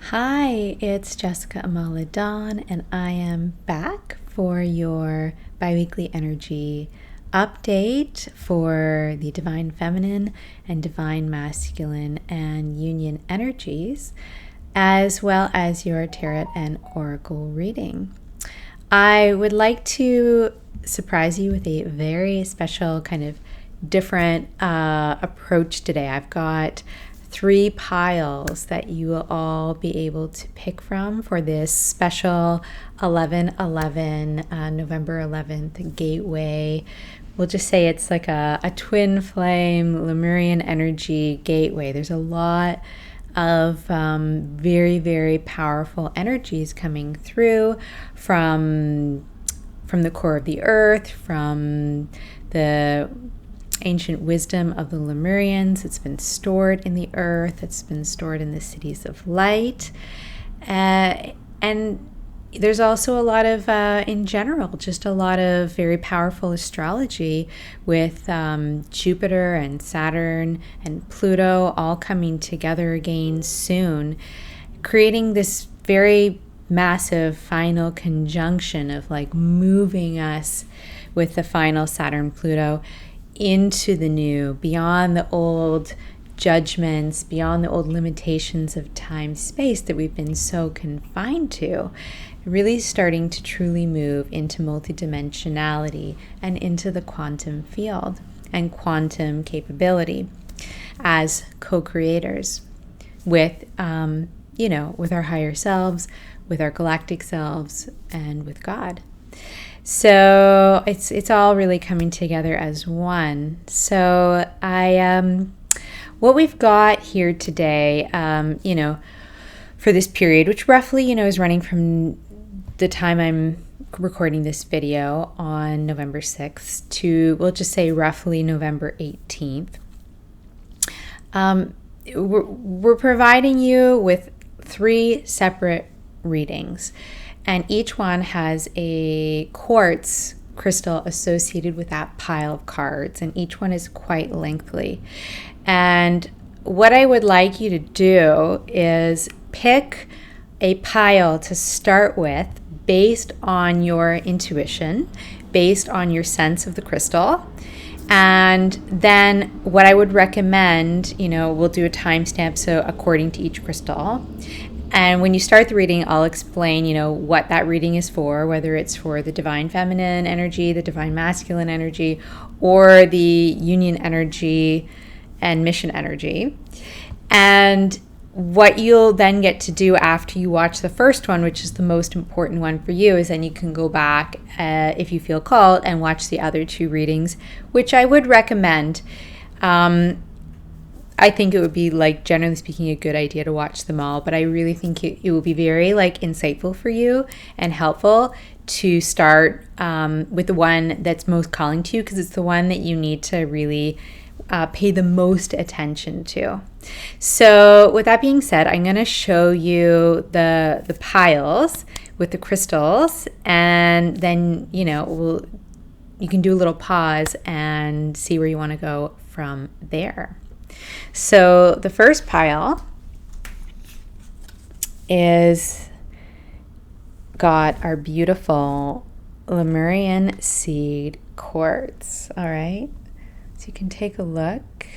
Hi, it's Jessica Amala Dawn, and I am back for your biweekly energy update for the Divine Feminine and Divine Masculine and Union energies, as well as your Tarot and Oracle reading. I would like to surprise you with a very special kind of different approach today. I've got 3 piles that you will all be able to pick from for this special 11/11, November 11th gateway. We'll just say it's like a twin flame Lemurian energy gateway. There's a lot of very, very powerful energies coming through from the core of the earth, from the ancient wisdom of the Lemurians. It's been stored in the earth. It's been stored in the cities of light. And there's also a lot of, in general, just a lot of very powerful astrology with Jupiter and Saturn and Pluto all coming together again soon, creating this very massive final conjunction of like moving us with the final Saturn-Pluto into the new, beyond the old judgments, beyond the old limitations of time space that we've been so confined to, really starting to truly move into multidimensionality and into the quantum field and quantum capability as co-creators with, with our higher selves, with our galactic selves, and with God. So it's all really coming together as one. So what we've got here today, for this period, which roughly, is running from the time I'm recording this video on November 6th to, we'll just say roughly November 18th. We're providing you with 3 separate readings. And each one has a quartz crystal associated with that pile of cards. And each one is quite lengthy. And what I would like you to do is pick a pile to start with based on your intuition, based on your sense of the crystal. And then what I would recommend, we'll do a timestamp, so according to each crystal. And when you start the reading, I'll explain, what that reading is for, whether it's for the Divine Feminine energy, the Divine Masculine energy, or the Union energy and Mission energy. And what you'll then get to do after you watch the first one, which is the most important one for you, is then you can go back, if you feel called, and watch the other 2 readings, which I would recommend. I think it would be, generally speaking, a good idea to watch them all, but I really think it will be very, insightful for you and helpful to start with the one that's most calling to you, because it's the one that you need to really pay the most attention to. So with that being said, I'm going to show you the piles with the crystals, and then, you can do a little pause and see where you want to go from there. So the first pile is got our beautiful Lemurian seed quartz. All right. So you can take a look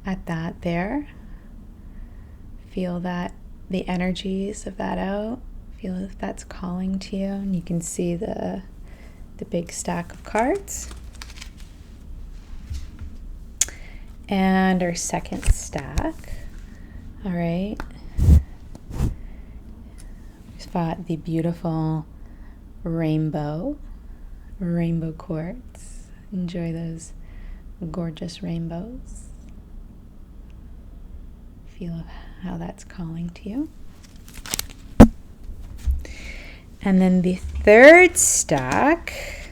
at that there. Feel that, the energies of that out. Feel if that's calling to you. And you can see the big stack of cards. And our second stack. All right. We've got the beautiful rainbow quartz. Enjoy those gorgeous rainbows. Feel how that's calling to you. And then the third stack.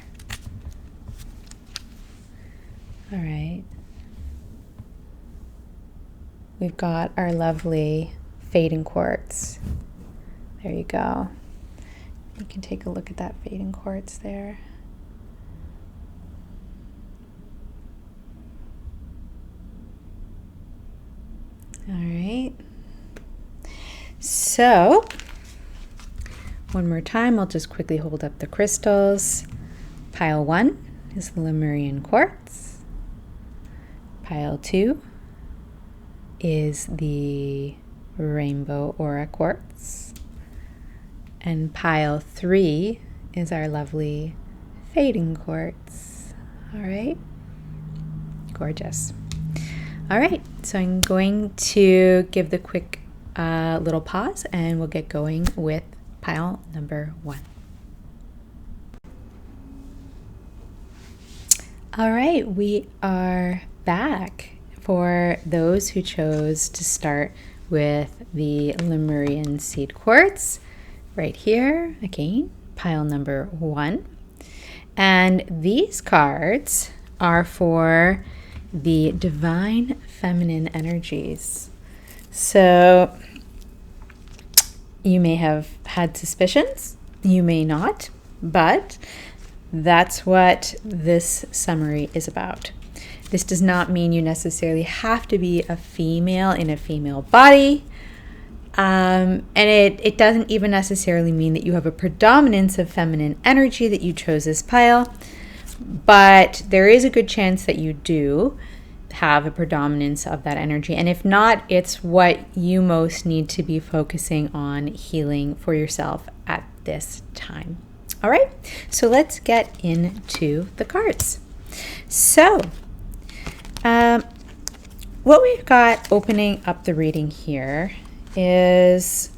All right. We've got our lovely Faden quartz. There you go. You can take a look at that Faden quartz there. All right. So, one more time, I'll just quickly hold up the crystals. Pile 1 is the Lemurian quartz. Pile 2 is the rainbow aura quartz. And pile 3 is our lovely Faden quartz. All right, gorgeous. All right, so I'm going to give the quick little pause and we'll get going with pile number 1. All right, we are back for those who chose to start with the Lemurian seed quartz right here. Again, pile number 1. And these cards are for the divine feminine energies. So you may have had suspicions, you may not, but that's what this summary is about. This does not mean you necessarily have to be a female in a female body. And it doesn't even necessarily mean that you have a predominance of feminine energy that you chose this pile. But there is a good chance that you do have a predominance of that energy. And if not, it's what you most need to be focusing on healing for yourself at this time. All right, so let's get into the cards. So, what we've got opening up the reading here is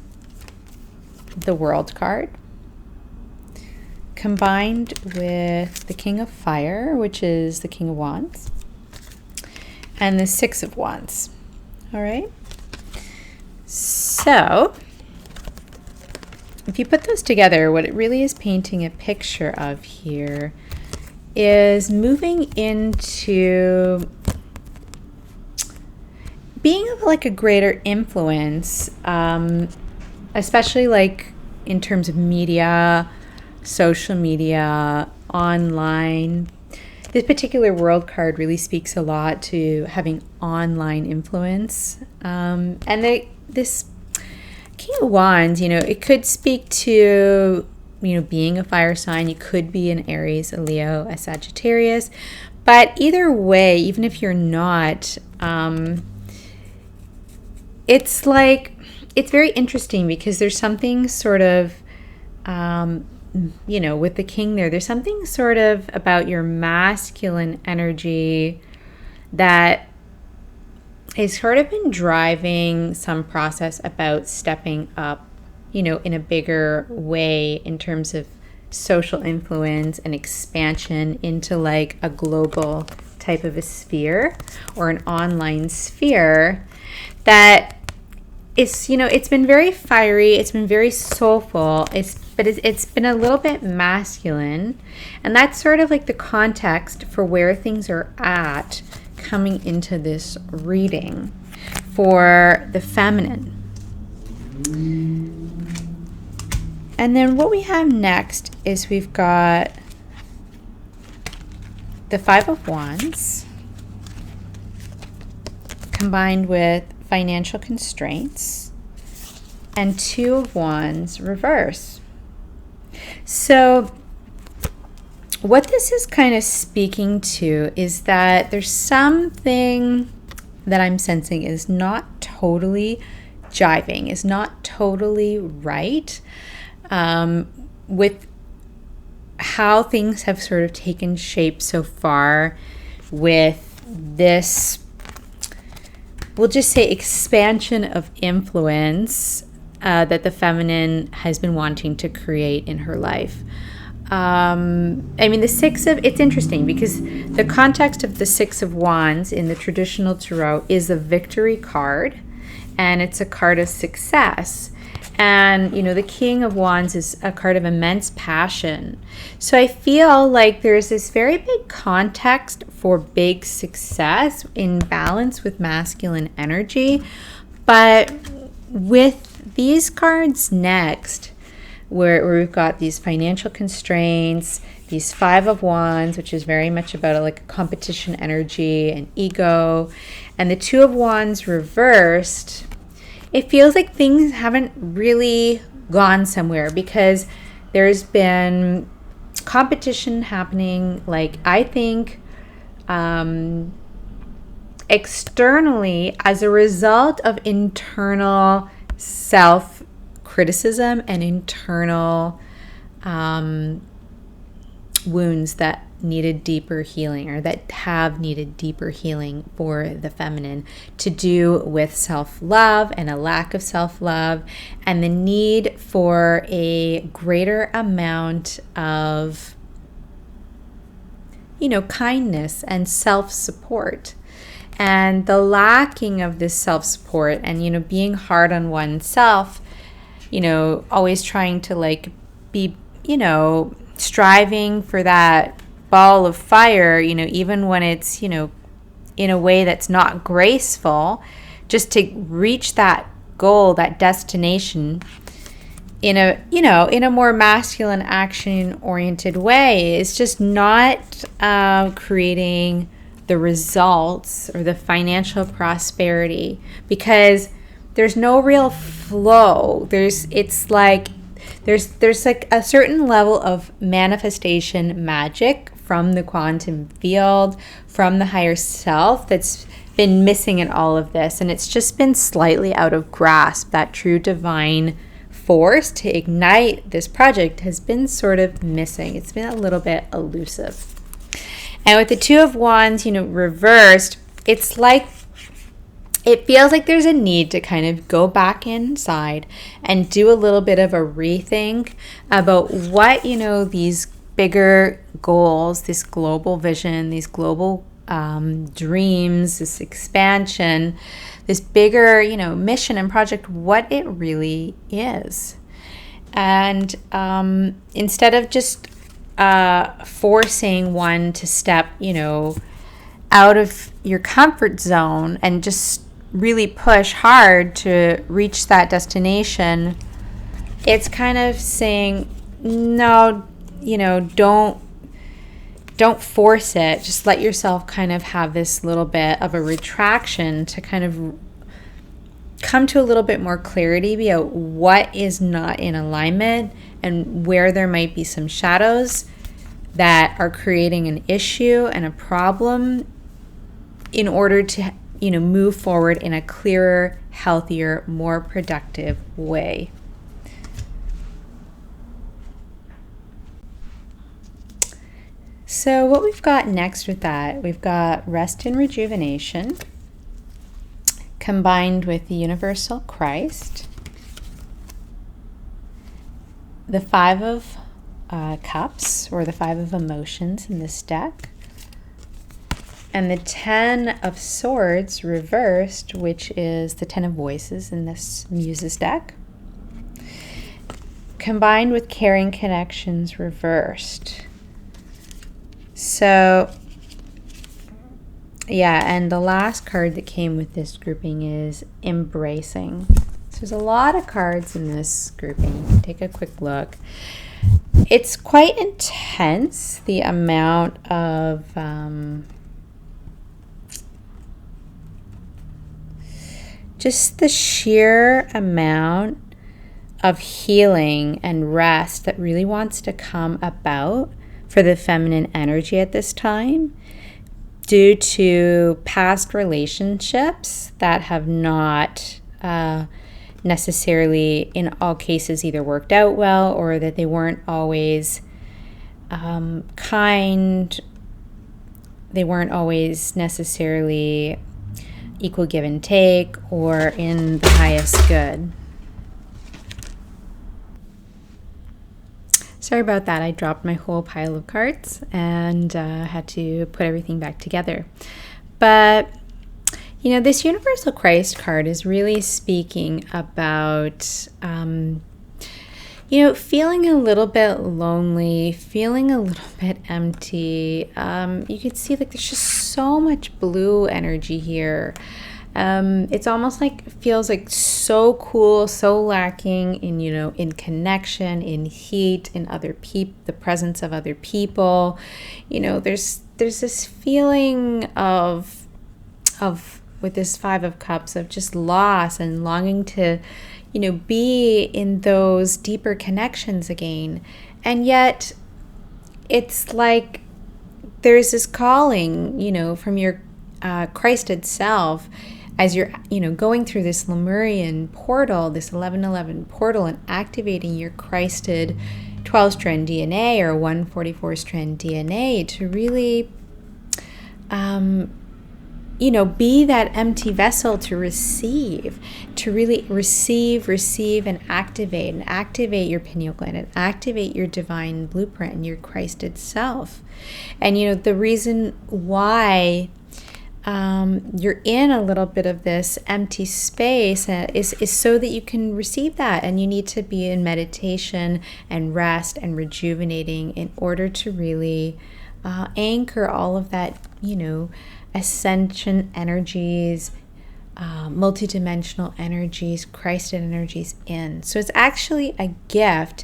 the World card combined with the King of Fire, which is the King of Wands, and the Six of Wands. All right. So if you put those together, what it really is painting a picture of here is moving into being of like a greater influence, especially like in terms of media, social media, online. This particular World card really speaks a lot to having online influence. And this King of Wands, it could speak to, being a fire sign. You could be an Aries, a Leo, a Sagittarius. But either way, even if you're not, it's very interesting because there's something sort of, with the king there's something sort of about your masculine energy that has sort of been driving some process about stepping up, in a bigger way in terms of social influence and expansion into like a global type of a sphere or an online sphere that is, it's been very fiery, it's been very soulful, but it's been a little bit masculine, and that's sort of like the context for where things are at coming into this reading for the feminine. And then what we have next is we've got the Five of Wands combined with financial constraints and Two of Wands reverse. So what this is kind of speaking to is that there's something that I'm sensing is not totally jiving, is not totally right with how things have sort of taken shape so far with this, we'll just say, expansion of influence that the feminine has been wanting to create in her life. It's interesting because the context of the Six of Wands in the traditional tarot is a victory card, and it's a card of success. And, the King of Wands is a card of immense passion. So I feel like there's this very big context for big success in balance with masculine energy. But with these cards next, where we've got these financial constraints, these Five of Wands, which is very much about like a competition energy and ego, and the Two of Wands reversed, it feels like things haven't really gone somewhere because there's been competition happening, like I think externally as a result of internal self-criticism and internal wounds that needed deeper healing, or that have needed deeper healing for the feminine, to do with self-love and a lack of self-love and the need for a greater amount of, kindness and self-support. And the lacking of this self-support and, being hard on oneself, always trying to be, striving for that ball of fire, even when it's, in a way that's not graceful, just to reach that goal, that destination in a more masculine, action-oriented way is just not creating the results or the financial prosperity, because there's no real flow. There's like a certain level of manifestation magic from the quantum field, from the higher self, that's been missing in all of this, and it's just been slightly out of grasp. That true divine force to ignite this project has been sort of missing. It's been a little bit elusive. And with the Two of Wands, reversed, it's like, it feels like there's a need to kind of go back inside and do a little bit of a rethink about what, these bigger goals, this global vision, these global dreams, this expansion, this bigger, mission and project, what it really is. And instead of just forcing one to step, out of your comfort zone and just really push hard to reach that destination, it's kind of saying, no, don't force it. Just let yourself kind of have this little bit of a retraction to kind of come to a little bit more clarity about what is not in alignment and where there might be some shadows that are creating an issue and a problem, in order to move forward in a clearer, healthier, more productive way. So what we've got next with that, we've got rest and rejuvenation combined with the universal Christ, the Five of Cups, or the Five of Emotions in this deck, and the Ten of Swords reversed, which is the Ten of Voices in this Muses deck, combined with Caring Connections reversed. So, yeah, and the last card that came with this grouping is Embracing. So there's a lot of cards in this grouping. Take a quick look. It's quite intense, the amount of just the sheer amount of healing and rest that really wants to come about for the feminine energy at this time, due to past relationships that have not necessarily, in all cases, either worked out well, or that they weren't always kind. They weren't always necessarily equal give and take, or in the highest good. Sorry about that. I dropped my whole pile of cards and had to put everything back together. But, this Universal Christ card is really speaking about, feeling a little bit lonely, feeling a little bit empty. You can see there's just so much blue energy here. It's almost like, feels like so cool, so lacking in, in connection, in heat, in other people, the presence of other people. There's this feeling of with this Five of Cups of just loss and longing to, be in those deeper connections again. And yet it's like there's this calling, from your Christed self as you're, going through this Lemurian portal, this 1111 portal, and activating your Christed 12-strand DNA or 144-strand DNA to really, be that empty vessel to really receive and activate your pineal gland and activate your divine blueprint and your Christed self. And, the reason why you're in a little bit of this empty space is so that you can receive that. And you need to be in meditation and rest and rejuvenating in order to really anchor all of that, ascension energies, multidimensional energies, Christed energies in. So it's actually a gift.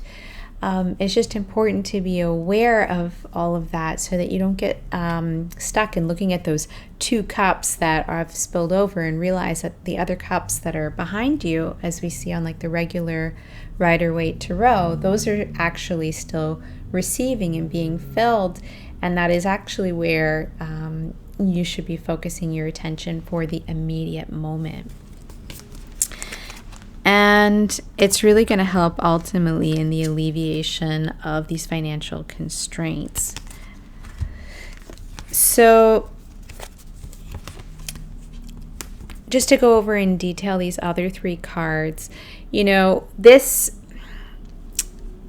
It's just important to be aware of all of that so that you don't get stuck in looking at those 2 cups that have spilled over and realize that the other cups that are behind you, as we see on like the regular Rider-Waite Tarot, those are actually still receiving and being filled. And that is actually where you should be focusing your attention for the immediate moment. And it's really going to help ultimately in the alleviation of these financial constraints. So just to go over in detail these other 3 cards, this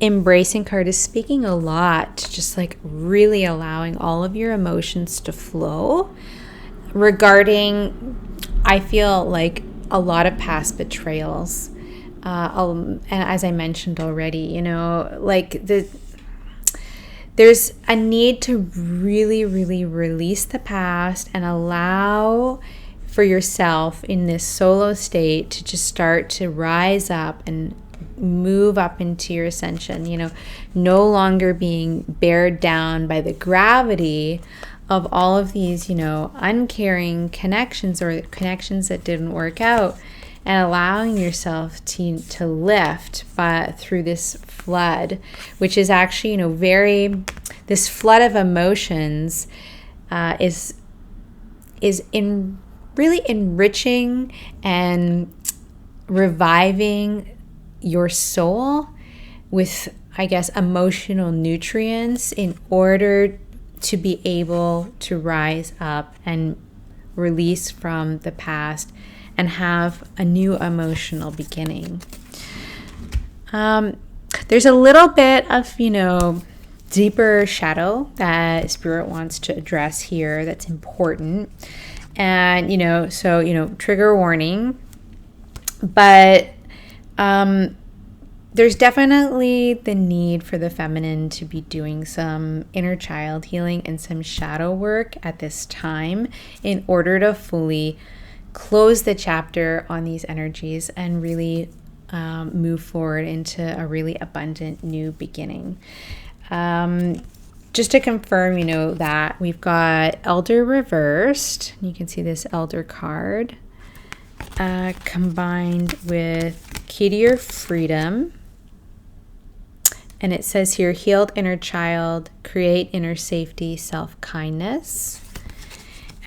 embracing card is speaking a lot to just like really allowing all of your emotions to flow regarding, I feel like, a lot of past betrayals. And as I mentioned already, there's a need to really, really release the past and allow for yourself in this solo state to just start to rise up and move up into your ascension, no longer being bared down by the gravity of all of these, uncaring connections or connections that didn't work out, and allowing yourself to lift through this flood, which is actually, this flood of emotions is really enriching and reviving your soul with, I guess, emotional nutrients in order to be able to rise up and release from the past and have a new emotional beginning. There's a little bit of, deeper shadow that Spirit wants to address here that's important. And, trigger warning. But there's definitely the need for the feminine to be doing some inner child healing and some shadow work at this time in order to fully close the chapter on these energies and really move forward into a really abundant new beginning. Just to confirm, that we've got Elder reversed. You can see this Elder card combined with Key to Your Freedom. And it says here, healed inner child, create inner safety, self-kindness.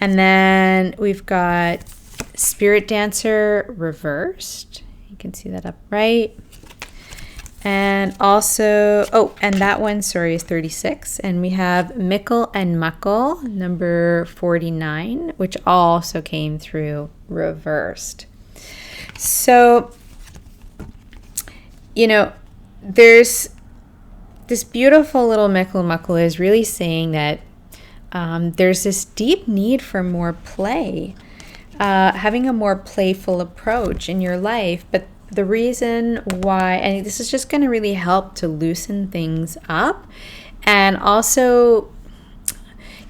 And then we've got Spirit Dancer reversed. You can see that up right. And also, and that one, is 36. And we have Mickle and Muckle, number 49, which also came through reversed. So, there's this beautiful little Mickle and Muckle is really saying that there's this deep need for more play, having a more playful approach in your life. But the reason why, and this is just going to really help to loosen things up and also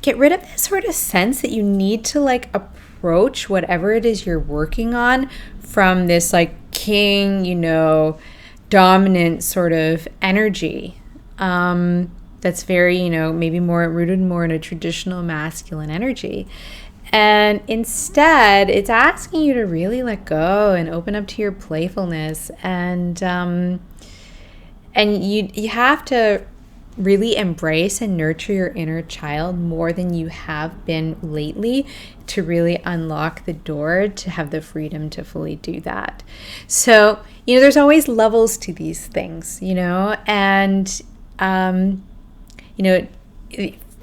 get rid of this sort of sense that you need to approach whatever it is you're working on from this king, dominant sort of energy. That's very, maybe more rooted more in a traditional masculine energy. And instead, it's asking you to really let go and open up to your playfulness. And you have to really embrace and nurture your inner child more than you have been lately to really unlock the door to have the freedom to fully do that. So, there's always levels to these things, and,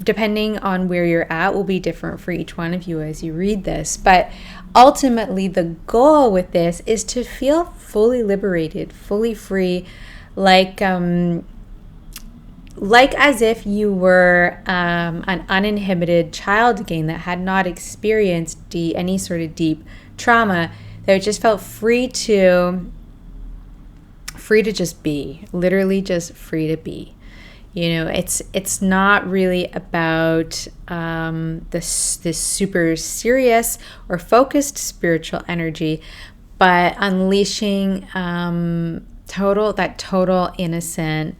depending on where you're at will be different for each one of you as you read this. But ultimately, the goal with this is to feel fully liberated, fully free, like as if you were an uninhibited child again that had not experienced any sort of deep trauma, that just felt free to just be, literally just free to be. It's not really about this super serious or focused spiritual energy, but unleashing total innocent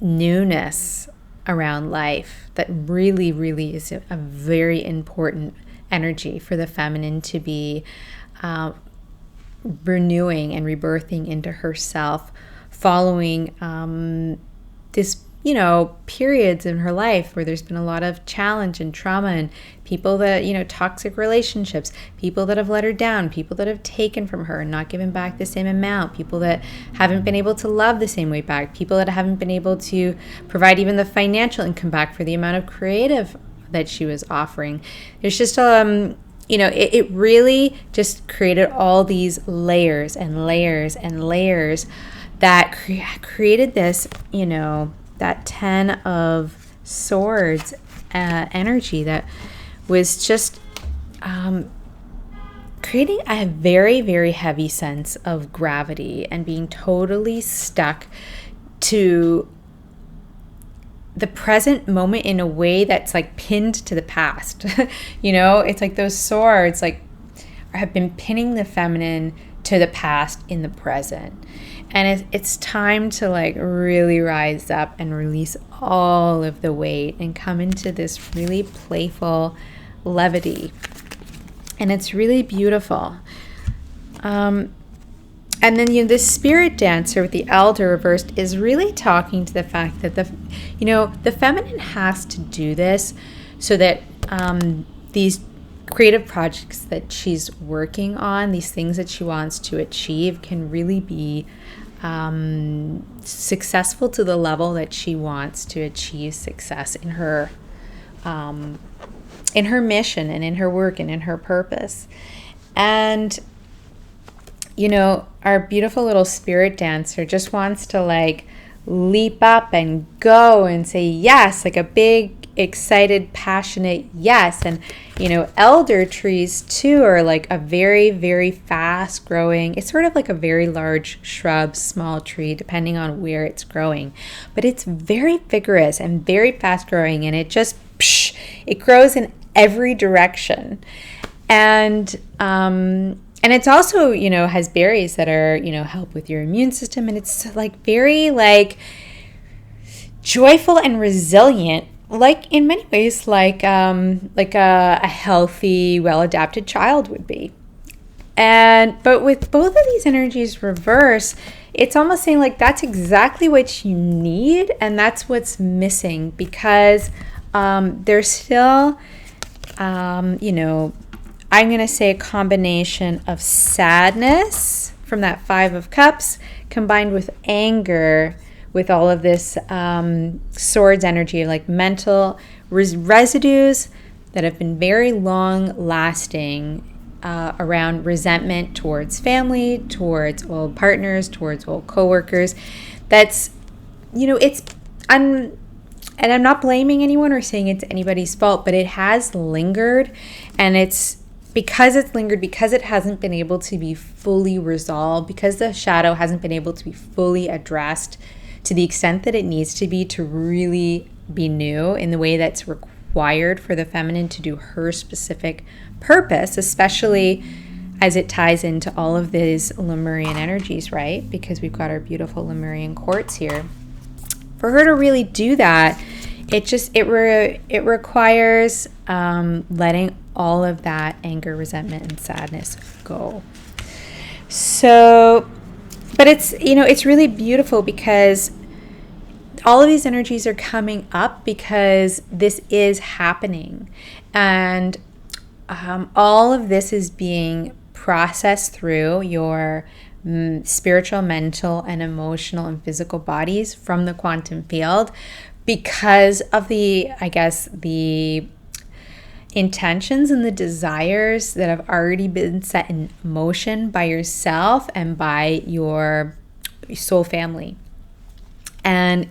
newness around life that really, really is a very important energy for the feminine to be renewing and rebirthing into herself following this, periods in her life where there's been a lot of challenge and trauma and people that, toxic relationships, people that have let her down, people that have taken from her and not given back the same amount, people that haven't been able to love the same way back, people that haven't been able to provide even the financial income back for the amount of creative that she was offering. There's just it really just created all these layers and layers and layers that created this, that 10 of Swords energy that was just creating a very, very heavy sense of gravity and being totally stuck to the present moment in a way that's like pinned to the past. It's like those swords have been pinning the feminine to the past in the present. And it's time to really rise up and release all of the weight and come into this really playful levity. And it's really beautiful. And then this spirit dancer with the elder reversed is really talking to the fact that the feminine has to do this so that these creative projects that she's working on, these things that she wants to achieve, can really be successful to the level that she wants to achieve success in her mission and in her work and in her purpose. And our beautiful little spirit dancer just wants to leap up and go and say yes, like a big excited, passionate yes. And elder trees too are a very, very fast growing, it's sort of like a very large shrub, small tree, depending on where it's growing, but it's very vigorous and very fast growing, and it just it grows in every direction. And it's also has berries that are help with your immune system, and it's very joyful and resilient, in many ways, a healthy, well-adapted child would be. But with both of these energies reverse, it's almost saying that's exactly what you need, and that's what's missing, because there's still, I'm going to say a combination of sadness from that 5 of Cups combined with anger, with all of this swords energy of mental residues that have been very long lasting around resentment towards family, towards old partners, towards old coworkers. That's, and I'm not blaming anyone or saying it's anybody's fault, but it has lingered, and because it hasn't been able to be fully resolved, because the shadow hasn't been able to be fully addressed to the extent that it needs to be to really be new in the way that's required for the feminine to do her specific purpose, especially as it ties into all of these Lemurian energies, right? Because we've got our beautiful Lemurian quartz here. For her to really do that, it requires letting all of that anger, resentment, and sadness go. So, but it's really beautiful because all of these energies are coming up because this is happening, and all of this is being processed through your spiritual, mental, and emotional and physical bodies from the quantum field because of the intentions and the desires that have already been set in motion by yourself and by your soul family. And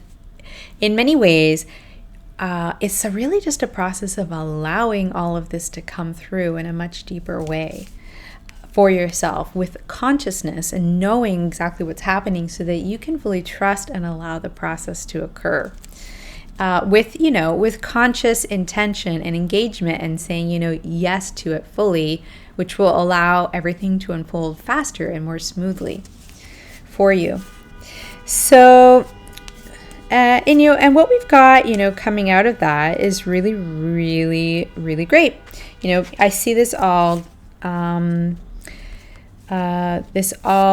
in many ways, it's really just a process of allowing all of this to come through in a much deeper way for yourself with consciousness and knowing exactly what's happening so that you can fully trust and allow the process to occur. With conscious intention and engagement and saying, yes to it fully, which will allow everything to unfold faster and more smoothly for you. So, and what we've got, coming out of that is really, really, really great. I see this all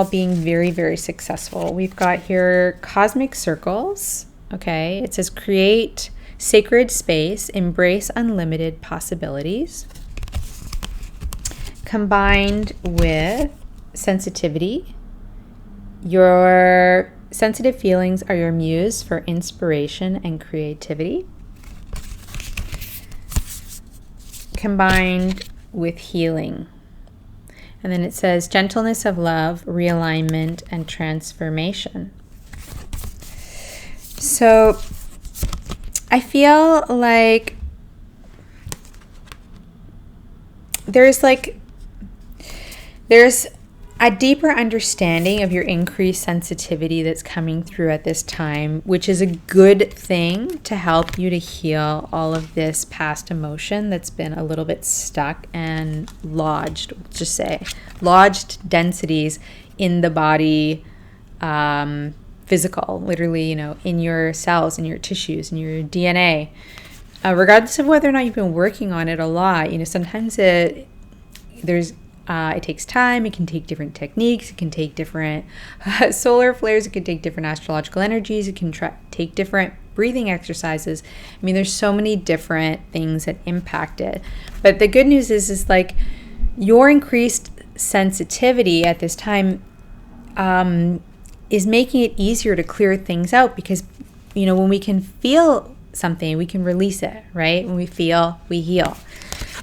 being very, very successful. We've got here cosmic circles. Okay, it says create sacred space, embrace unlimited possibilities. Combined with sensitivity, your sensitive feelings are your muse for inspiration and creativity. Combined with healing. And then it says gentleness of love, realignment, and transformation. So I feel like there's a deeper understanding of your increased sensitivity that's coming through at this time, which is a good thing to help you to heal all of this past emotion that's been a little bit stuck and lodged densities in the body, physical, literally, in your cells, in your tissues, in your DNA. Regardless of whether or not you've been working on it a lot, sometimes it takes time. It can take different techniques. It can take different solar flares. It can take different astrological energies. It can take different breathing exercises. I mean, there's so many different things that impact it. But the good news is your increased sensitivity at this time is making it easier to clear things out because, when we can feel something, we can release it, right? When we feel, we heal.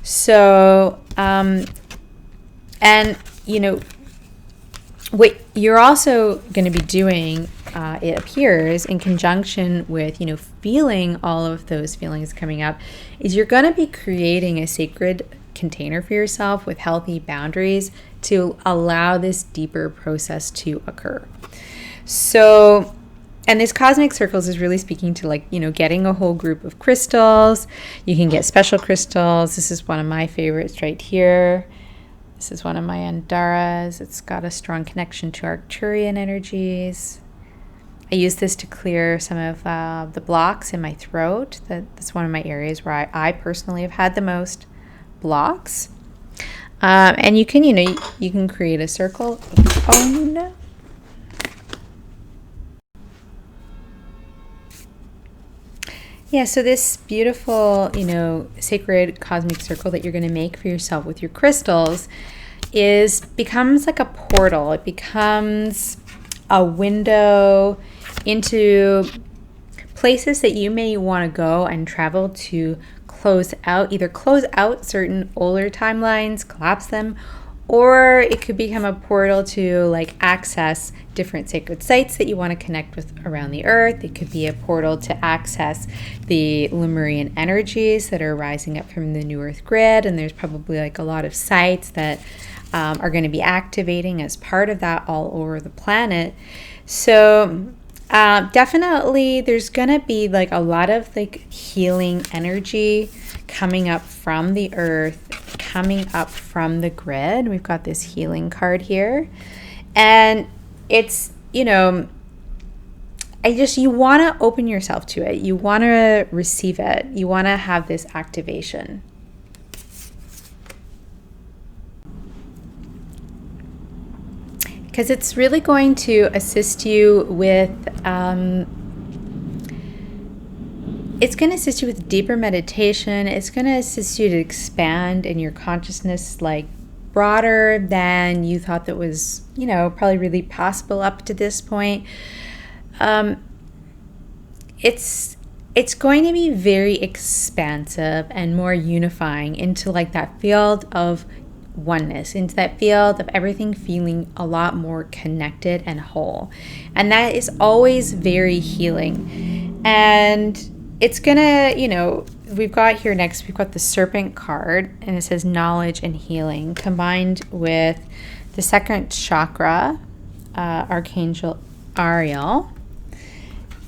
So, what you're also going to be doing, it appears, in conjunction with, feeling all of those feelings coming up, is you're going to be creating a sacred container for yourself with healthy boundaries to allow this deeper process to occur. So, and this cosmic circles is really speaking to getting a whole group of crystals. You can get special crystals. This is one of my favorites right here. This is one of my Andaras. It's got a strong connection to Arcturian energies. I use this to clear some of the blocks in my throat. That's one of my areas where I personally have had the most blocks. And you can, you can create a circle. Oh no. Yeah, so this beautiful, sacred cosmic circle that you're going to make for yourself with your crystals becomes like a portal. It becomes a window into places that you may want to go and travel to either close out certain older timelines, collapse them, or it could become a portal to access different sacred sites that you want to connect with around the earth. It could be a portal to access the Lemurian energies that are rising up from the new earth grid. And there's probably a lot of sites that are going to be activating as part of that all over the planet. So definitely there's going to be a lot of healing energy coming up from the earth, coming up from the grid. We've got this healing card here. And it's, you want to open yourself to it. You want to receive it. You want to have this activation. Because it's really going to assist you with, it's going to assist you with deeper meditation. It's going to assist you to expand in your consciousness, like broader than you thought that was, probably really possible up to this point. It's going to be very expansive and more unifying into like that field of oneness, into that field of everything feeling a lot more connected and whole. And that is always very healing. And it's gonna, we've got here next, we've got the Serpent card, and it says knowledge and healing, combined with the second chakra, Archangel Ariel.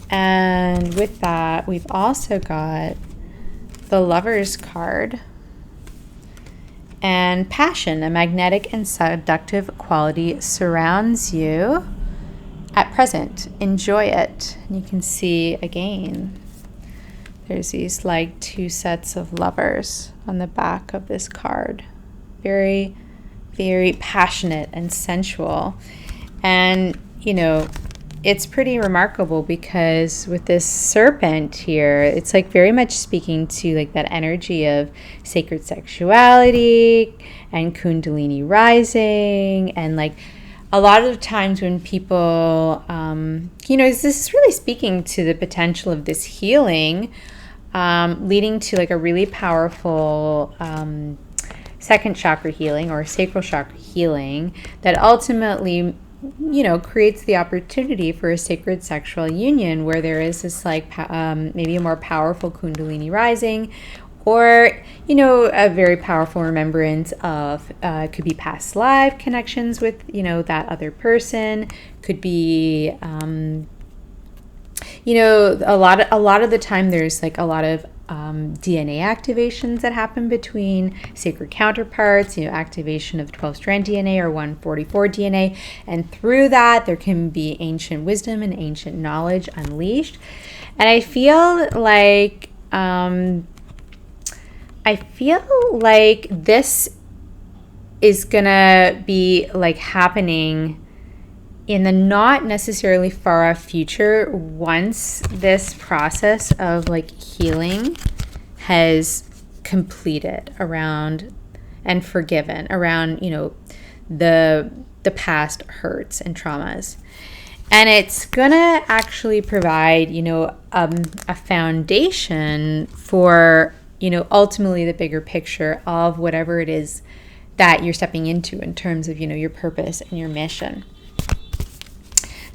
And with that, we've also got the Lover's card, and passion, a magnetic and seductive quality surrounds you at present. Enjoy it. And you can see again, there's these like two sets of lovers on the back of this card. Very, very passionate and sensual. And, it's pretty remarkable because with this serpent here, it's like very much speaking to like that energy of sacred sexuality and Kundalini rising. And like a lot of times when people, this is really speaking to the potential of this healing, leading to like a really powerful second chakra healing or sacral chakra healing that ultimately creates the opportunity for a sacred sexual union where there is this like maybe a more powerful Kundalini rising, or a very powerful remembrance of could be past life connections with that other person. Could be a lot of the time there's like a lot of DNA activations that happen between sacred counterparts, activation of 12-strand DNA or 144 DNA. And through that, there can be ancient wisdom and ancient knowledge unleashed. And I feel like this is gonna be like happening in the not necessarily far off future once this process of like healing has completed around and forgiven around the past hurts and traumas. And it's gonna actually provide a foundation for ultimately the bigger picture of whatever it is that you're stepping into in terms of your purpose and your mission.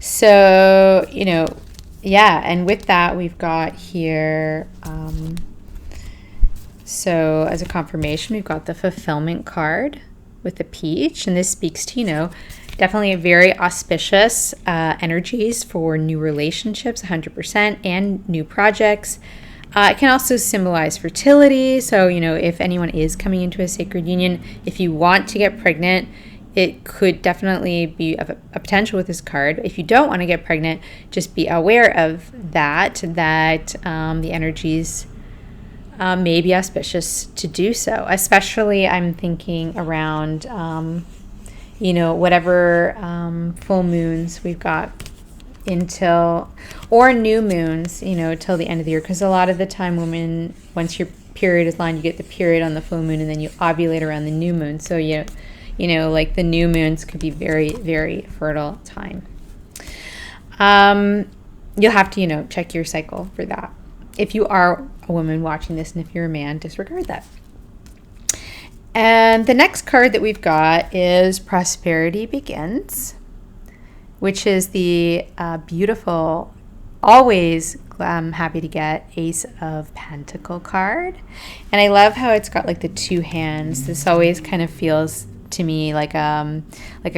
So, and with that, we've got here, so as a confirmation, we've got the fulfillment card with the peach, and this speaks to, definitely a very auspicious energies for new relationships, 100%, and new projects. It can also symbolize fertility. So, if anyone is coming into a sacred union, if you want to get pregnant, it could definitely be a potential with this card. If you don't want to get pregnant, just be aware of that the energies may be auspicious to do so. Especially, I'm thinking around, whatever full moons we've got or new moons, till the end of the year. Because a lot of the time, women, once your period is lined, you get the period on the full moon, and then you ovulate around the new moon. So like the new moons could be very, very fertile time. You'll have to, check your cycle for that. If you are a woman watching this, and if you're a man, disregard that. And the next card that we've got is Prosperity Begins, which is the beautiful, always happy to get Ace of Pentacle card. And I love how it's got like the two hands. This always kind of feels to me like a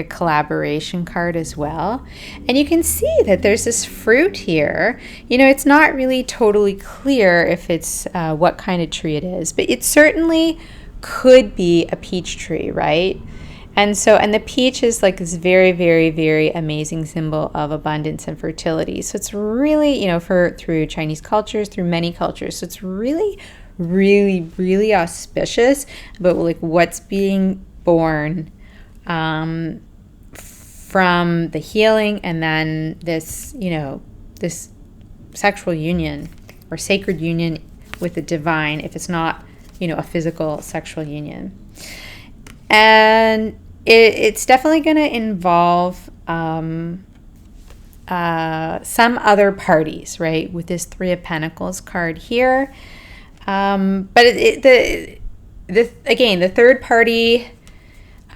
collaboration card as well. And you can see that there's this fruit here. It's not really totally clear if it's what kind of tree it is, but it certainly could be a peach tree, right? And the peach is like this very, very, very amazing symbol of abundance and fertility. So it's really, through Chinese cultures, through many cultures. So it's really, really, really auspicious about like what's being born from the healing, and then this, this sexual union or sacred union with the divine, if it's not, a physical sexual union. And it's definitely going to involve some other parties, right? With this Three of Pentacles card here. But the third party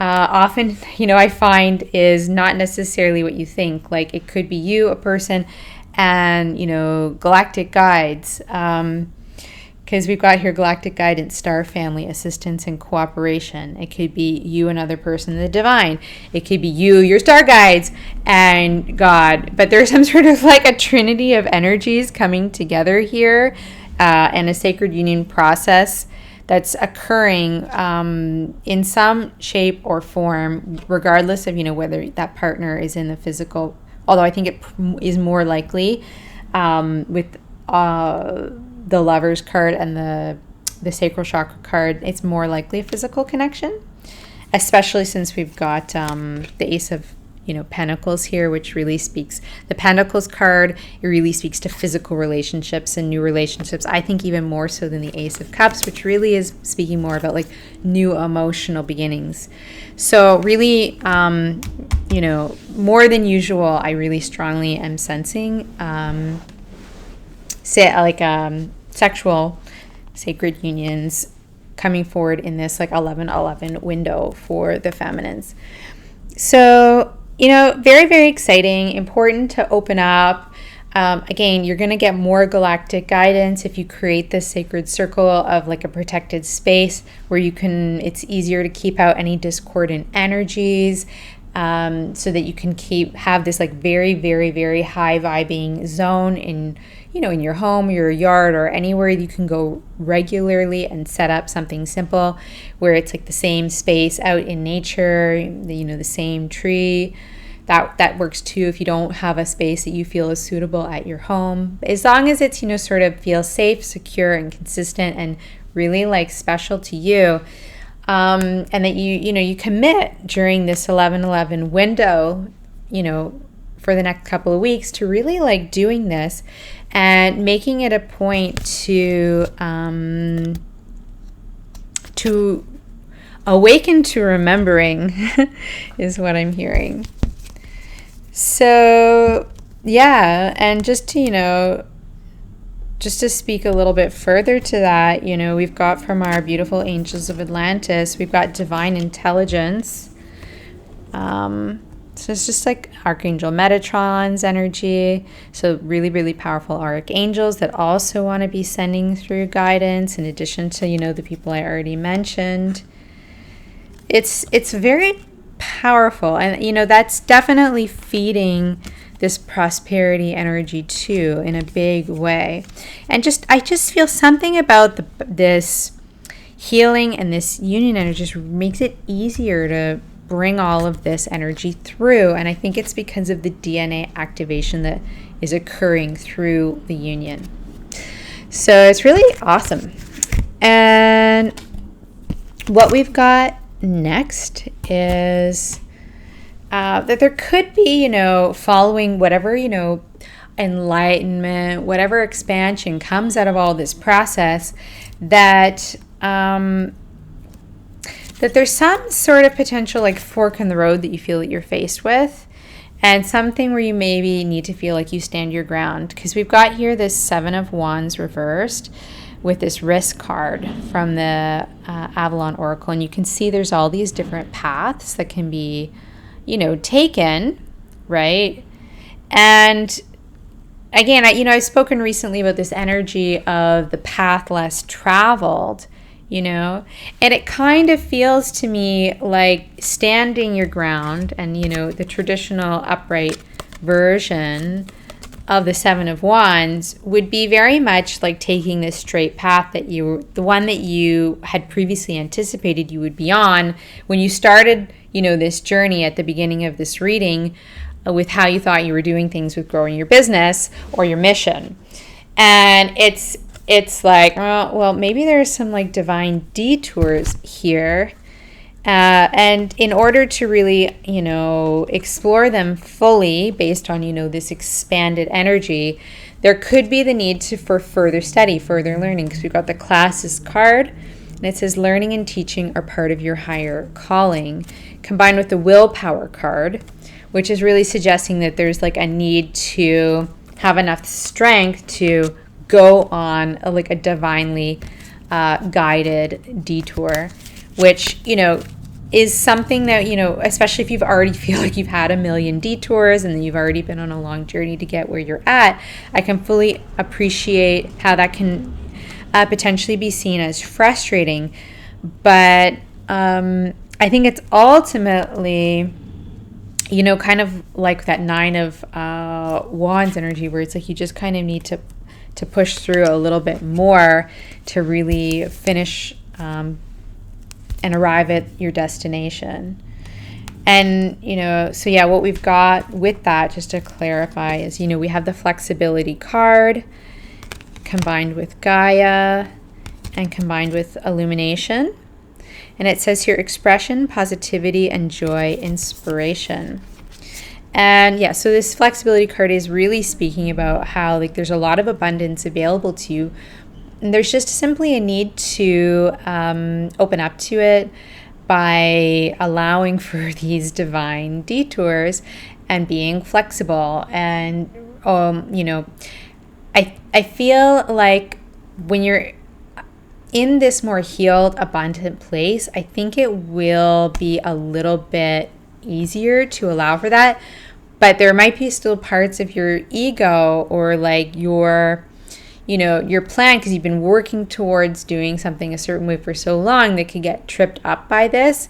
often, I find is not necessarily what you think. Like it could be you, a person, and, galactic guides. Because we've got here galactic guidance, star family, assistance, and cooperation. It could be you, another person, the divine. It could be you, your star guides, and God. But there's some sort of like a trinity of energies coming together here, and a sacred union process that's occurring in some shape or form, regardless of, whether that partner is in the physical. Although I think it is more likely with the Lover's card and the Sacral Chakra card, it's more likely a physical connection, especially since we've got the Ace of Pentacles here, which really speaks, the Pentacles card, it really speaks to physical relationships and new relationships. I think even more so than the Ace of Cups, which really is speaking more about like new emotional beginnings. So really, more than usual, I really strongly am sensing sexual sacred unions coming forward in this like 11-11 window for the feminines. So, very, very exciting, important to open up. Again, you're going to get more galactic guidance if you create this sacred circle of like a protected space where it's easier to keep out any discordant energies, so that you can have this like very, very, very high vibing zone in your home, your yard, or anywhere you can go regularly and set up something simple where it's like the same space out in nature, the same tree. That works too if you don't have a space that you feel is suitable at your home. As long as it's, sort of feels safe, secure, and consistent and really like special to you. And that you commit during this 11-11 window, for the next couple of weeks to really like doing this and making it a point to awaken to remembering is what I'm hearing. So yeah, and just to speak a little bit further to that, we've got from our beautiful angels of Atlantis, we've got divine intelligence. So it's just like Archangel Metatron's energy. So really, really powerful archangels that also want to be sending through guidance in addition to, the people I already mentioned. It's very powerful. And, that's definitely feeding this prosperity energy too in a big way. And I just feel something about this healing and this union energy just makes it easier to bring all of this energy through. And I think it's because of the DNA activation that is occurring through the union. So it's really awesome. And what we've got next is that there could be, following whatever, enlightenment, whatever expansion comes out of all this process, that there's some sort of potential like fork in the road that you feel that you're faced with, and something where you maybe need to feel like you stand your ground. Because we've got here this Seven of Wands reversed with this risk card from the Avalon Oracle, and you can see there's all these different paths that can be, taken, right? And again, I've spoken recently about this energy of the path less traveled, and it kind of feels to me like standing your ground, and, the traditional upright version of the Seven of Wands would be very much like taking this straight path the one that you had previously anticipated you would be on when you started, this journey at the beginning of this reading with how you thought you were doing things with growing your business or your mission. And it's like, well, maybe there's some like divine detours here. And in order to really, explore them fully based on, this expanded energy, there could be the need for further study, further learning, because we've got the classes card, and it says learning and teaching are part of your higher calling, combined with the willpower card, which is really suggesting that there's like a need to have enough strength to go on a divinely guided detour, which, is something that, especially if you've already feel like you've had a million detours and then you've already been on a long journey to get where you're at, I can fully appreciate how that can potentially be seen as frustrating. But I think it's ultimately, kind of like that 9 of Wands energy, where it's like you just kind of need to push through a little bit more to really finish and arrive at your destination. And, so yeah, what we've got with that, just to clarify, is, we have the flexibility card combined with Gaia and combined with illumination. And it says here, expression, positivity, and joy, inspiration. And yeah, so this flexibility card is really speaking about how there's a lot of abundance available to you. And there's just simply a need to open up to it by allowing for these divine detours and being flexible. And, I feel like when you're in this more healed, abundant place, I think it will be a little bit easier to allow for that. But there might be still parts of your ego or like your plan, because you've been working towards doing something a certain way for so long, that could get tripped up by this.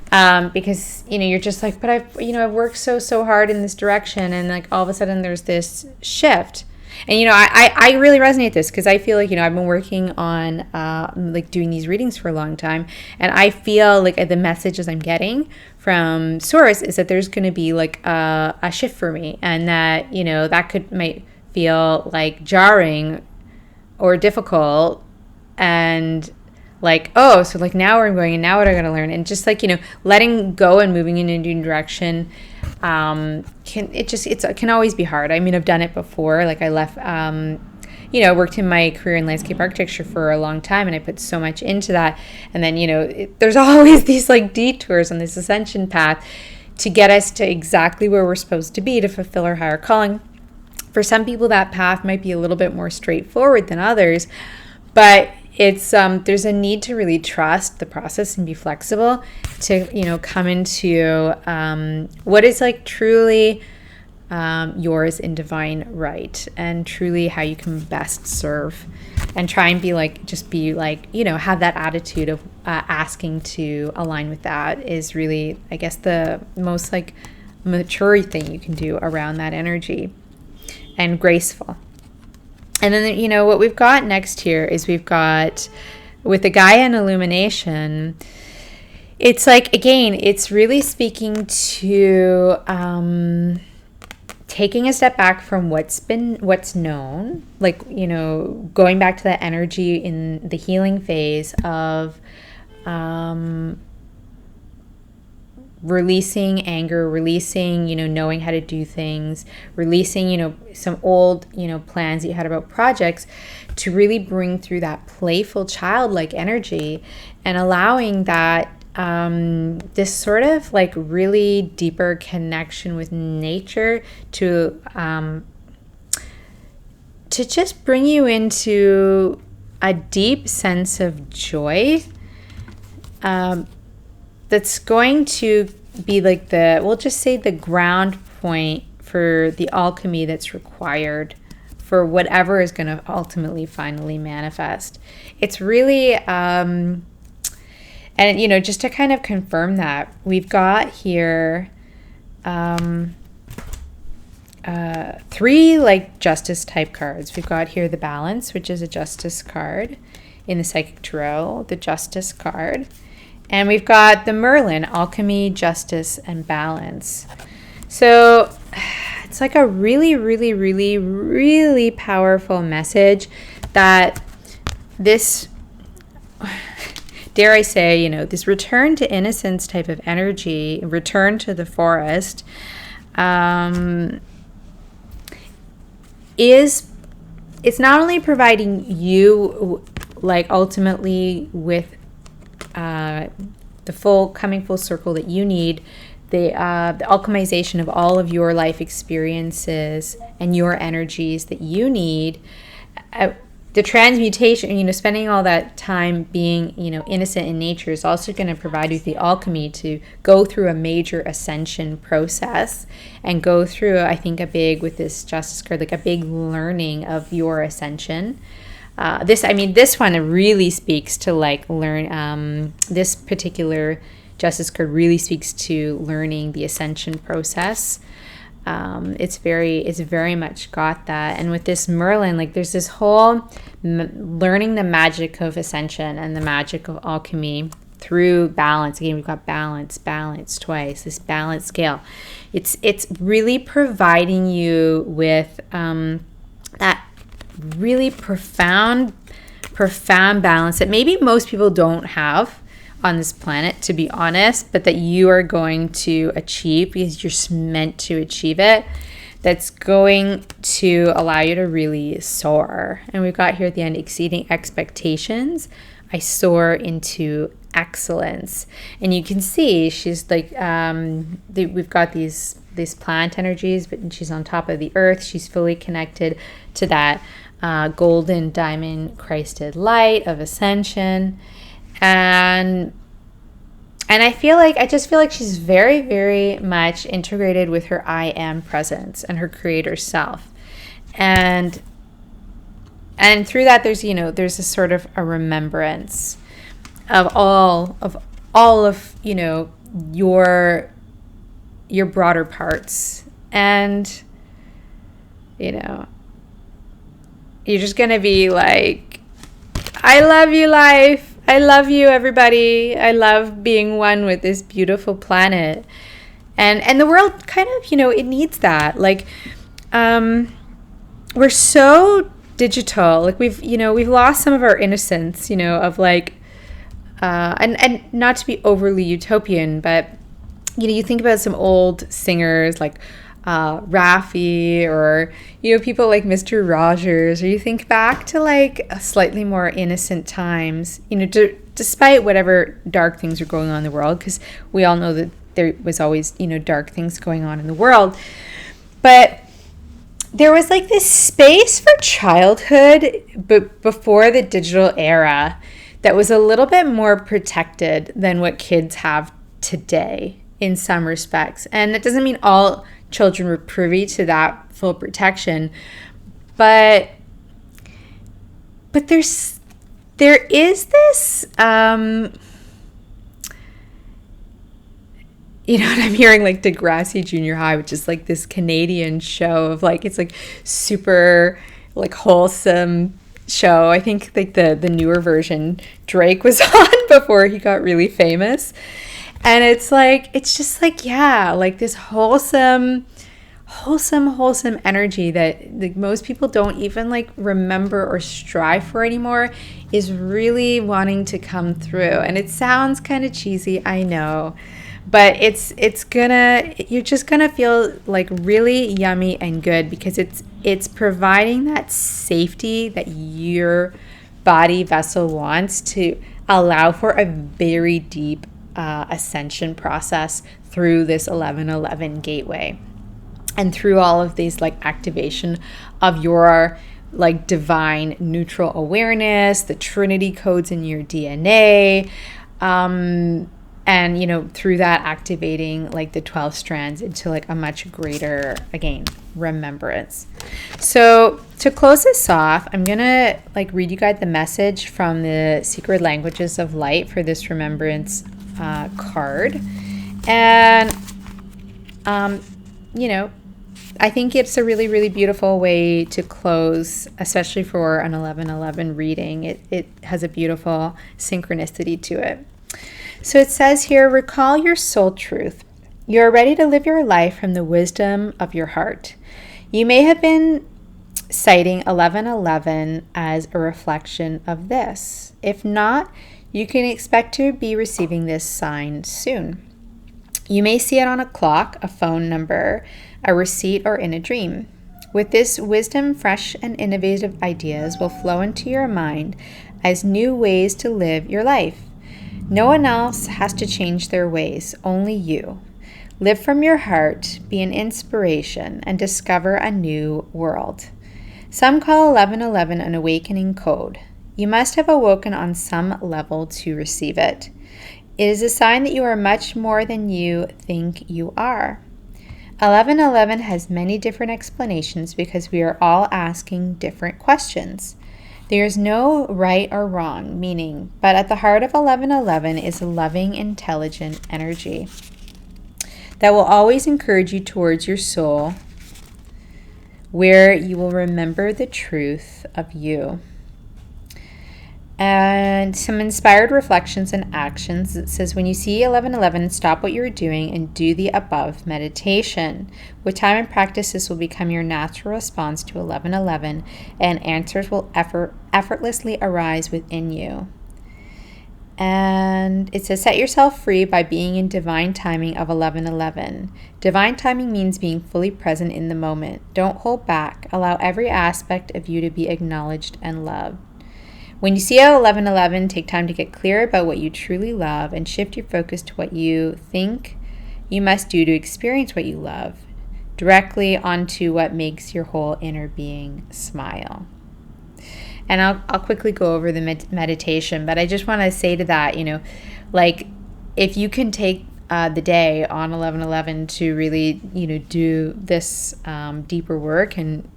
Because, you're just like, but I've worked so hard in this direction. And like all of a sudden there's this shift. And, I really resonate with this, because I feel like, I've been working on doing these readings for a long time. And I feel like the messages I'm getting from Source is that there's going to be like a shift for me. And that, that might feel like jarring or difficult, and like, oh, so like now where I'm going and now what I'm going to learn, and just like, letting go and moving in a new direction can always be hard. I mean, I've done it before. Like I left, worked in my career in landscape architecture for a long time, and I put so much into that. And then, there's always these like detours on this ascension path to get us to exactly where we're supposed to be to fulfill our higher calling. For some people, that path might be a little bit more straightforward than others, but it's there's a need to really trust the process and be flexible to come into what is like truly yours in divine right, and truly how you can best serve, and try and be like, have that attitude of asking to align with that is really, I guess, the most like mature thing you can do around that energy. And graceful. And then, what we've got next here is we've got, with the Gaia and illumination, it's like, again, it's really speaking to taking a step back from what's known, like, going back to that energy in the healing phase of releasing anger, releasing, knowing how to do things, releasing, some old, plans that you had about projects, to really bring through that playful childlike energy, and allowing that this sort of like really deeper connection with nature to just bring you into a deep sense of joy. That's going to be like we'll just say the ground point for the alchemy that's required for whatever is going to ultimately finally manifest. It's really, and just to kind of confirm that, we've got here 3 like justice type cards. We've got here the Balance, which is a justice card in the Psychic Tarot, the Justice card. And we've got the Merlin, alchemy, justice, and balance. So it's like a really, really, really, really powerful message that this, dare I say, this return to innocence type of energy, return to the forest, it's not only providing you, like, ultimately with the coming full circle that you need, the alchemization of all of your life experiences and your energies that you need, the transmutation, spending all that time being, innocent in nature is also going to provide you the alchemy to go through a major ascension process and go through, I think, with this justice card, like a big learning of your ascension. This one really speaks to this particular justice card really speaks to learning the ascension process. It's very much got that. And with this Merlin, there's this whole learning the magic of ascension and the magic of alchemy through balance. Again, we've got balance twice, this balance scale. It's really providing you with that really profound balance that maybe most people don't have on this planet, to be honest, but that you are going to achieve because you're meant to achieve it. That's going to allow you to really soar. And we've got here at the end, exceeding expectations, I soar into excellence. And you can see she's like, we've got these plant energies, but she's on top of the earth. She's fully connected to that golden diamond Christed light of ascension. And I just feel like she's very, very much integrated with her I am presence and her creator self. And through that, there's a sort of a remembrance of all of your broader parts. And you're just going to be like, I love you, life. I love you, everybody. I love being one with this beautiful planet. And the world kind of, it needs that. We're so digital. We've lost some of our innocence, of and not to be overly utopian, but, you think about some old singers like Raffi or people like Mr. Rogers, or you think back to a slightly more innocent times, despite whatever dark things are going on in the world, because we all know that there was always dark things going on in the world, but there was this space for childhood but before the digital era that was a little bit more protected than what kids have today in some respects. And that doesn't mean all children were privy to that full protection, but there is this what I'm hearing, Degrassi Junior High, which is this Canadian show of it's super wholesome show. I think the newer version Drake was on before he got really famous. And it's just this wholesome energy that most people don't even remember or strive for anymore is really wanting to come through. And it sounds kind of cheesy, I know, but you're just gonna feel really yummy and good because it's providing that safety that your body vessel wants to allow for a very deep ascension process through this 1111 gateway and through all of these activation of your divine neutral awareness, the Trinity codes in your DNA, and through that activating the 12 strands into a much greater, again, remembrance. So to close this off, I'm gonna read you guys the message from the Secret Languages of Light for this remembrance card. And I think it's a really, really beautiful way to close, especially for an 1111 reading. It has a beautiful synchronicity to it. So it says here, recall your soul truth. You are ready to live your life from the wisdom of your heart. You may have been citing 1111 as a reflection of this. If not, you can expect to be receiving this sign soon. You may see it on a clock, a phone number, a receipt, or in a dream. With this wisdom, fresh and innovative ideas will flow into your mind as new ways to live your life. No one else has to change their ways, only you. Live from your heart, be an inspiration, and discover a new world. Some call 1111 an awakening code. You must have awoken on some level to receive it. It is a sign that you are much more than you think you are. 1111 has many different explanations because we are all asking different questions. There is no right or wrong meaning, but at the heart of 1111 is a loving, intelligent energy that will always encourage you towards your soul, where you will remember the truth of you. And some inspired reflections and actions. It says, when you see 1111, stop what you're doing and do the above meditation. With time and practice, this will become your natural response to 1111, and answers will effortlessly arise within you. And it says, set yourself free by being in divine timing of 1111. Divine timing means being fully present in the moment. Don't hold back. Allow every aspect of you to be acknowledged and loved. When you see 1111, take time to get clear about what you truly love and shift your focus to what you think you must do to experience what you love, directly onto what makes your whole inner being smile. And I'll quickly go over the meditation, but I just want to say to that, like if you can take the day on 1111 to really, do this deeper work and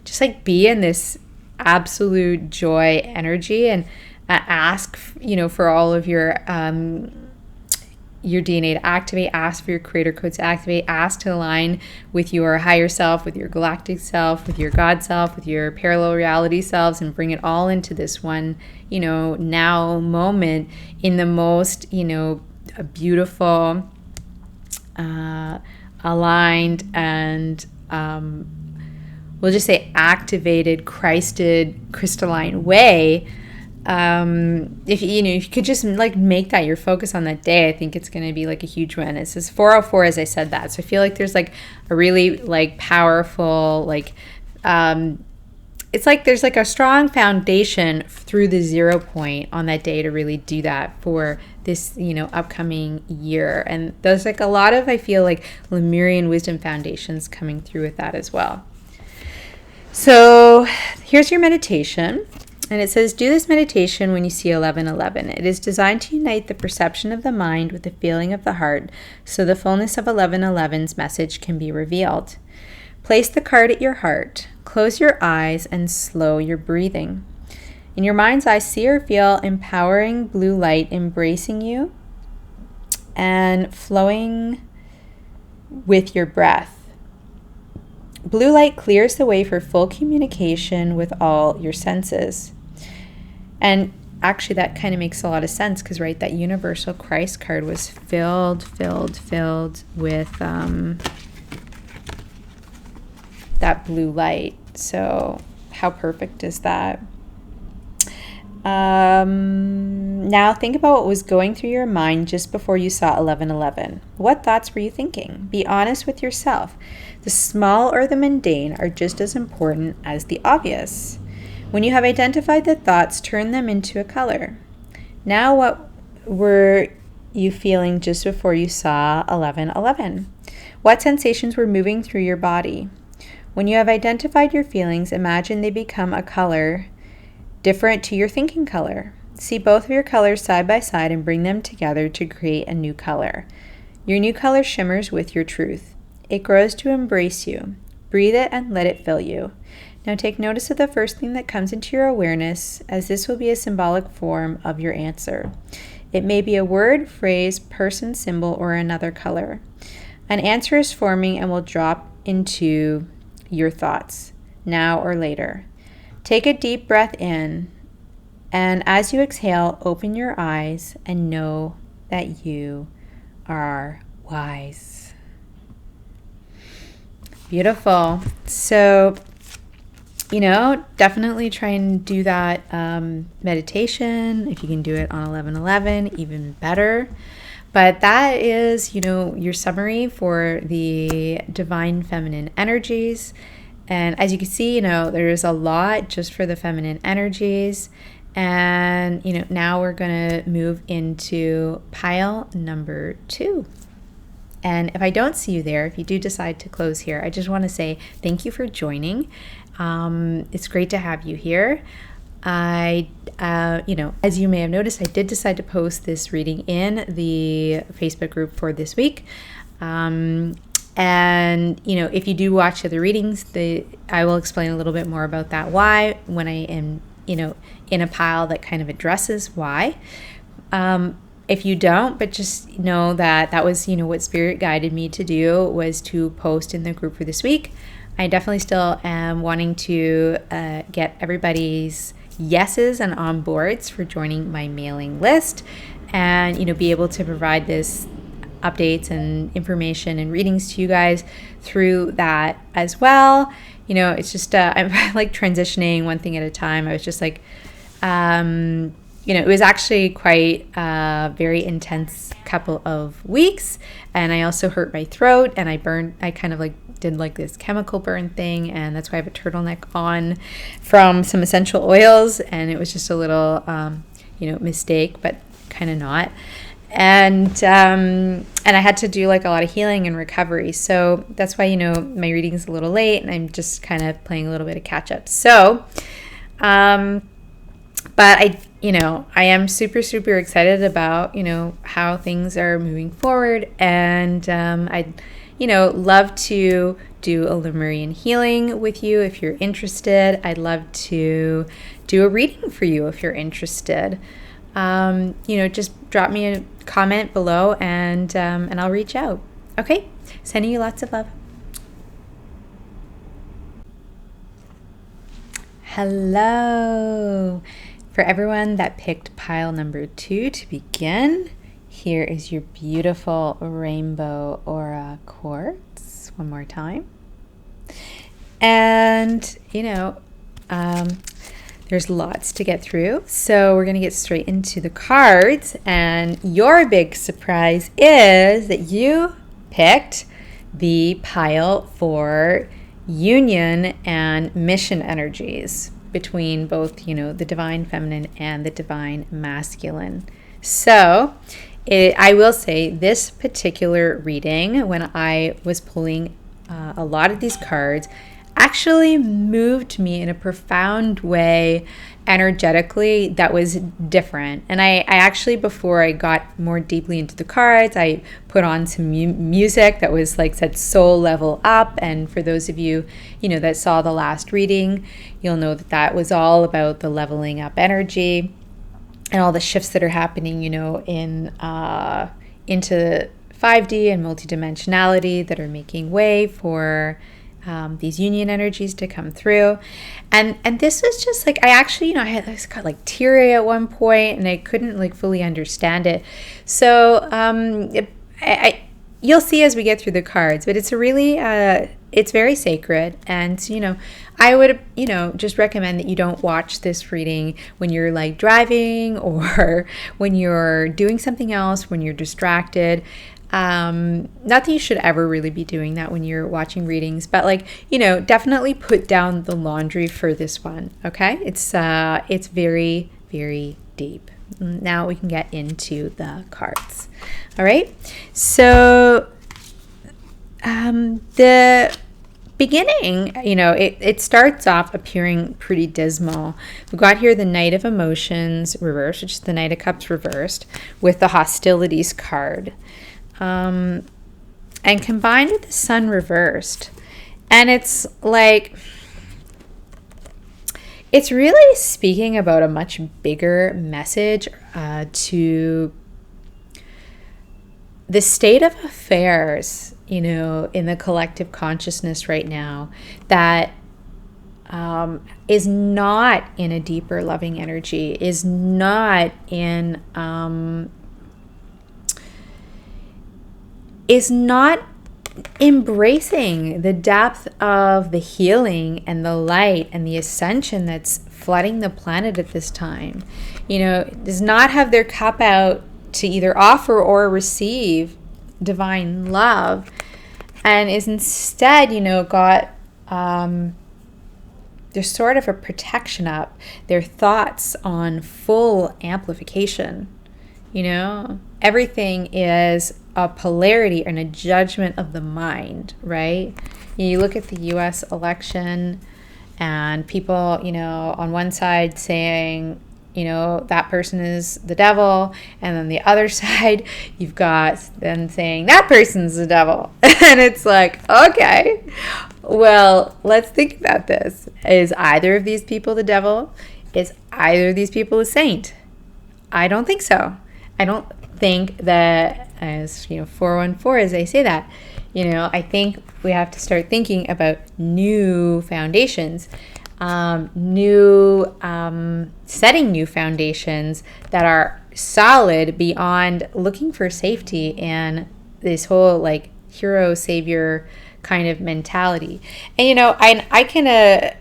just like be in this absolute joy energy and ask, for all of your DNA to activate, ask for your creator codes to activate, ask to align with your higher self, with your galactic self, with your God self, with your parallel reality selves, and bring it all into this one, now moment in the most, beautiful, aligned, and we'll just say activated, Christed, crystalline way. If you could just like make that your focus on that day, I think it's going to be like a huge win. It says 404 as I said that. So I feel like there's like a really like powerful, like, it's like there's like a strong foundation through the 0 point on that day to really do that for this, upcoming year. And there's like a lot of, I feel like, Lemurian wisdom foundations coming through with that as well. So here's your meditation. And it says, do this meditation when you see 1111. It is designed to unite the perception of the mind with the feeling of the heart, so the fullness of 1111's message can be revealed. Place the card at your heart. Close your eyes and slow your breathing. In your mind's eye, see or feel empowering blue light embracing you and flowing with your breath. Blue light clears the way for full communication with all your senses. And actually that kind of makes a lot of sense because, right, that Universal Christ card was filled with that blue light. So how perfect is that? Now think about what was going through your mind just before you saw 1111. What thoughts were you thinking? Be honest with yourself. The small or the mundane are just as important as the obvious. When you have identified the thoughts, turn them into a color. Now what were you feeling just before you saw 1111? What sensations were moving through your body? When you have identified your feelings, imagine they become a color different to your thinking color. See both of your colors side by side and bring them together to create a new color. Your new color shimmers with your truth. It grows to embrace you. Breathe it and let it fill you. Now take notice of the first thing that comes into your awareness, as this will be a symbolic form of your answer. It may be a word, phrase, person, symbol, or another color. An answer is forming and will drop into your thoughts, now or later. Take a deep breath in And as you exhale, open your eyes and know that you are wise. Beautiful. So, definitely try and do that meditation. If you can do it on 11/11, even better. But that is, your summary for the divine feminine energies. And as you can see, there's a lot just for the feminine energies. And, now we're going to move into pile number 2. And if I don't see you there, if you do decide to close here, I just want to say thank you for joining. It's great to have you here. As you may have noticed, I did decide to post this reading in the Facebook group for this week. And, if you do watch the readings, I will explain a little bit more about that why when I am, in a pile that kind of addresses why. If you don't, but just know that was, what Spirit guided me to do, was to post in the group for this week. I definitely still am wanting to get everybody's yeses and on boards for joining my mailing list, and, be able to provide this updates and information and readings to you guys through that as well. It's just, I'm like transitioning one thing at a time. I was just like, it was actually quite a very intense couple of weeks, and I also hurt my throat, and I kind of did this chemical burn thing, and that's why I have a turtleneck on from some essential oils, and it was just a little, mistake, but kind of not. And I had to do a lot of healing and recovery. So that's why, my reading's a little late, and I'm just kind of playing a little bit of catch up. So, but I am super, super excited about, how things are moving forward. And I'd, love to do a Lemurian healing with you if you're interested. I'd love to do a reading for you if you're interested. Just drop me a comment below and I'll reach out. Okay, sending you lots of love. Hello. For everyone that picked pile number 2 to begin, here is your beautiful rainbow aura quartz. One more time. And, there's lots to get through. So we're going to get straight into the cards. And your big surprise is that you picked the pile for union and mission energies between both, the divine feminine and the divine masculine. So I will say this particular reading, when I was pulling a lot of these cards, actually moved me in a profound way energetically that was different. And I actually, before I got more deeply into the cards, I put on some music that was said soul level up. And for those of you, that saw the last reading, you'll know that was all about the leveling up energy and all the shifts that are happening, into 5D and multidimensionality that are making way for these union energies to come through. And this was just I actually, I got teary at one point, and I couldn't fully understand it. So you'll see as we get through the cards, but it's a really it's very sacred. And I would just recommend that you don't watch this reading when you're driving or when you're doing something else, when you're distracted. Not that you should ever really be doing that when you're watching readings, but definitely put down the laundry for this one. Okay. It's very, very deep. Now we can get into the cards. All right. So, the beginning, it starts off appearing pretty dismal. We've got here the Knight of Emotions reversed, which is the Knight of Cups reversed, with the Hostilities card. And combined with the Sun reversed. And it's it's really speaking about a much bigger message to the state of affairs, in the collective consciousness right now, that is not in a deeper loving energy, is not in, is not embracing the depth of the healing and the light and the ascension that's flooding the planet at this time, does not have their cup out to either offer or receive divine love, and is instead, got there's sort of a protection up, their thoughts on full amplification. Everything is a polarity and a judgment of the mind, right? You look at the US election and people, on one side saying, that person is the devil, and then the other side, you've got them saying that person's the devil. And it's like, okay, well, let's think about this. Is either of these people the devil? Is either of these people a saint? I don't think so. I don't think that, as 414, as they say that, I think we have to start thinking about new foundations, setting new foundations that are solid beyond looking for safety and this whole hero savior kind of mentality. And I can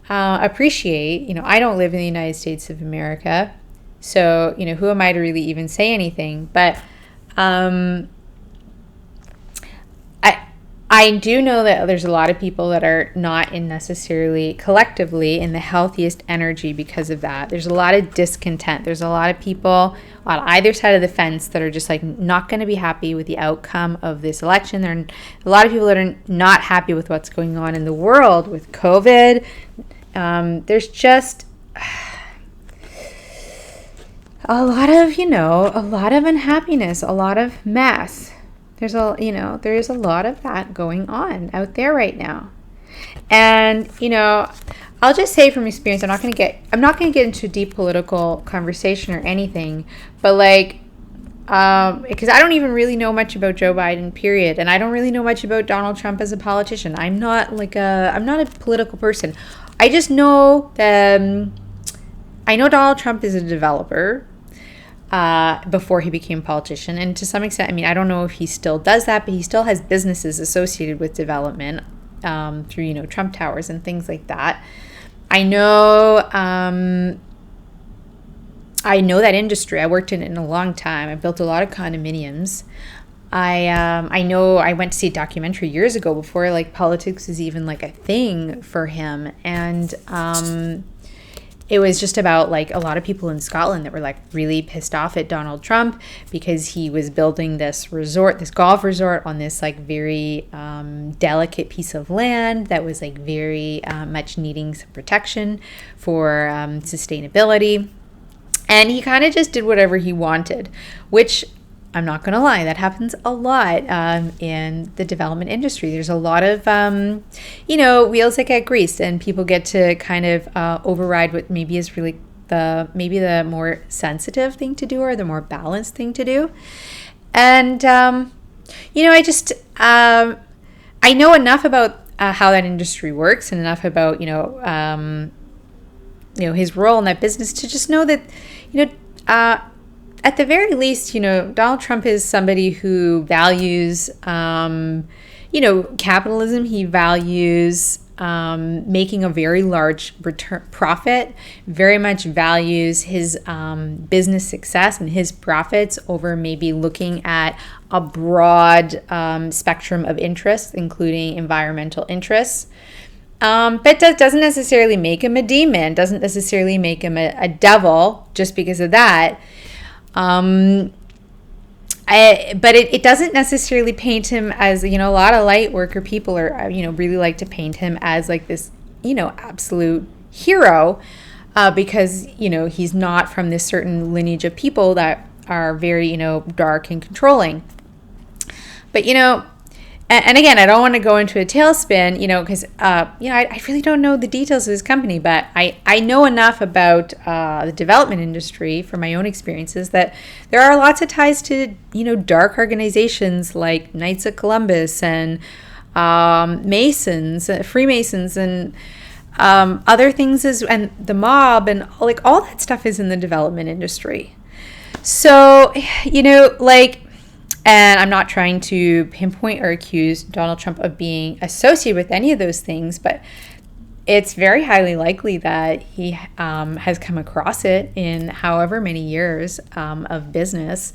appreciate, I don't live in the United States of America, so who am I to really even say anything? But I do know that there's a lot of people that are not in necessarily collectively in the healthiest energy because of that. There's a lot of discontent. There's a lot of people on either side of the fence that are just not going to be happy with the outcome of this election. There are a lot of people that are not happy with what's going on in the world with COVID. There's just a lot of unhappiness, a lot of mess. There is a lot of that going on out there right now. And, I'll just say from experience, I'm not going to get into a deep political conversation or anything, but because I don't even really know much about Joe Biden, period. And I don't really know much about Donald Trump as a politician. I'm not a political person. I just know that, I know Donald Trump is a developer, before he became a politician. And to some extent, I don't know if he still does that, but he still has businesses associated with development through, Trump Towers and things like that. I know that industry. I worked in it in a long time. I built a lot of condominiums. I know I went to see a documentary years ago before politics was even a thing for him. And it was just about a lot of people in Scotland that were really pissed off at Donald Trump because he was building this golf resort on this very delicate piece of land that was very much needing some protection for sustainability. And he kind of just did whatever he wanted, which I'm not going to lie, that happens a lot in the development industry. There's a lot of, wheels that get greased, and people get to kind of override what maybe is really the more sensitive thing to do or the more balanced thing to do. And, I know enough about how that industry works and enough about, his role in that business to just know that, at the very least, Donald Trump is somebody who values, capitalism. He values making a very large profit, very much values his business success and his profits over maybe looking at a broad spectrum of interests, including environmental interests. But that doesn't necessarily make him a demon, doesn't necessarily make him a devil just because of that. But it doesn't necessarily paint him as, a lot of light worker people are, really like to paint him as this, absolute hero, because, he's not from this certain lineage of people that are very, dark and controlling. But, and again, I don't want to go into a tailspin, because, I really don't know the details of this company, but I know enough about the development industry from my own experiences that there are lots of ties to, dark organizations like Knights of Columbus and Masons, Freemasons, and Other things is, and the mob and like all that stuff is in the development industry. So, and I'm not trying to pinpoint or accuse Donald Trump of being associated with any of those things, but it's very highly likely that he has come across it in however many years of business,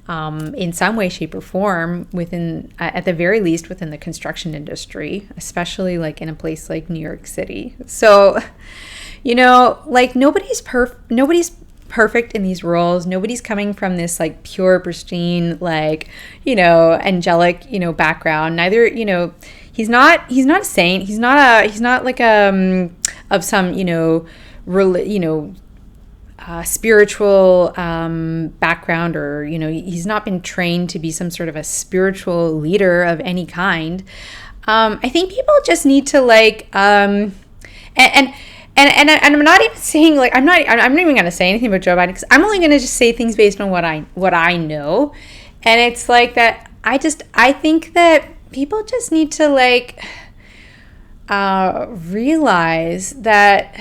in some way, shape, or form, within, at the very least, within the construction industry, especially like in a place like New York City. So, nobody's perfect in these roles. Nobody's coming from this like pure, pristine, angelic, background. Neither, he's not a saint. He's not like of some, spiritual background, or he's not been trained to be some sort of a spiritual leader of any kind. I think people just need to and I'm not even saying I'm not even going to say anything about Joe Biden, because I'm only going to just say things based on what I know. And it's like that I think that people just need to realize that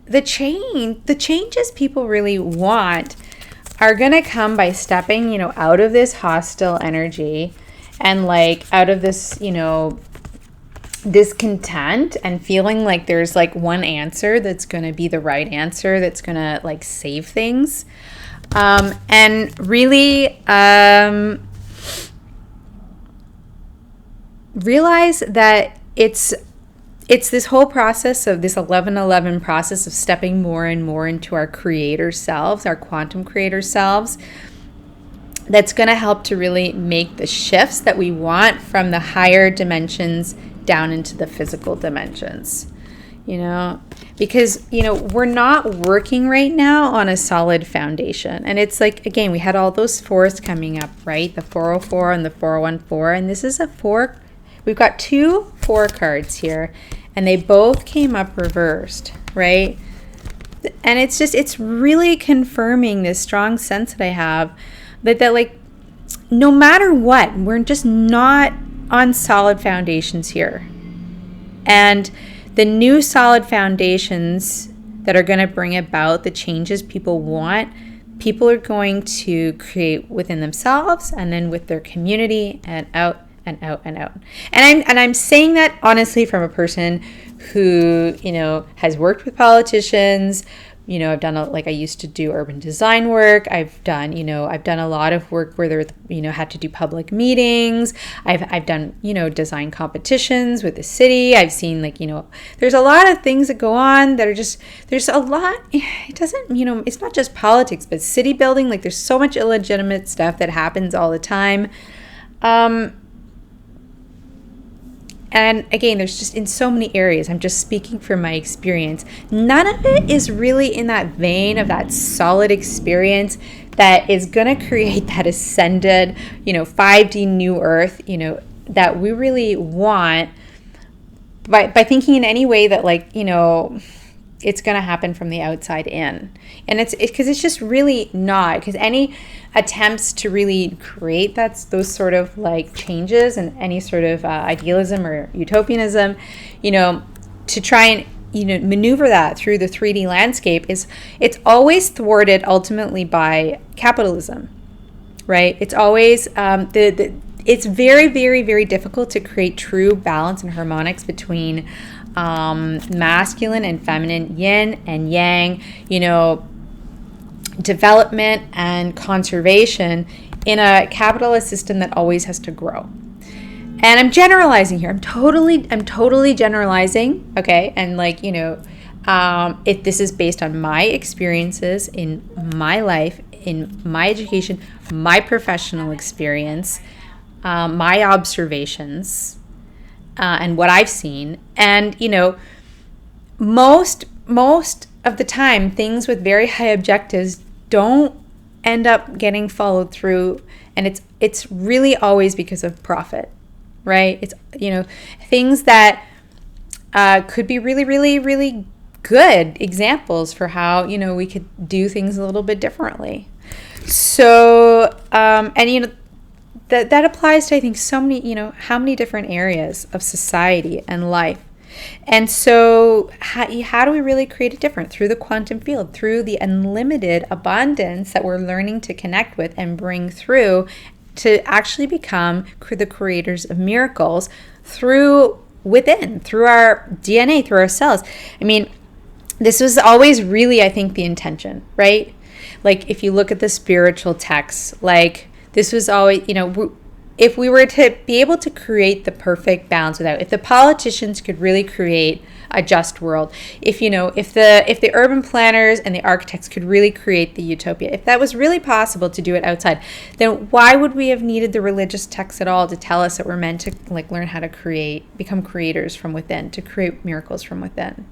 the changes people really want are going to come by stepping, out of this hostile energy and out of this, discontent and feeling like there's one answer that's going to be the right answer that's going to save things. And really realize that it's this whole process of this 11-11 process of stepping more and more into our creator selves, our quantum creator selves, that's going to help to really make the shifts that we want from the higher dimensions down into the physical dimensions, because, we're not working right now on a solid foundation. And it's again, we had all those fours coming up, right? The 404 and the 414. And this is a 4. We've got 2 4 cards here, and they both came up reversed, right? And it's really confirming this strong sense that I have that no matter what, we're just not on solid foundations here. And the new solid foundations that are going to bring about the changes people want, people are going to create within themselves and then with their community and out and out and out. And I'm saying that honestly from a person who, has worked with politicians. I've done I used to do urban design work. I've done a lot of work where there, had to do public meetings. I've done, design competitions with the city. I've seen there's a lot of things that go on that are just, there's a lot, it doesn't, it's not just politics, but city building. There's so much illegitimate stuff that happens all the time. And again, there's just in so many areas, I'm just speaking from my experience, none of it is really in that vein of that solid experience that is going to create that ascended, 5D new earth, that we really want by thinking in any way that it's going to happen from the outside in. And it's because it's just really not, because any attempts to really create those sort of changes and any sort of idealism or utopianism, to try and maneuver that through the 3D landscape it's always thwarted ultimately by capitalism, right? It's always it's very, very, very difficult to create true balance and harmonics between masculine and feminine, yin and yang, development and conservation in a capitalist system that always has to grow. And I'm generalizing here. I'm totally generalizing. Okay. And if this is based on my experiences in my life, in my education, my professional experience, my observations, and what I've seen. And, most of the time, things with very high objectives don't end up getting followed through. And it's really always because of profit, right? It's, things that could be really, really, really good examples for how, we could do things a little bit differently. So, and, that applies to, I think, so many, how many different areas of society and life. And so how do we really create a difference? Through the quantum field, through the unlimited abundance that we're learning to connect with and bring through to actually become the creators of miracles through within, through our DNA, through our cells. I mean, this was always really, I think, the intention, right? Like if you look at the spiritual texts, like this was always, if we were to be able to create the perfect balance if the politicians could really create a just world, if the urban planners and the architects could really create the utopia, if that was really possible to do it outside, then why would we have needed the religious texts at all to tell us that we're meant to learn how to become creators from within, to create miracles from within?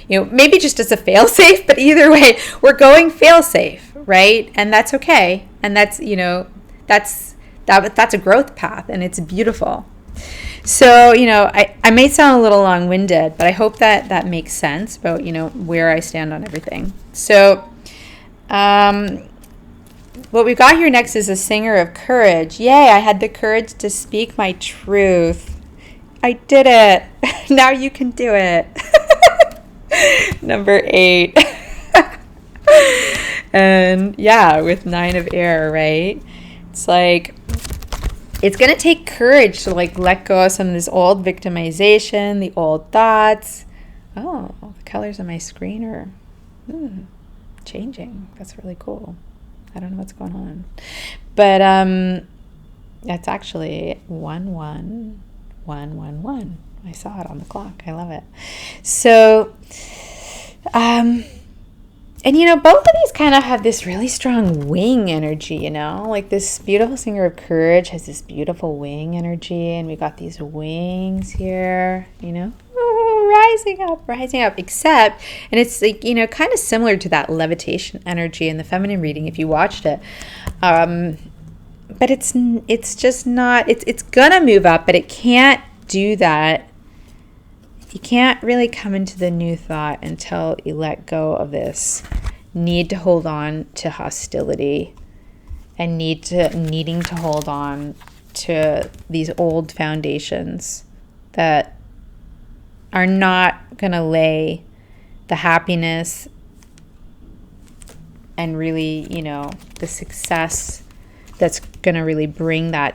Maybe just as a fail-safe, but either way, we're going fail-safe, right? And that's okay. And that's a growth path, and it's beautiful. So, I may sound a little long-winded, but I hope that makes sense about, where I stand on everything. So, what we've got here next is a singer of courage. Yay, I had the courage to speak my truth. I did it. Now you can do it. Number 8. And yeah, with 9 of air, right? It's like, it's going to take courage to let go of some of this old victimization, the old thoughts. Oh, the colors on my screen are changing. That's really cool. I don't know what's going on. But that's actually 11111. I saw it on the clock. I love it. So, and both of these kind of have this really strong wing energy, like this beautiful singer of courage has this beautiful wing energy, and we got these wings here, rising up, except, and it's kind of similar to that levitation energy in the feminine reading if you watched it. But it's just not, it's gonna move up, but it can't do that. You can't really come into the new thought until you let go of this need to hold on to hostility and needing to hold on to these old foundations that are not going to lay the happiness and really, the success that's going to really bring that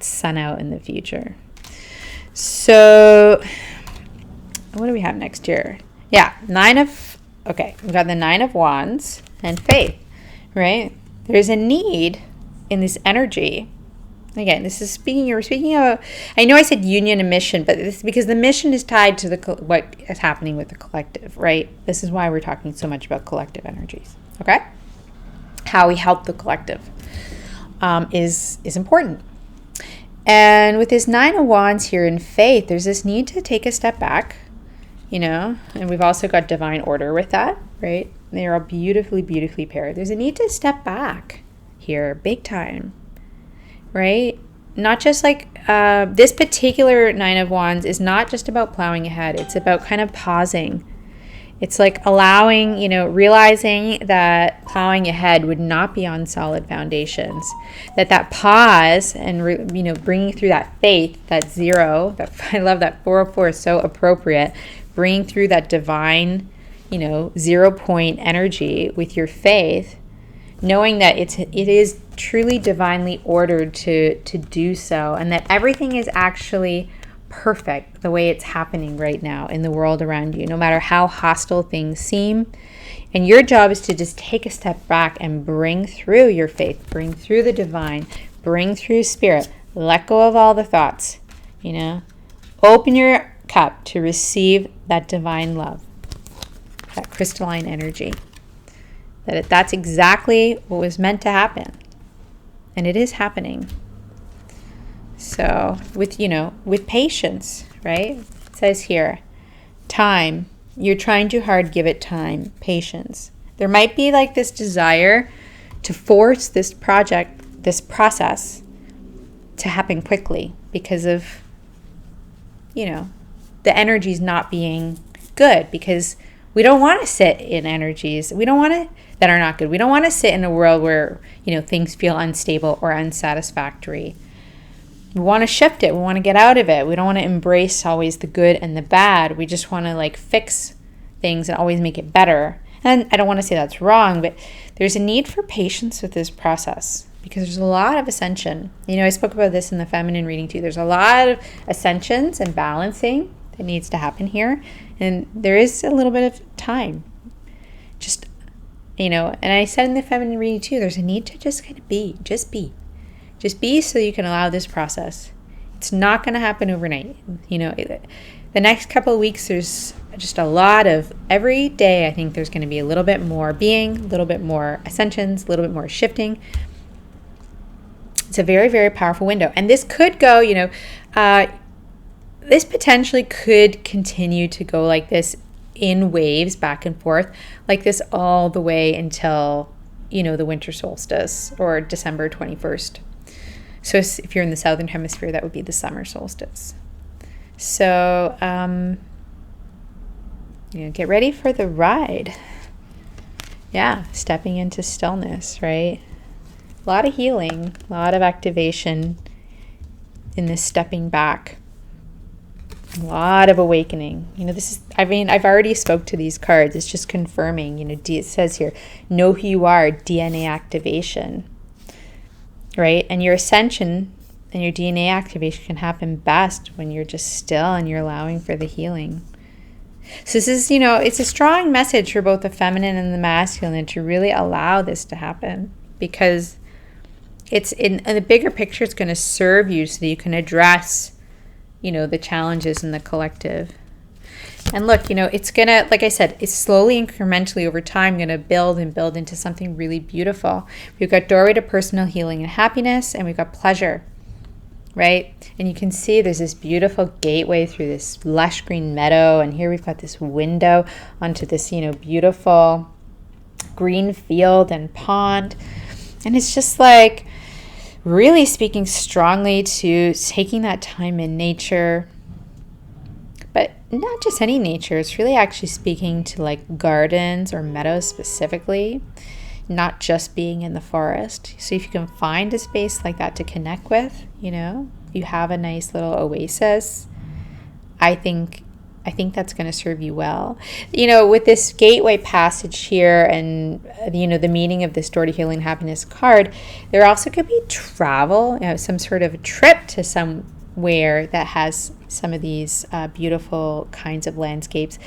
sun out in the future. So what do we have next year? Yeah, we've got the 9 of Wands and faith, right? There's a need in this energy. Again, this is we're speaking of, I know I said union and mission, but this is because the mission is tied to what is happening with the collective, right? This is why we're talking so much about collective energies, okay? How we help the collective is important. And with this 9 of Wands here in faith, there's this need to take a step back, and we've also got divine order with that, right? They are all beautifully, beautifully paired. There's a need to step back here, big time, right? Not just this particular 9 of Wands is not just about plowing ahead. It's about kind of pausing. It's like allowing, realizing that plowing ahead would not be on solid foundations. That pause and, bringing through that faith, that 0, I love that 404 is so appropriate. Bringing through that divine, 0 point energy with your faith, knowing that it is truly divinely ordered to do so, and that everything is actually perfect the way it's happening right now in the world around you, no matter how hostile things seem. And your job is to just take a step back and bring through your faith, bring through the divine, bring through spirit, let go of all the thoughts, open your cup to receive that divine love, that crystalline energy. That's exactly what was meant to happen. And it is happening. So with patience, right? It says here, time. You're trying too hard, give it time, patience. There might be this desire to force this process to happen quickly because of, the energies not being good, because we don't want to sit in energies. We don't want to that are not good. We don't want to sit in a world where, things feel unstable or unsatisfactory. We want to shift it. We want to get out of it. We don't want to embrace always the good and the bad. We just want to like fix things and always make it better. And I don't want to say that's wrong, but there's a need for patience with this process because there's a lot of ascension. You know, I spoke about this in the feminine reading too. There's a lot of ascensions and balancing that needs to happen here. And there is a little bit of time. Just, you know, and I said in the feminine reading too, there's a need to just kind of be, just be. Just be so you can allow this process. It's not going to happen overnight. You know, the next couple of weeks, there's just a lot of, every day, I think there's going to be a little bit more being, a little bit more ascensions, a little bit more shifting. It's a very, very powerful window. And this could go, you know, this potentially could continue to go like this in waves back and forth, like this all the way until, you know, the winter solstice or December 21st. So if you're in the southern hemisphere, that would be the summer solstice. So, you know, get ready for the ride. Yeah, stepping into stillness, right? A lot of healing, a lot of activation in this stepping back. A lot of awakening. You know, this is, I mean, I've already spoke to these cards. It's just confirming, you know, it says here, know who you are, DNA activation. Right? And your ascension and your DNA activation can happen best when you're just still and you're allowing for the healing. So this is, you know, it's a strong message for both the feminine and the masculine to really allow this to happen because it's in the bigger picture, it's going to serve you so that you can address, you know, the challenges in the collective. And look, you know, it's going to, like I said, it's slowly, incrementally over time going to build and build into something really beautiful. We've got doorway to personal healing and happiness, and we've got pleasure, right? And you can see there's this beautiful gateway through this lush green meadow. And here we've got this window onto this, you know, beautiful green field and pond. And it's just like really speaking strongly to taking that time in nature, but not just any nature. It's really actually speaking to like gardens or meadows specifically, not just being in the forest. So if you can find a space like that to connect with, you know, you have a nice little oasis, I think that's going to serve you well. You know, with this gateway passage here and, you know, the meaning of this door to healing happiness card, there also could be travel, you know, some sort of a trip to somewhere that has some of these beautiful kinds of landscapes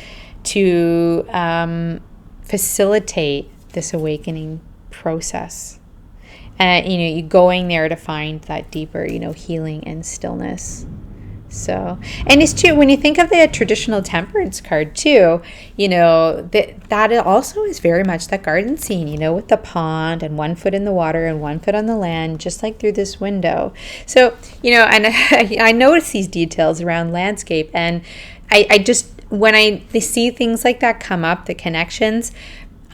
to facilitate this awakening process. And, you know, you going there to find that deeper, you know, healing and stillness. So, and it's true, when you think of the traditional temperance card too, you know, that also is very much that garden scene, you know, with the pond and 1 foot in the water and 1 foot on the land, just like through this window. So, you know, and I notice these details around landscape, and I just, when I see things like that come up, the connections,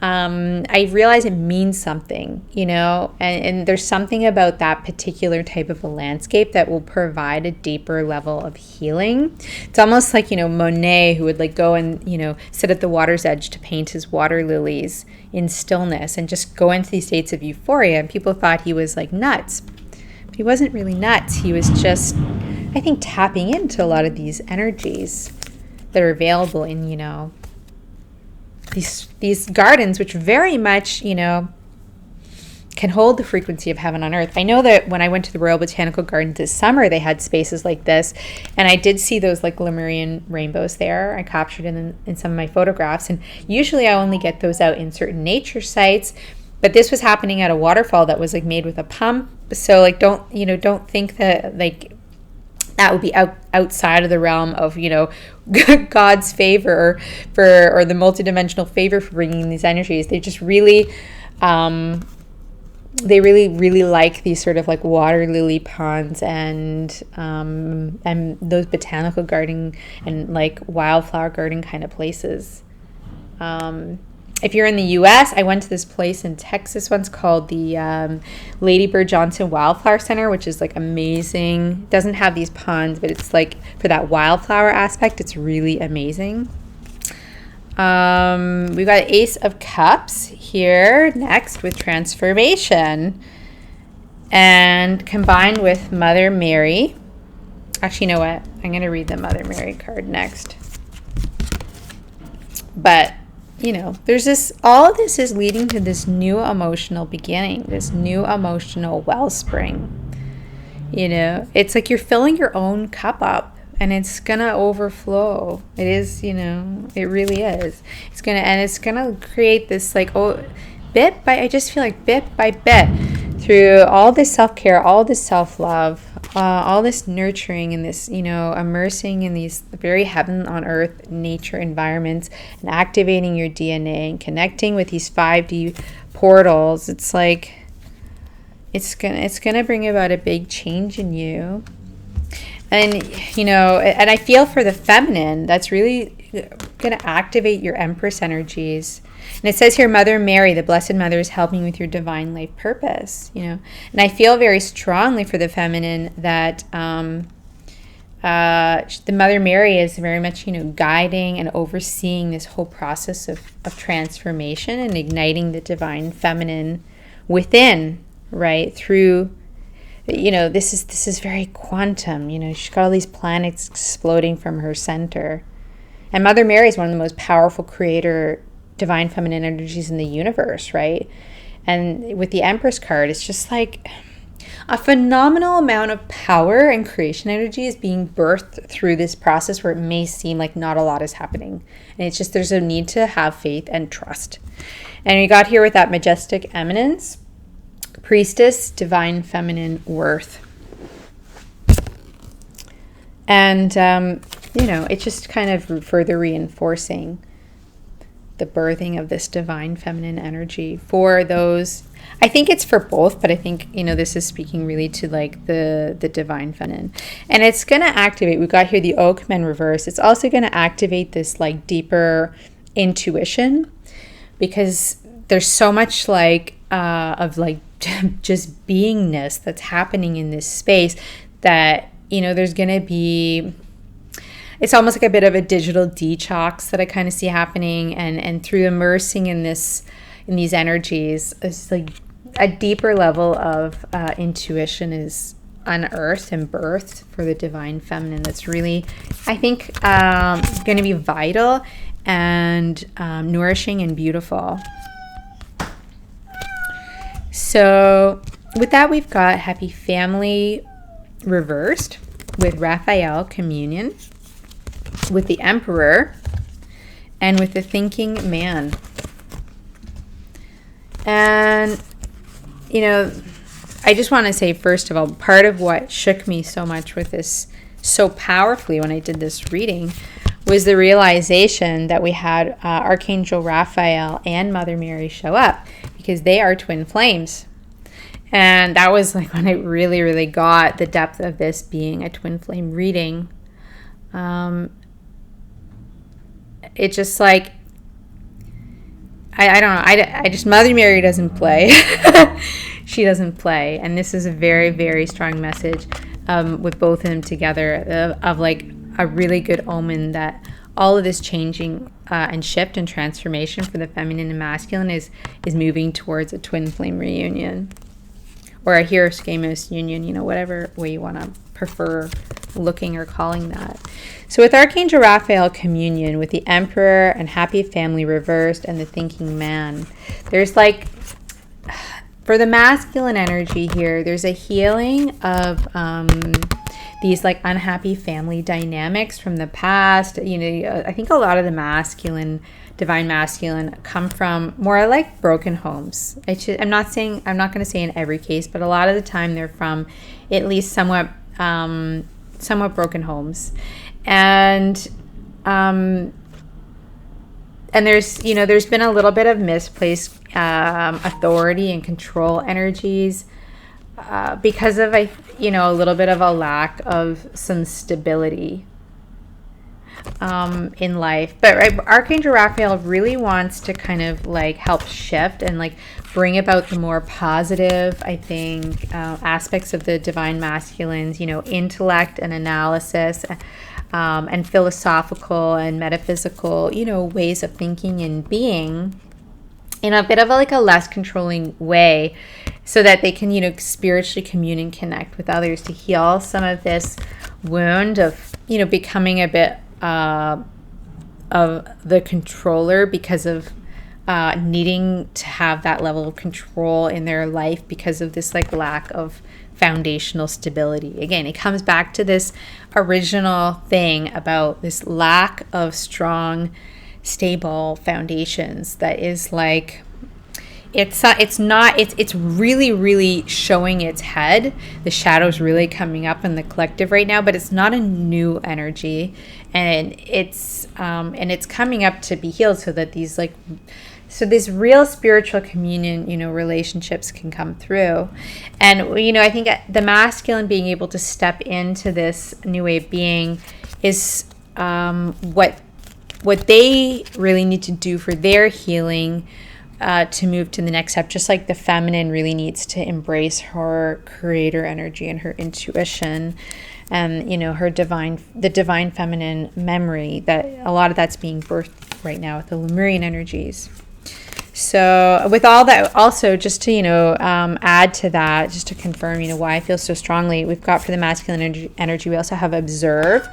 I realize it means something, you know, and there's something about that particular type of a landscape that will provide a deeper level of healing. It's almost like, you know, Monet, who would like go and, you know, sit at the water's edge to paint his water lilies in stillness and just go into these states of euphoria. And people thought he was like nuts. But he wasn't really nuts. He was just, I think, tapping into a lot of these energies that are available in, you know, these gardens, which very much, you know, can hold the frequency of heaven on earth. I know that when I went to the Royal Botanical Gardens this summer, they had spaces like this, and I did see those like Lemurian rainbows there. I captured in some of my photographs, and usually I only get those out in certain nature sites, but this was happening at a waterfall that was like made with a pump. So like, don't think that like that would be outside of the realm of, you know, God's favor or the multidimensional favor for bringing these energies. They just really, they really like these sort of like water lily ponds and those botanical garden and like wildflower garden kind of places. If you're in the U.S., I went to this place in Texas once called the Lady Bird Johnson Wildflower Center, which is like amazing. It doesn't have these ponds, but it's like for that wildflower aspect, it's really amazing. We've got Ace of Cups here next with transformation. And combined with Mother Mary, Actually, you know what? I'm going to read the Mother Mary card next. But, you know, there's this, all of this is leading to this new emotional beginning, this new emotional wellspring. You know, it's like you're filling your own cup up and it's going to overflow. It is, you know, it really is. It's going to create this like, I just feel like bit by bit through all this self-care, all this self-love, all this nurturing and this, you know, immersing in these very heaven on earth nature environments and activating your DNA and connecting with these 5D portals. It's like, it's gonna bring about a big change in you. And, you know, and I feel for the feminine, that's really going to activate your Empress energies. And it says here, Mother Mary, the Blessed Mother, is helping with your divine life purpose, you know. And I feel very strongly for the feminine that the Mother Mary is very much, you know, guiding and overseeing this whole process of transformation and igniting the divine feminine within, right, through, you know, this is very quantum, you know, she's got all these planets exploding from her center. And Mother Mary is one of the most powerful creator divine feminine energies in the universe, right? And with the Empress card, it's just like a phenomenal amount of power and creation energy is being birthed through this process where it may seem like not a lot is happening. And it's just, there's a need to have faith and trust. And we got here with that majestic eminence, Priestess, divine feminine worth. And, you know, it's just kind of further reinforcing the birthing of this divine feminine energy for those. I think it's for both, but I think, you know, this is speaking really to like the divine feminine. And it's going to activate, we've got here the Oakman reverse. It's also going to activate this like deeper intuition, because there's so much like of like just beingness that's happening in this space that, you know, there's going to be, it's almost like a bit of a digital detox that I kind of see happening, and through immersing in these energies, it's like a deeper level of intuition is unearthed and birthed for the divine feminine. That's really, I think, going to be vital and nourishing and beautiful. So with that, we've got Happy Family reversed with Raphael communion, with the Emperor, and with the Thinking Man. And, you know, I just want to say, first of all, part of what shook me so much with this so powerfully when I did this reading was the realization that we had Archangel Raphael and Mother Mary show up, because they are twin flames. And that was like when I really, really got the depth of this being a twin flame reading. It just like, I don't know. I just, Mother Mary doesn't play. She doesn't play. And this is a very, very strong message with both of them together of like a really good omen that all of this changing and shift and transformation for the feminine and masculine is moving towards a twin flame reunion, or a Hieroschemos union, you know, whatever way you want to prefer looking or calling that. So with Archangel Raphael communion, with the Emperor and Happy Family reversed, and the Thinking Man, there's like, for the masculine energy here, there's a healing of these like unhappy family dynamics from the past. You know, I think a lot of the masculine, divine masculine, come from more like broken homes. I'm not going to say in every case, but a lot of the time they're from at least somewhat broken homes. And there's, you know, there's been a little bit of misplaced authority and control energies because of, you know, a little bit of a lack of some stability in life. But Archangel Raphael really wants to kind of like help shift and like bring about the more positive, I think, aspects of the divine masculines, you know, intellect and analysis, and philosophical and metaphysical, you know, ways of thinking and being in a bit of a less controlling way, so that they can, you know, spiritually commune and connect with others to heal some of this wound of, becoming a bit of the controller because of needing to have that level of control in their life because of this like lack of foundational stability. Again, it comes back to this original thing about this lack of strong, stable foundations that is like, it's really, really showing its head. The shadow's really coming up in the collective right now, but it's not a new energy, and it's coming up to be healed so that these real spiritual communion, relationships can come through. And, I think the masculine being able to step into this new way of being is what they really need to do for their healing, to move to the next step, just like the feminine really needs to embrace her creator energy and her intuition and, the divine feminine memory, that a lot of that's being birthed right now with the Lemurian energies. So with all that, also just to, add to that, just to confirm, why I feel so strongly, we've got for the masculine energy, we also have observe,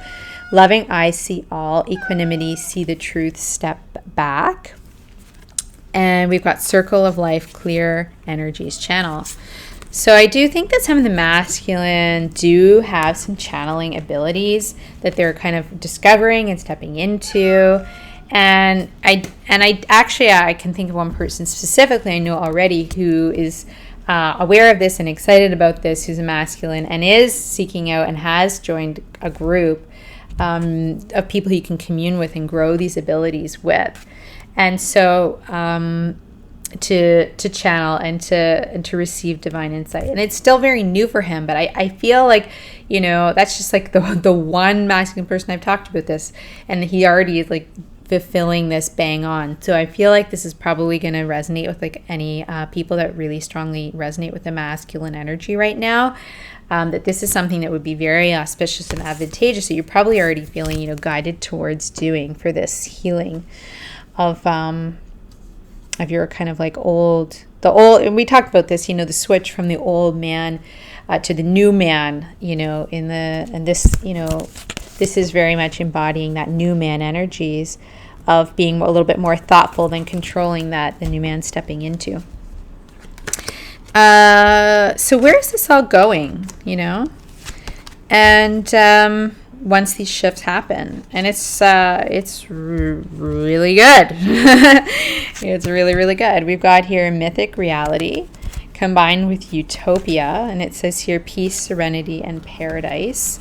loving eyes see all, equanimity, see the truth, step back. And we've got circle of life, clear energies, channel. So I do think that some of the masculine do have some channeling abilities that they're kind of discovering and stepping into. And I can think of one person specifically I know already who is aware of this and excited about this, who's a masculine and is seeking out and has joined a group of people he can commune with and grow these abilities with. And so to channel and to receive divine insight. And it's still very new for him, but I feel like, that's just like the one masculine person I've talked about this, and he already is like fulfilling this bang on. So I feel like this is probably going to resonate with like any people that really strongly resonate with the masculine energy right now. That this is something that would be very auspicious and advantageous that you're probably already feeling, guided towards doing for this healing of your kind of like and we talked about this, the switch from the old man to the new man, this is very much embodying that new man energies of being a little bit more thoughtful than controlling that the new man stepping into. So where is this all going, And once these shifts happen, and it's really good. It's really, really good. We've got here mythic reality combined with utopia, and it says here peace, serenity, and paradise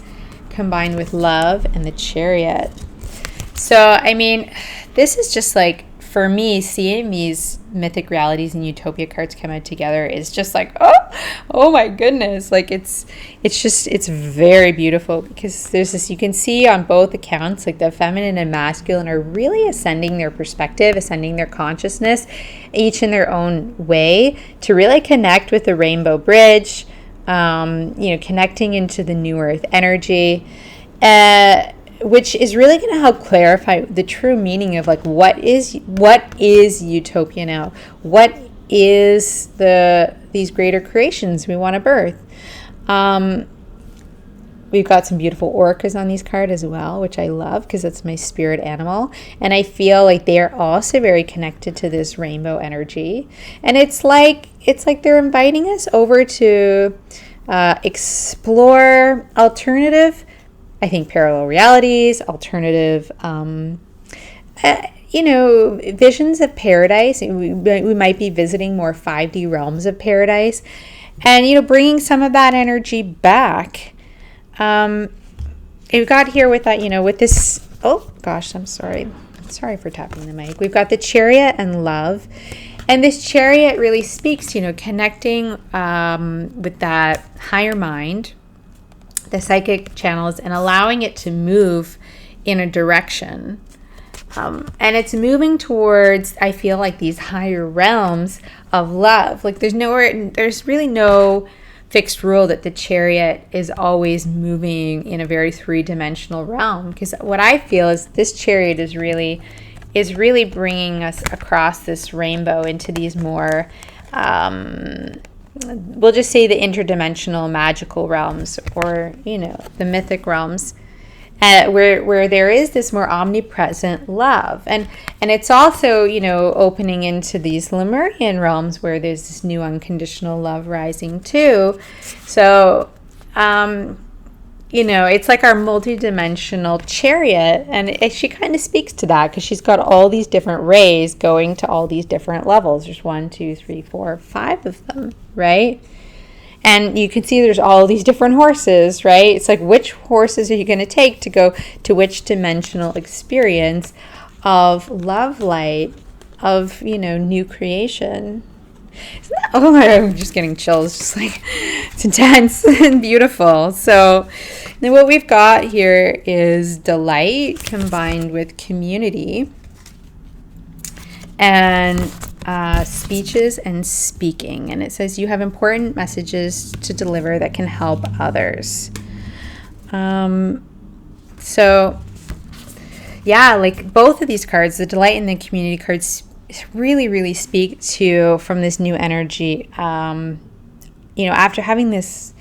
combined with love and the chariot. So, this is just like, for me, seeing these mythic realities and utopia cards come out together is just like, oh my goodness. Like it's very beautiful, because there's this, you can see on both accounts, like the feminine and masculine are really ascending their perspective, ascending their consciousness, each in their own way, to really connect with the rainbow bridge, connecting into the new earth energy, which is really going to help clarify the true meaning of like what is utopia now? What is these greater creations we want to birth? We've got some beautiful orcas on these cards as well, which I love because it's my spirit animal, and I feel like they are also very connected to this rainbow energy. And it's like they're inviting us over to explore alternative, I think, parallel realities, alternative, visions of paradise. We might be visiting more 5D realms of paradise, and, bringing some of that energy back. We've got here with that, with this, oh gosh, I'm sorry for tapping the mic. We've got the chariot and love. And this chariot really speaks, connecting with that higher mind, the psychic channels, and allowing it to move in a direction. And it's moving towards, I feel like, these higher realms of love. Like there's really no fixed rule that the chariot is always moving in a very three-dimensional realm. Because what I feel is this chariot is really bringing us across this rainbow into these more we'll just say the interdimensional magical realms, or, you know, the mythic realms, where there is this more omnipresent love. And it's also, you know, opening into these Lemurian realms where there's this new unconditional love rising too. So, you know, it's like our multidimensional chariot, and she kind of speaks to that because she's got all these different rays going to all these different levels. There's 1, 2, 3, 4, 5 of them, right? And you can see there's all these different horses, right? It's like, which horses are you going to take to go to which dimensional experience of love light, of, you know, new creation? Oh, I'm just getting chills. Just like, it's intense and beautiful. So then what we've got here is delight combined with community, and speeches and speaking. And it says you have important messages to deliver that can help others. So yeah, like both of these cards, the delight and the community cards, really speak to, from this new energy, you know, after having this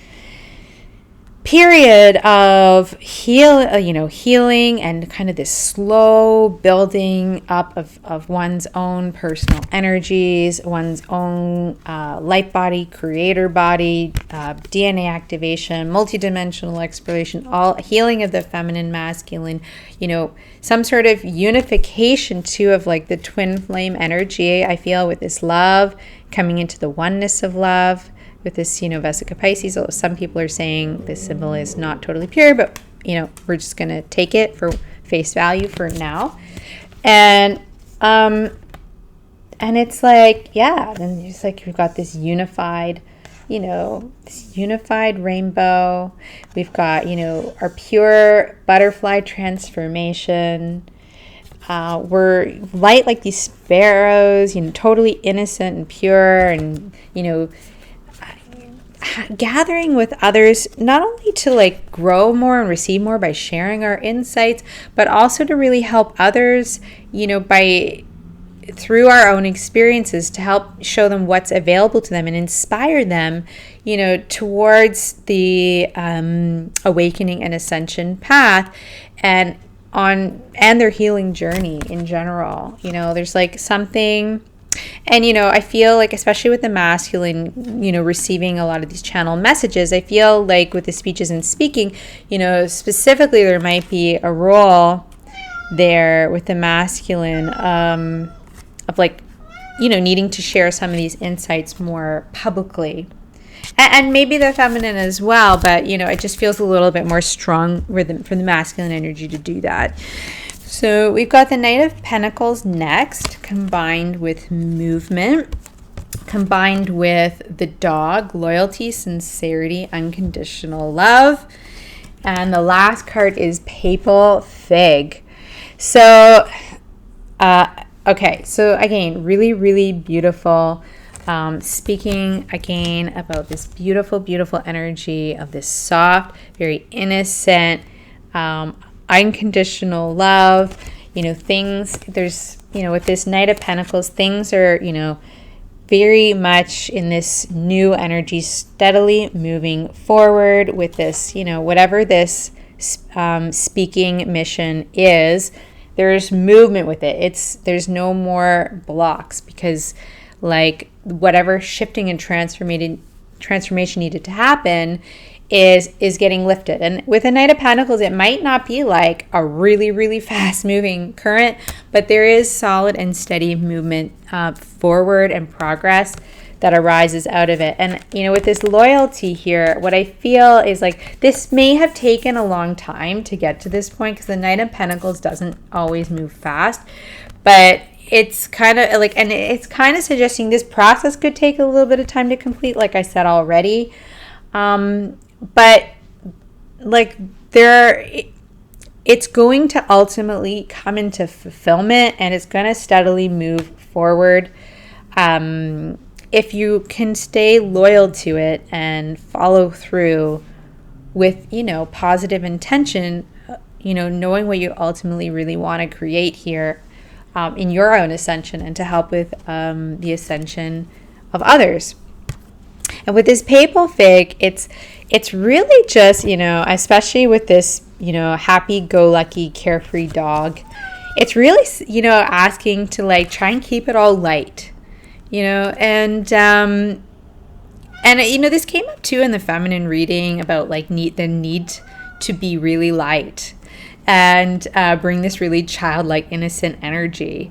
period of healing and kind of this slow building up of one's own personal energies, one's own light body, creator body, DNA activation, multidimensional exploration, all healing of the feminine, masculine, you know, some sort of unification too of like the twin flame energy, I feel, with this love coming into the oneness of love with this, you know, Vesica Pisces. Although some people are saying this symbol is not totally pure, but, you know, we're just going to take it for face value for now. And it's like, yeah, then it's like we've got this unified, you know, this unified rainbow. We've got, you know, our pure butterfly transformation. We're light like these sparrows, you know, totally innocent and pure, and, you know, gathering with others, not only to like grow more and receive more by sharing our insights, but also to really help others, you know, through our own experiences, to help show them what's available to them and inspire them, you know, towards the awakening and ascension path, and their healing journey in general. You know, there's like something. And, you know, I feel like, especially with the masculine, you know, receiving a lot of these channel messages, I feel like with the speeches and speaking, you know, specifically there might be a role there with the masculine of like, you know, needing to share some of these insights more publicly. And maybe the feminine as well, but, you know, it just feels a little bit more strong for the masculine energy to do that. So we've got the Knight of Pentacles next, combined with movement, combined with the dog, loyalty, sincerity, unconditional love. And the last card is Papal Fig. So, okay, so again, really beautiful. Speaking again about this beautiful energy of this soft, very innocent, unconditional love. You know, there's, you know, with this Knight of Pentacles, things are, you know, very much in this new energy, steadily moving forward with this, you know, whatever this speaking mission is, there's movement with it. There's no more blocks, because like whatever shifting and transformation needed to happen is getting lifted. And with a Knight of Pentacles, it might not be like a really fast moving current, but there is solid and steady movement forward and progress that arises out of it. And, you know, with this loyalty here, what I feel is like this may have taken a long time to get to this point, because the Knight of Pentacles doesn't always move fast, but it's kind of like, and it's kind of suggesting this process could take a little bit of time to complete, like I said already. But like it's going to ultimately come into fulfillment, and it's going to steadily move forward. If you can stay loyal to it and follow through with, you know, positive intention, you know, knowing what you ultimately really want to create here in your own ascension, and to help with the ascension of others. And with this papal fig, it's really just, especially with this, happy-go-lucky, carefree dog, it's really, asking to like try and keep it all light, and this came up too in the feminine reading about like the need to be really light and bring this really childlike, innocent energy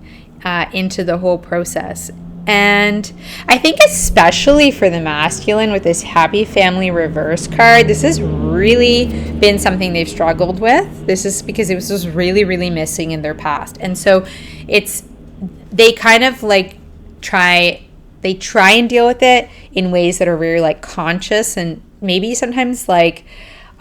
into the whole process. And I think especially for the masculine with this happy family reverse card, this has really been something they've struggled with. This is because it was just really, really missing in their past. And so they kind of like try and deal with it in ways that are very like conscious and maybe sometimes like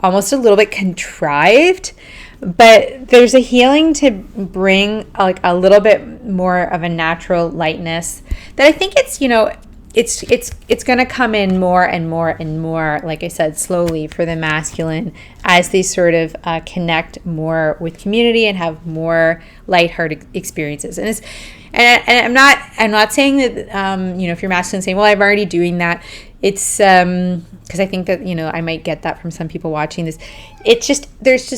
almost a little bit contrived. But there's a healing to bring like a little bit more of a natural lightness that I think it's going to come in more and more and more, like I said, slowly for the masculine as they sort of connect more with community and have more lighthearted experiences. And I'm not saying that if you're masculine saying, well, I'm already doing that. It's because I think that I might get that from some people watching this. It's just there's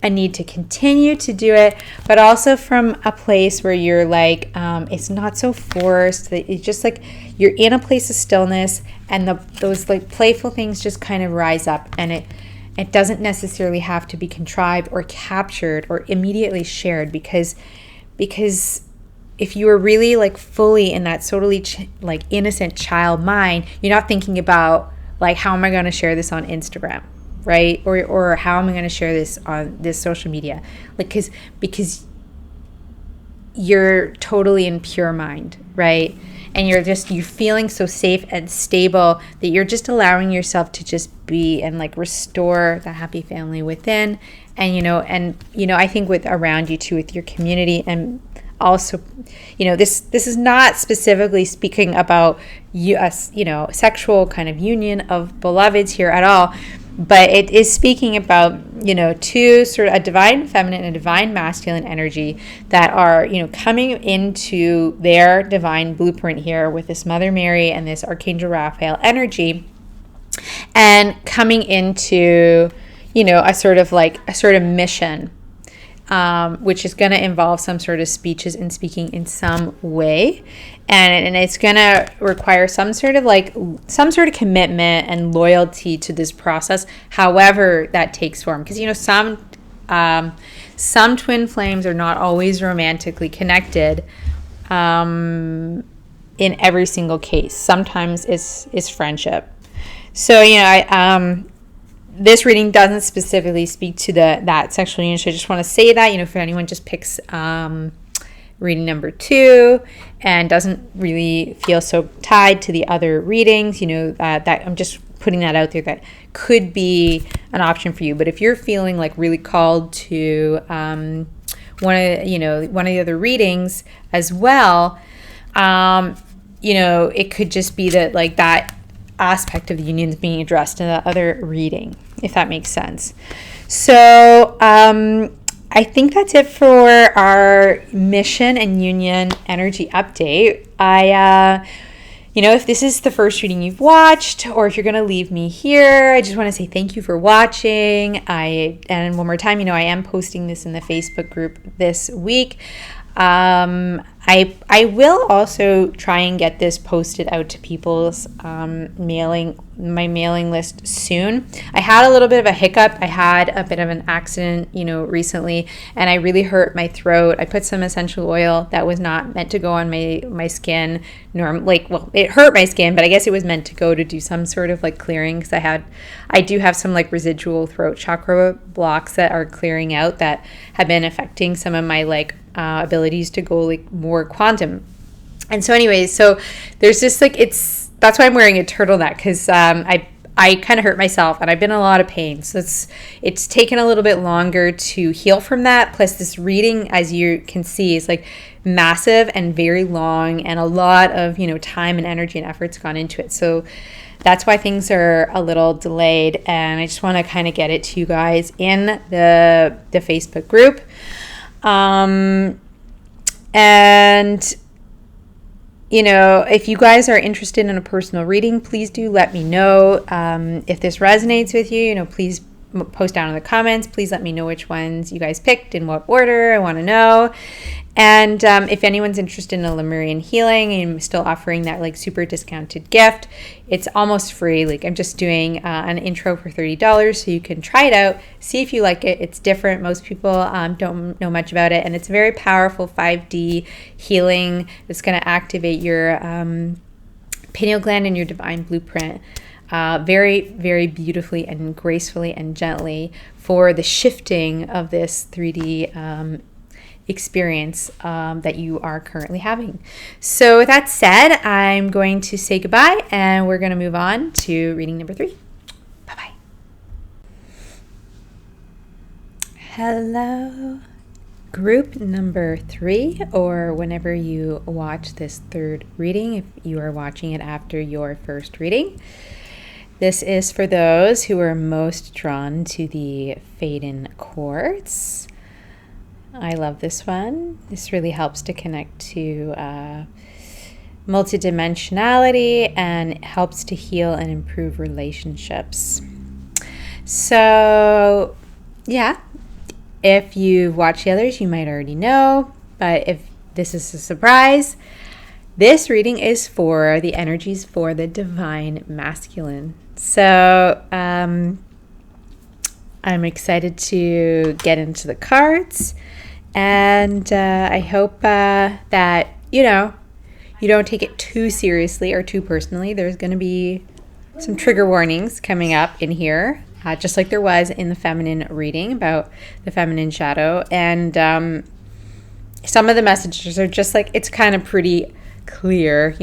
a need to continue to do it, but also from a place where you're like it's not so forced. That it's just like you're in a place of stillness, and those like playful things just kind of rise up, and it doesn't necessarily have to be contrived or captured or immediately shared because if you are really like fully in that totally like innocent child mind, you're not thinking about like, how am I going to share this on Instagram, right? Or how am I going to share this on this social media? Like, because you're totally in pure mind, right? And you're feeling so safe and stable that you're just allowing yourself to just be and like restore the happy family within. And, I think with around you too, with your community. And also, this is not specifically speaking about sexual kind of union of beloveds here at all, but it is speaking about, two sort of a divine feminine and a divine masculine energy that are, coming into their divine blueprint here with this Mother Mary and this Archangel Raphael energy, and coming into, a sort of mission, which is going to involve some sort of speeches and speaking in some way. And it's going to require some sort of commitment and loyalty to this process, however that takes form. Because, some twin flames are not always romantically connected in every single case. Sometimes it's friendship. So, this reading doesn't specifically speak to that sexual union. So I just want to say that, if anyone just picks reading number 2 and doesn't really feel so tied to the other readings, that I'm just putting that out there, that could be an option for you. But if you're feeling like really called to one of the other readings as well, it could just be that like that aspect of the union is being addressed in the other reading, if that makes sense. So I think that's it for our mission and union energy update. If this is the first reading you've watched, or if you're going to leave me here, I just want to say thank you for watching. And one more time, I am posting this in the Facebook group this week. I will also try and get this posted out to people's my mailing list soon. I had a little bit of a hiccup. I had a bit of an accident, recently, and I really hurt my throat. I put some essential oil that was not meant to go on my skin. It hurt my skin, but I guess it was meant to go to do some sort of like clearing, because I do have some like residual throat chakra blocks that are clearing out that have been affecting some of my abilities to go like more quantum. And so anyways, so there's just that's why I'm wearing a turtleneck, because I kind of hurt myself and I've been in a lot of pain. So it's taken a little bit longer to heal from that. Plus this reading, as you can see, is like massive and very long, and a lot of, time and energy and effort's gone into it. So that's why things are a little delayed. And I just want to kind of get it to you guys in the Facebook group. And if you guys are interested in a personal reading, please do let me know. If this resonates with you, please post down in the comments. Please let me know which ones you guys picked, in what order. I want to know. And if anyone's interested in a Lemurian healing, I'm still offering that like super discounted gift. It's almost free. Like, I'm just doing an intro for $30, so you can try it out, see if you like it. It's different. Most people don't know much about it, and it's a very powerful 5D healing. It's going to activate your pineal gland and your divine blueprint very, very beautifully and gracefully and gently for the shifting of this 3D experience that you are currently having. So with that said, I'm going to say goodbye, and we're going to move on to reading number 3. Bye-bye. Hello, group number 3, or whenever you watch this third reading, if you are watching it after your first reading. This is for those who are most drawn to the Faden Quartz. I love this one. This really helps to connect to multidimensionality and helps to heal and improve relationships. So, yeah, if you've watched the others, you might already know, but if this is a surprise, this reading is for the energies for the divine masculine. So, I'm excited to get into the cards. And I hope that, you don't take it too seriously or too personally. There's going to be some trigger warnings coming up in here, just like there was in the feminine reading about the feminine shadow. And some of the messages are just like, it's kind of pretty clear,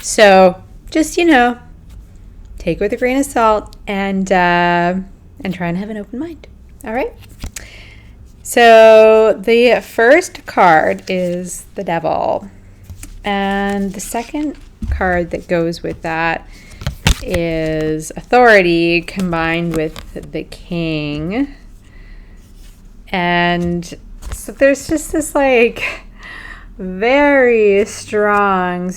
So just, take it with a grain of salt and try and have an open mind. All right? So the first card is the Devil, and the second card that goes with that is Authority combined with the King. And so there's just this like very strong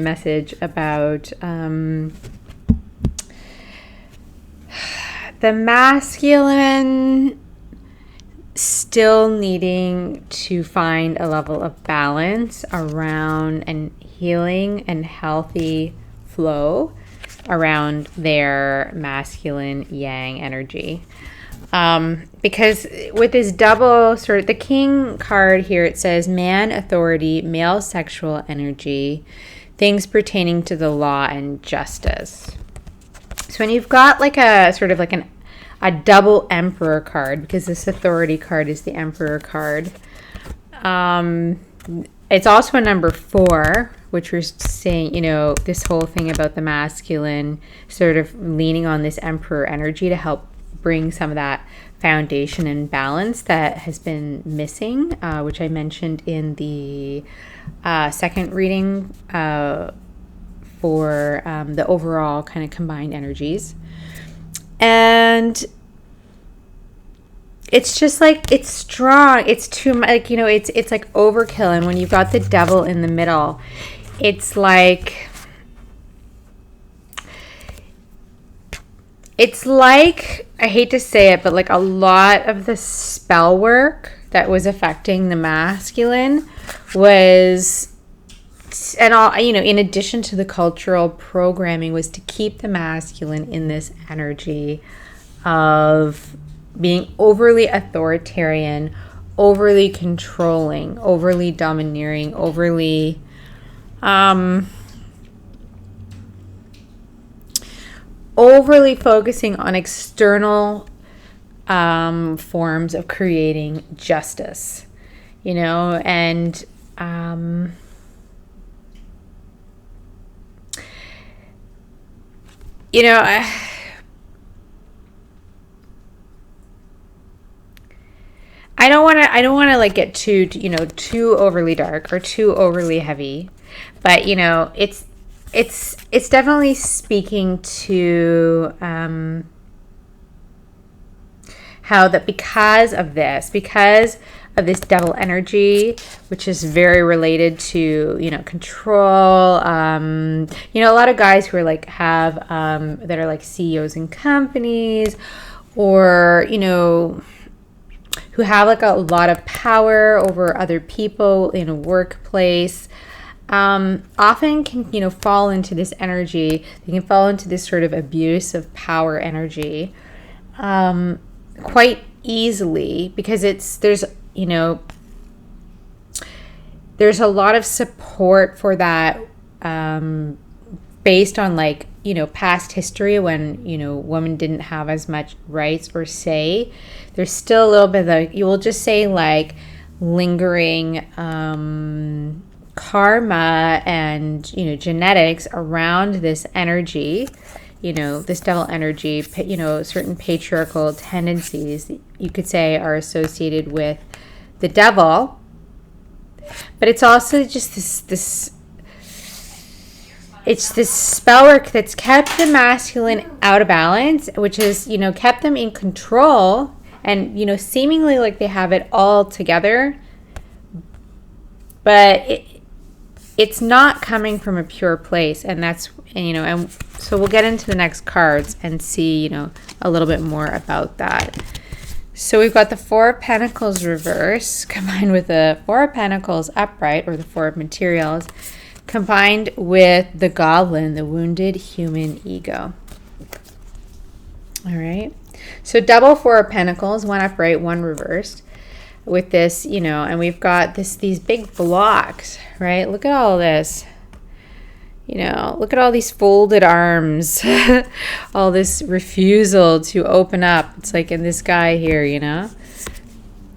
message about the masculine still needing to find a level of balance around and healing and healthy flow around their masculine yang energy. Because with this double sort of the King card here, it says man, authority, male sexual energy, things pertaining to the law and justice. So when you've got like a sort of like a double Emperor card, because this Authority card is the Emperor card. It's also a number 4, which we're saying, this whole thing about the masculine sort of leaning on this Emperor energy to help bring some of that foundation and balance that has been missing, which I mentioned in the second reading for the overall kind of combined energies. And it's just like, it's strong. It's too much, like, it's like overkill. And when you've got the Devil in the middle, it's like, I hate to say it, but like a lot of the spell work that was affecting the masculine was, and all, in addition to the cultural programming, was to keep the masculine in this energy of being overly authoritarian, overly controlling, overly domineering, overly focusing on external forms of creating justice, and I don't want to like get too overly dark or too overly heavy, but it's definitely speaking to how that because of this devil energy, which is very related to, control. A lot of guys who are like that are like CEOs in companies, or, who have like a lot of power over other people in a workplace, often can, fall into this energy. They can fall into this sort of abuse of power energy quite easily, because there's a lot of support for that, based on like, past history when, women didn't have as much rights or say. There's still a little bit of, you will just say like lingering karma and, genetics around this energy, this devil energy, certain patriarchal tendencies, you could say, are associated with the devil. But it's also just this spell work that's kept the masculine out of balance, which is, kept them in control and, seemingly like they have it all together. But it's not coming from a pure place. And that's, and so we'll get into the next cards and see, a little bit more about that. So we've got the Four of Pentacles reverse combined with the Four of Pentacles upright, or the Four of Materials, combined with the Goblin, the wounded human ego. All right. So double Four of Pentacles, one upright, one reversed, with this, and we've got these big blocks, right? Look at all this. Look at all these folded arms, all this refusal to open up. It's like in this guy here,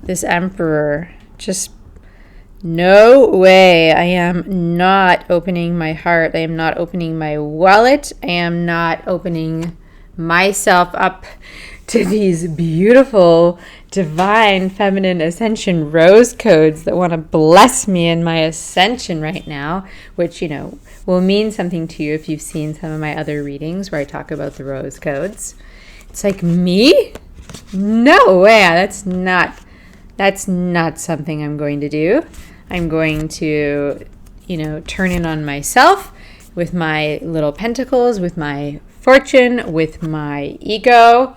this emperor, just no way. I am not opening my heart. I am not opening my wallet. I am not opening myself up to these beautiful divine feminine ascension rose codes that want to bless me in my ascension right now, which, will mean something to you if you've seen some of my other readings where I talk about the rose codes. It's like, me? No way. That's not something I'm going to do. I'm going to, turn in on myself with my little pentacles, with my fortune, with my ego,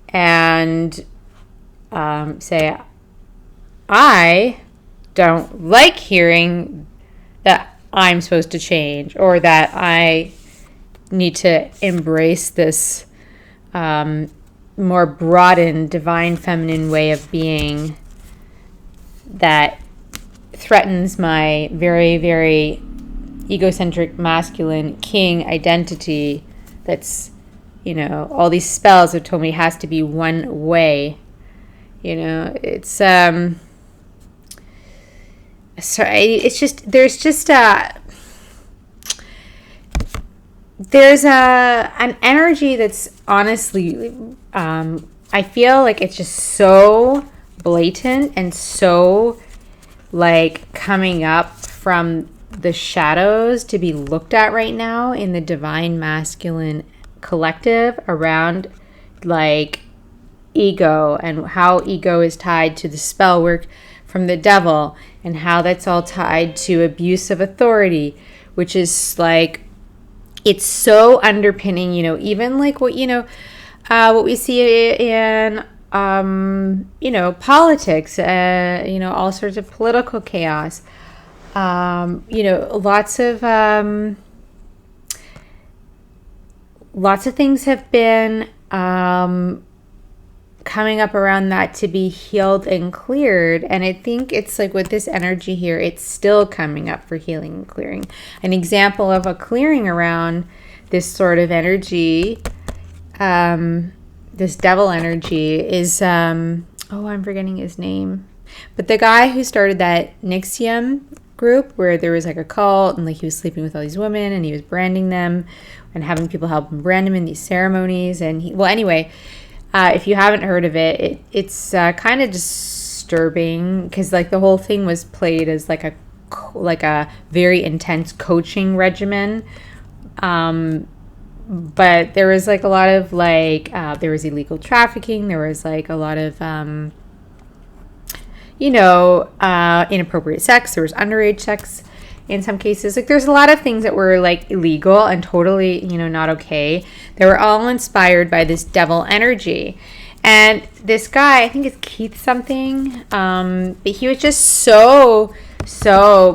and say, I don't like hearing that I'm supposed to change, or that I need to embrace this more broadened divine feminine way of being that threatens my very, very egocentric masculine king identity. That's, all these spells have told me has to be one way. It's so it's just, there's an energy that's honestly, I feel like it's just so blatant and so like coming up from the shadows to be looked at right now in the divine masculine collective around like ego, and how ego is tied to the spell work from the devil, and how that's all tied to abuse of authority, which is like, it's so underpinning, even like what we see in politics, all sorts of political chaos, lots of things have been coming up around that to be healed and cleared. And I think it's like with this energy here, it's still coming up for healing and clearing. An example of a clearing around this sort of energy, this devil energy, is, I'm forgetting his name, but the guy who started that Nixium group where there was like a cult, and like he was sleeping with all these women and he was branding them and having people help him brand him in these ceremonies. And if you haven't heard of it, it's kind of disturbing, because like the whole thing was played as like a very intense coaching regimen, but there was like a lot of like there was illegal trafficking, there was like a lot of inappropriate sex. There was underage sex in some cases. Like, there's a lot of things that were like illegal and totally, not okay. They were all inspired by this devil energy. And this guy, I think it's Keith something, but he was just so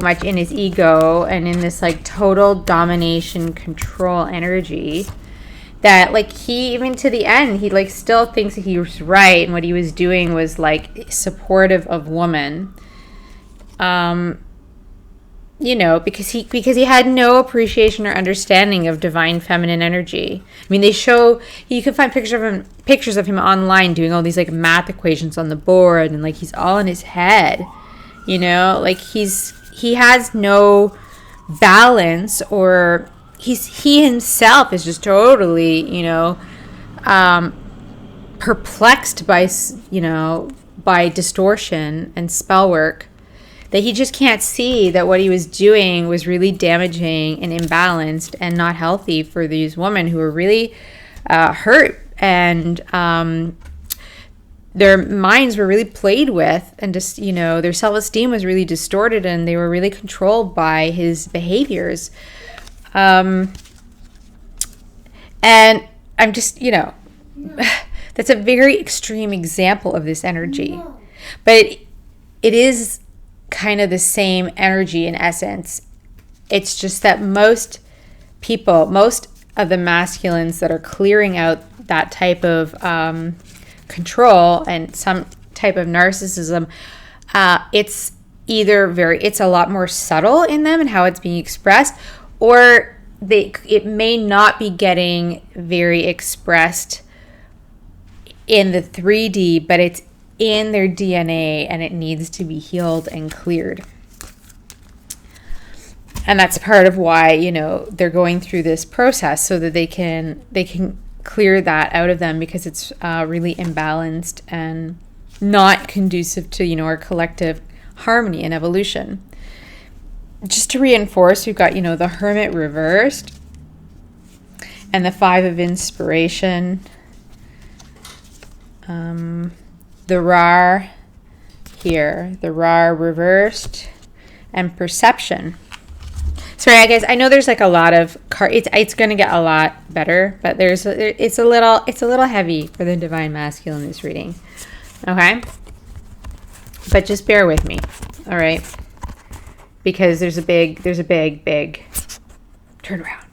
much in his ego and in this like total domination control energy that like he, even to the end, he like still thinks that he was right and what he was doing was like supportive of woman. Because he had no appreciation or understanding of divine feminine energy. I mean, you can find pictures of him online doing all these like math equations on the board, and like he's all in his head, like he has no balance, or he himself is just totally, perplexed by distortion and spell work, that he just can't see that what he was doing was really damaging and imbalanced and not healthy for these women who were really hurt, and their minds were really played with, and just, their self-esteem was really distorted, and they were really controlled by his behaviors. And I'm just, that's a very extreme example of this energy. But it is kind of the same energy in essence. It's just that most of the masculines that are clearing out that type of control and some type of narcissism, it's a lot more subtle in them and how it's being expressed, or it may not be getting very expressed in the 3D, but it's in their DNA and it needs to be healed and cleared. And that's part of why, they're going through this process, so that they can clear that out of them, because it's really imbalanced and not conducive to, our collective harmony and evolution. Just to reinforce, we've got, the Hermit reversed and the Five of Inspiration. The Rar here, the Rar reversed, and Perception. Sorry, guys, I know there's like a lot of it's going to get a lot better, but it's a little heavy for the Divine Masculine in this reading. Okay? But just bear with me. All right? Because there's a big turnaround.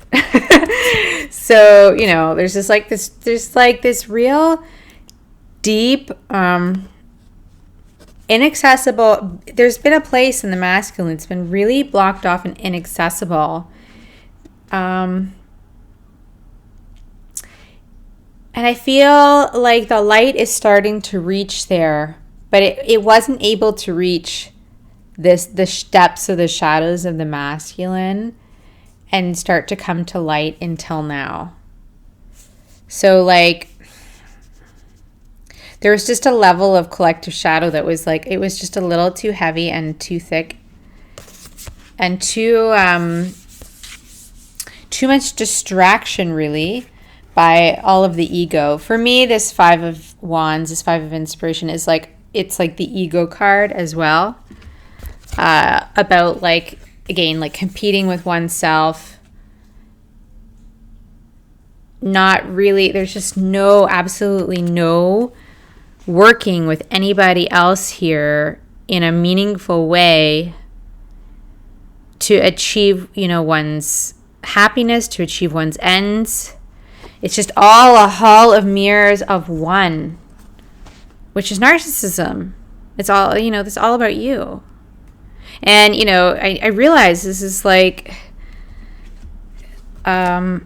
So, there's this real deep, inaccessible. There's been a place in the masculine that's been really blocked off and inaccessible. And I feel like the light is starting to reach there, but it wasn't able to reach the depths of the shadows of the masculine and start to come to light until now. So like, there was just a level of collective shadow that was like, it was just a little too heavy and too thick and too much distraction, really, by all of the ego. For me, this Five of Wands, this Five of Inspiration is like, it's like the ego card as well. About like, again, like competing with oneself. Not really, there's just absolutely no working with anybody else here in a meaningful way to achieve, one's happiness, to achieve one's ends. It's just all a hall of mirrors of one, which is narcissism. It's all, it's all about you. And, I realize this is like, and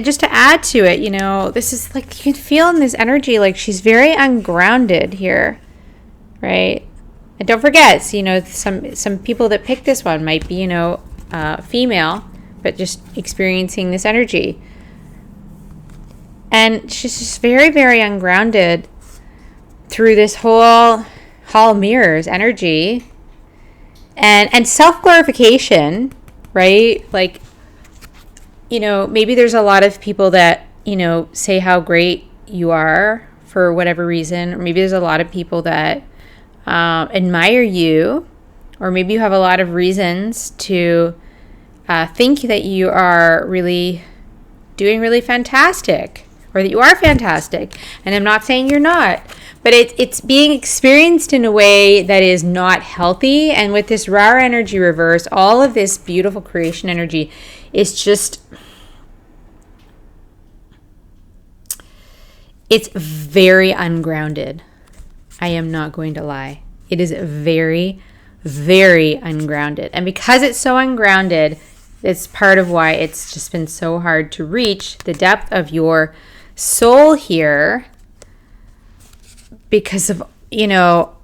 just to add to it, this is like, you can feel in this energy, like she's very ungrounded here, right? And don't forget, some people that pick this one might be, female, but just experiencing this energy. And she's just very, very ungrounded through this whole hall of mirrors energy. And self-glorification, right? Like, maybe there's a lot of people that, say how great you are for whatever reason. Or maybe there's a lot of people that admire you, or maybe you have a lot of reasons to think that you are really doing really fantastic, or that you are fantastic. And I'm not saying you're not, but it's being experienced in a way that is not healthy. And with this rare energy reverse, all of this beautiful creation energy is just, it's very ungrounded. I am not going to lie. It is very, very ungrounded. And because it's so ungrounded, it's part of why it's just been so hard to reach the depth of your soul here, because of,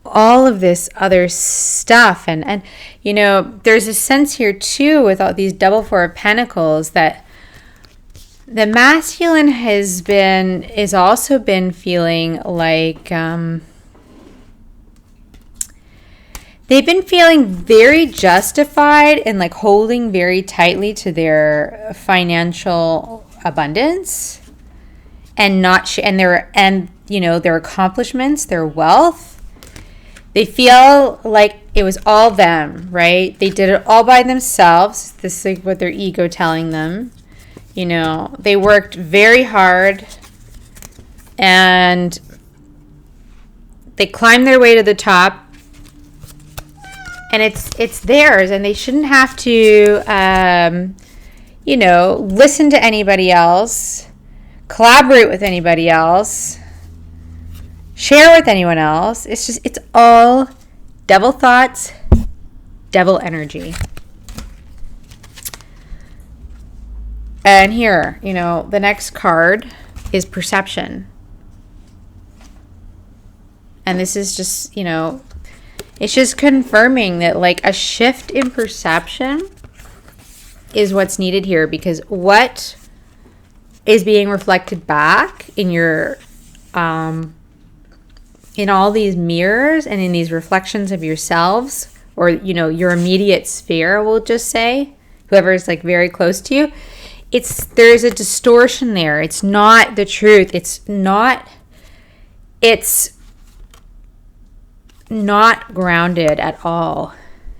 all of this other stuff. And there's a sense here too with all these double Four of Pentacles that the masculine is also been feeling like they've been feeling very justified and like holding very tightly to their financial abundance and their accomplishments, their wealth. They feel like it was all them, right? They did it all by themselves. This is like what their ego telling them. They worked very hard and they climbed their way to the top, and it's theirs, and they shouldn't have to, listen to anybody else, collaborate with anybody else, share with anyone else. It's all devil thoughts, devil energy. And here, the next card is perception. And this is just, it's just confirming that like a shift in perception is what's needed here, because what is being reflected back in your, in all these mirrors and in these reflections of yourselves, or, your immediate sphere, we'll just say, whoever is like very close to you, there's a distortion there. It's not the truth. It's not grounded at all.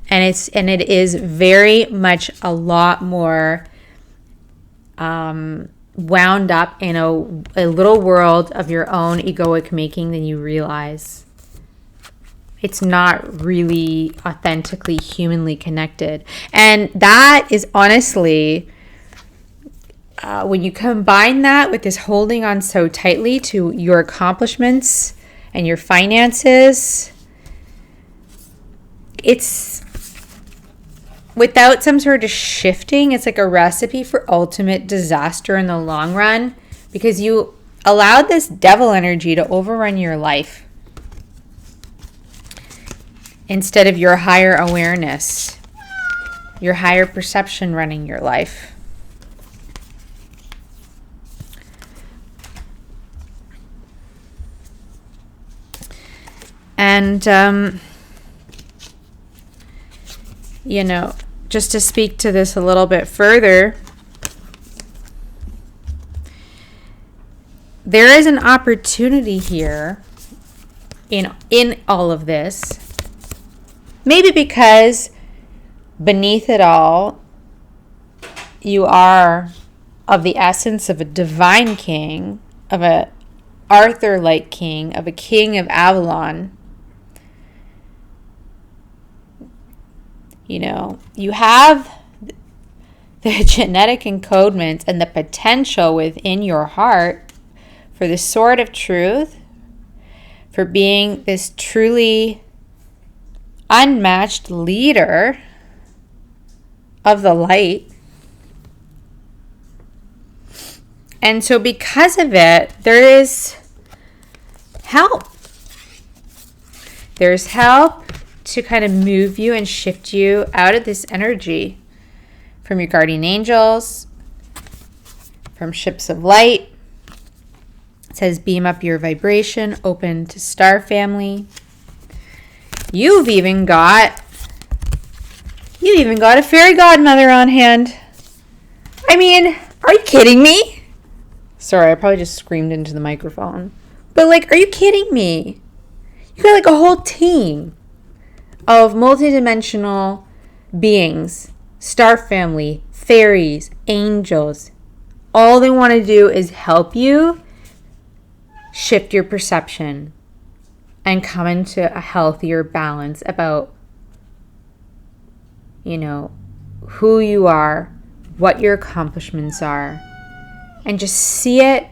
And it is very much a lot more wound up in a little world of your own egoic making than you realize. It's not really authentically humanly connected. And that is honestly, when you combine that with this holding on so tightly to your accomplishments and your finances, it's without some sort of shifting, it's like a recipe for ultimate disaster in the long run, because you allowed this devil energy to overrun your life instead of your higher awareness, your higher perception running your life. And, just to speak to this a little bit further, there is an opportunity here in all of this, maybe because beneath it all, you are of the essence of a divine king, of a Arthur-like king, of a king of Avalon. You have the genetic encodements and the potential within your heart for the sword of truth, for being this truly unmatched leader of the light. And so because of it, there is help. There's help to kind of move you and shift you out of this energy from your guardian angels, from ships of light. It says beam up your vibration, open to star family. You've even got a fairy godmother on hand. I mean, are you kidding me? Sorry, I probably just screamed into the microphone. But are you kidding me? You got like a whole team of multidimensional beings, star family, fairies, angels. All they want to do is help you shift your perception and come into a healthier balance about, who you are, what your accomplishments are, and just see it,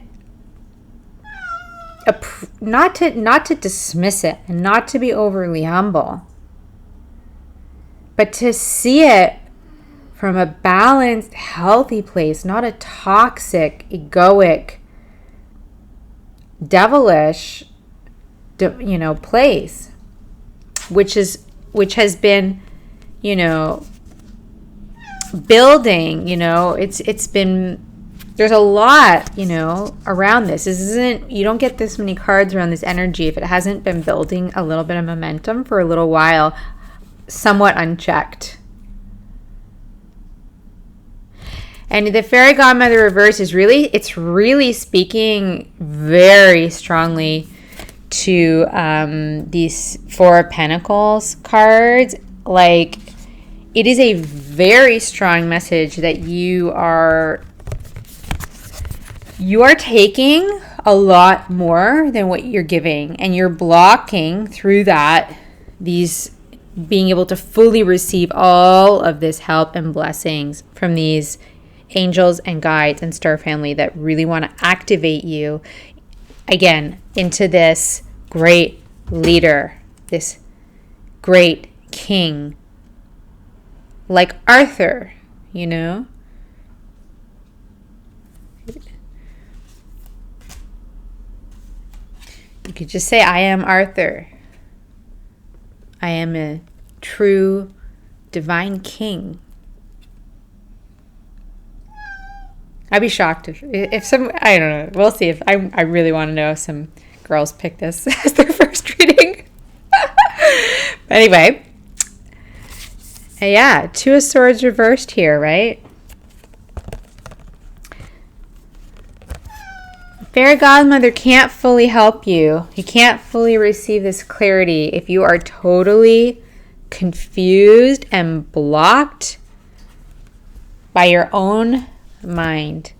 not to dismiss it and not to be overly humble, but to see it from a balanced, healthy place, not a toxic, egoic, devilish, place, which has been, building, it's been, there's a lot, around this. This isn't, you don't get this many cards around this energy if it hasn't been building a little bit of momentum for a little while, somewhat unchecked. And the fairy godmother reverse is really speaking very strongly to these Four of Pentacles cards. Like, it is a very strong message that you are taking a lot more than what you're giving, and you're blocking through that these being able to fully receive all of this help and blessings from these angels and guides and star family that really want to activate you again into this great leader, this great king, like Arthur, You could just say, I am Arthur. I am a true divine king. I'd be shocked if some, I don't know, we'll see. If I really want to know if some girls pick this as their first reading. Anyway, yeah, Two of Swords reversed here, right? Fairy godmother can't fully help you. You can't fully receive this clarity if you are totally confused and blocked by your own mind,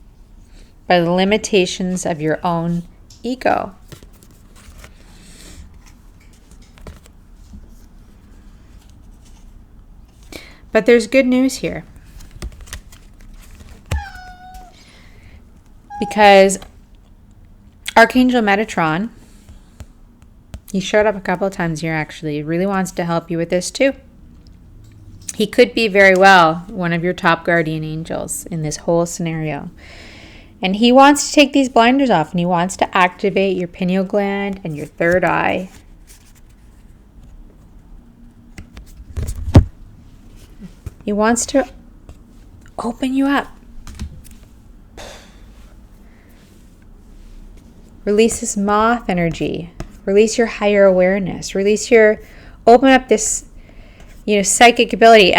by the limitations of your own ego. But there's good news here, because Archangel Metatron, he showed up a couple of times here actually. He really wants to help you with this too. He could be very well one of your top guardian angels in this whole scenario. And he wants to take these blinders off, and he wants to activate your pineal gland and your third eye. He wants to open you up. Release this moth energy. Release your higher awareness. Open up this, psychic ability.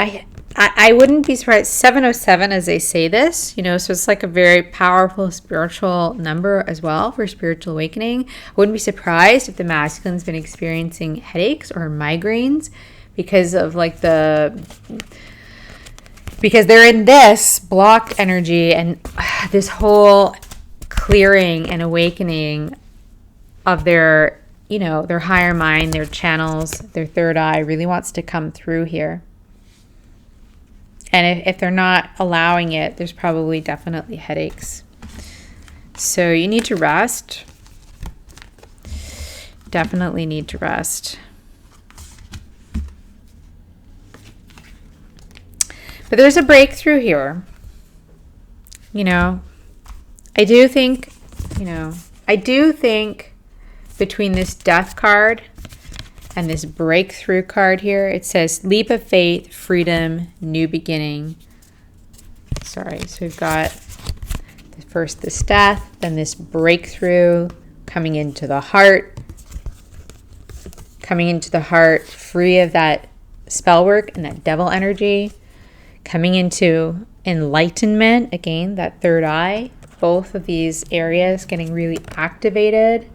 I wouldn't be surprised. 707, as they say this, so it's like a very powerful spiritual number as well for spiritual awakening. I wouldn't be surprised if the masculine's been experiencing headaches or migraines because of because they're in this blocked energy, and this whole clearing and awakening of their, their higher mind, their channels, their third eye really wants to come through here. And if they're not allowing it, there's probably definitely headaches. So you need to rest. Definitely need to rest. But there's a breakthrough here. I do think between this death card and this breakthrough card here, it says leap of faith, freedom, new beginning. Sorry, so we've got first this death, then this breakthrough, coming into the heart, free of that spell work and that devil energy, coming into enlightenment, again, that third eye, both of these areas getting really activated.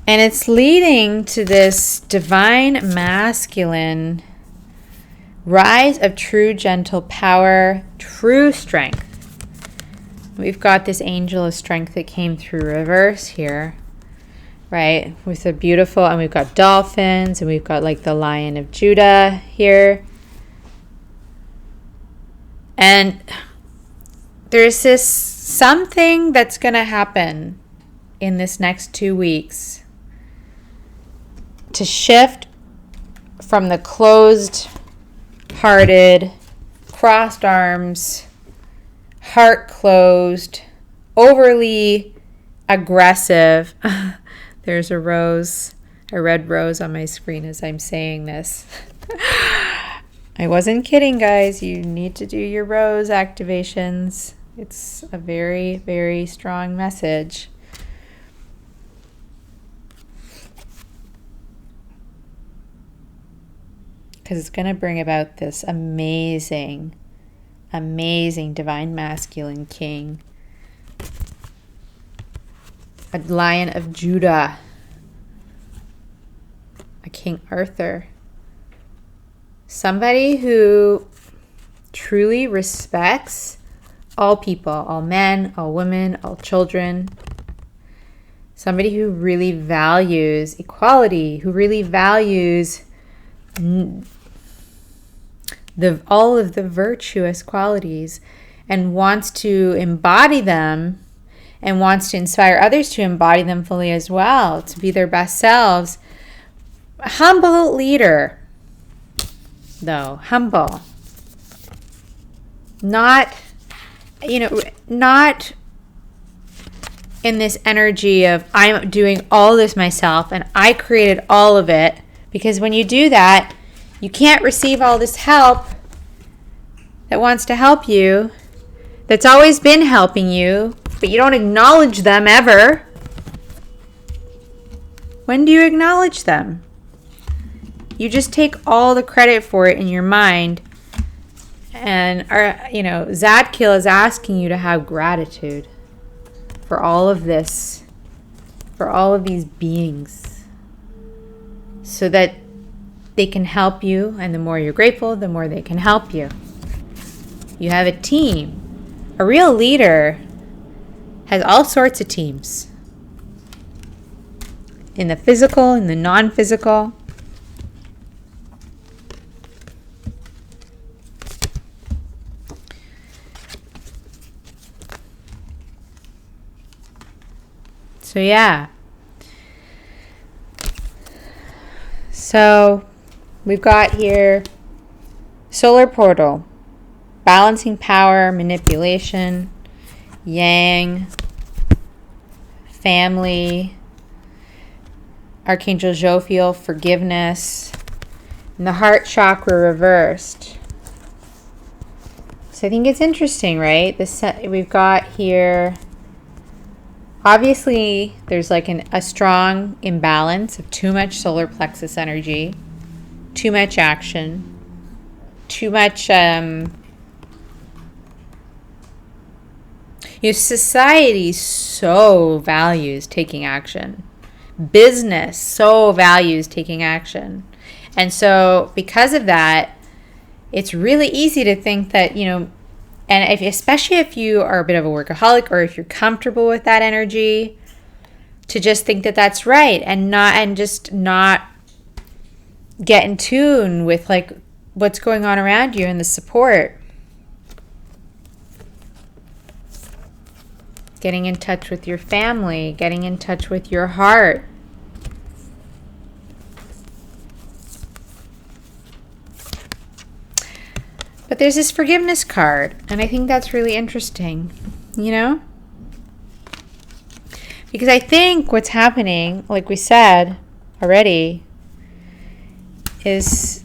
And it's leading to this divine masculine rise of true gentle power, true strength. We've got this angel of strength that came through reverse here, right? With a beautiful, and we've got dolphins, and we've got like the Lion of Judah here. And there's this something that's going to happen in this next 2 weeks to shift from the closed-hearted, crossed arms, heart closed, overly aggressive. There's a red rose on my screen as I'm saying this. I wasn't kidding, guys. You need to do your rose activations. It's a very, very strong message. Because it's going to bring about this amazing divine masculine king. A Lion of Judah. A King Arthur. Somebody who truly respects all people, all men, all women, all children. Somebody who really values equality, who really values all of the virtuous qualities and wants to embody them and wants to inspire others to embody them fully as well, to be their best selves. A humble leader, though, humble. Not in this energy of I'm doing all this myself and I created all of it, because when you do that, you can't receive all this help that wants to help you, that's always been helping you, but you don't acknowledge them ever. When do you acknowledge them? You just take all the credit for it in your mind. And Zadkiel is asking you to have gratitude for all of this, for all of these beings, so that they can help you, and the more you're grateful, the more they can help you. You have a team. A real leader has all sorts of teams. In the physical, in the non-physical. So yeah. So we've got here solar portal, balancing power, manipulation, yang, family, Archangel Jophiel, forgiveness, and the heart chakra reversed. So I think it's interesting, right? We've got here, obviously there's like a strong imbalance of too much solar plexus energy, too much action, too much society so values taking action. Business so values taking action. And so because of that, it's really easy to think that, and especially if you are a bit of a workaholic, or if you're comfortable with that energy, to just think that that's right and just not get in tune with like what's going on around you and the support. Getting in touch with your family, getting in touch with your heart. But there's this forgiveness card, and I think that's really interesting, Because I think what's happening, like we said already, is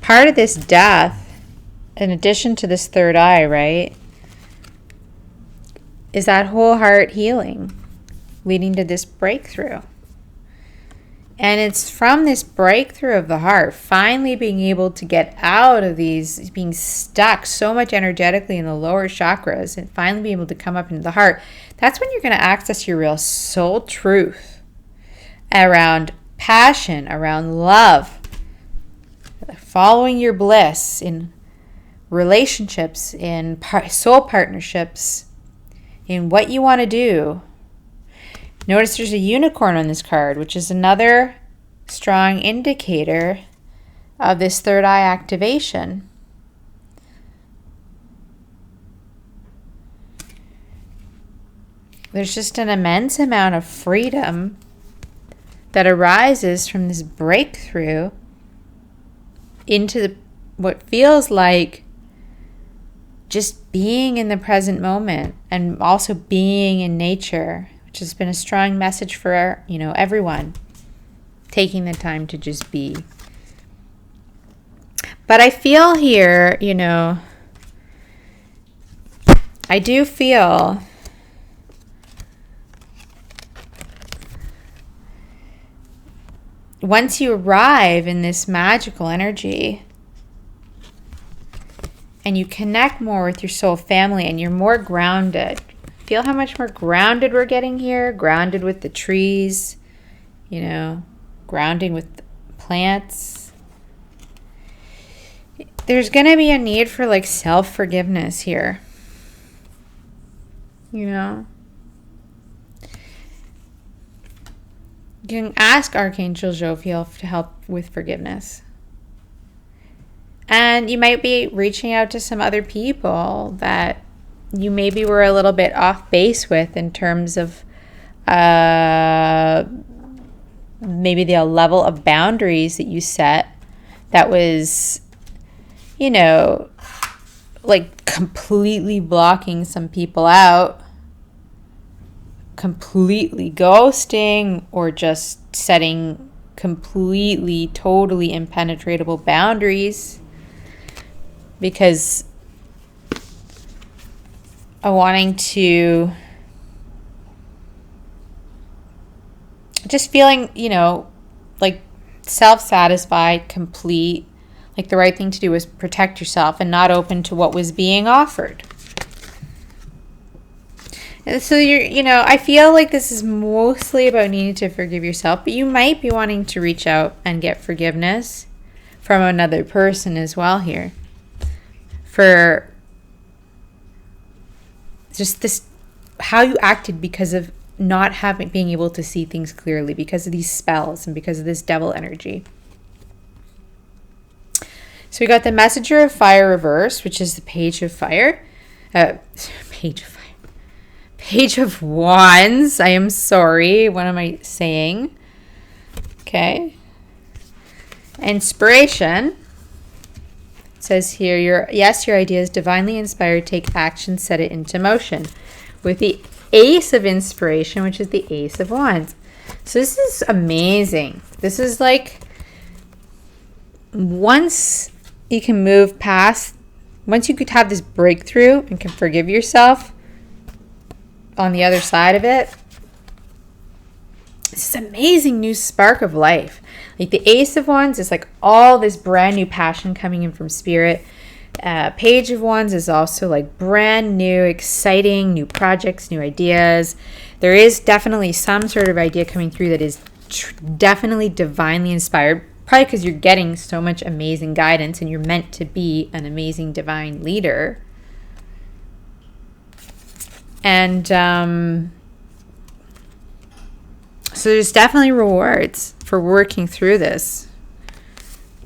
part of this death, in addition to this third eye, right, is that whole heart healing leading to this breakthrough. And it's from this breakthrough of the heart, finally being able to get out of these, being stuck so much energetically in the lower chakras, and finally being able to come up into the heart. That's when you're going to access your real soul truth. around passion, around love, following your bliss in relationships, in soul partnerships, in what you want to do. Notice there's a unicorn on this card, which is another strong indicator of this third eye activation. There's just an immense amount of freedom that arises from this breakthrough into what feels like just being in the present moment and also being in nature, which has been a strong message for, everyone, taking the time to just be. But I feel here, I do feel once you arrive in this magical energy and you connect more with your soul family and you're more grounded, feel how much more grounded we're getting here, grounded with the trees, grounding with plants. There's going to be a need for like self-forgiveness here. You can ask Archangel Jophiel to help with forgiveness. And you might be reaching out to some other people that you maybe were a little bit off base with in terms of maybe the level of boundaries that you set that was, like completely blocking some people out, completely ghosting, or just setting completely, totally impenetrable boundaries because of wanting to, just feeling, like self-satisfied, complete, like the right thing to do was protect yourself and not open to what was being offered. And so I feel like this is mostly about needing to forgive yourself, but you might be wanting to reach out and get forgiveness from another person as well here for just this, how you acted because of not being able to see things clearly, because of these spells and because of this devil energy. So we got the Messenger of Fire reverse, which is the Page of Fire. Page of Wands. I am sorry. What am I saying? Okay. Inspiration. It says here, your idea is divinely inspired. Take action, set it into motion. With the Ace of Inspiration, which is the Ace of Wands. So this is amazing. This is like, once you can move past, once you could have this breakthrough and can forgive yourself on the other side of it, it's this amazing new spark of life. Like the Ace of Wands is like all this brand new passion coming in from spirit. Page of Wands is also like brand new, exciting, new projects, new ideas. There is definitely some sort of idea coming through that is definitely divinely inspired, probably because you're getting so much amazing guidance and you're meant to be an amazing divine leader. And so there's definitely rewards for working through this.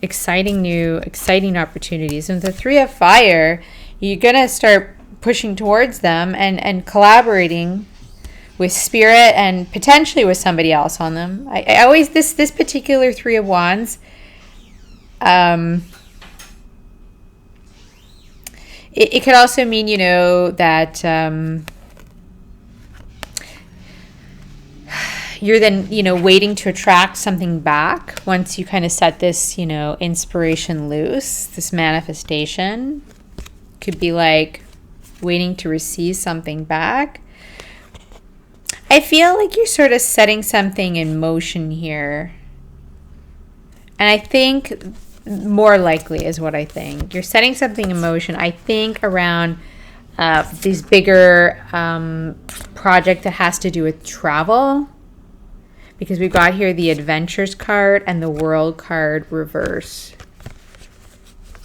Exciting opportunities. And the Three of Fire, you're going to start pushing towards them and collaborating with spirit and potentially with somebody else on them. I always, this particular Three of Wands, it could also mean, that you're then, waiting to attract something back once you kind of set this, inspiration loose, this manifestation. Could be like waiting to receive something back. I feel like you're sort of setting something in motion here. And I think more likely is what I think. You're setting something in motion, I think, around these bigger project that has to do with travel. because we've got here the Adventures card and the World card reverse.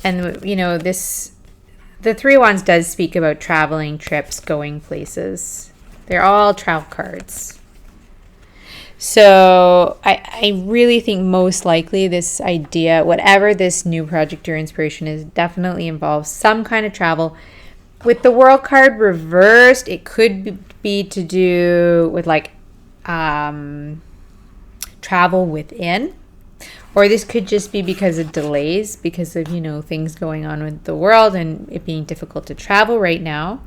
And, you know, the Three of Wands does speak about traveling, trips, going places. They're all travel cards. So I really think most likely this idea, whatever this new project or inspiration is, definitely involves some kind of travel. With the World card reversed, it could be to do with like travel within, or this could just be because of delays, because of, you know, things going on with the world and it being difficult to travel right now.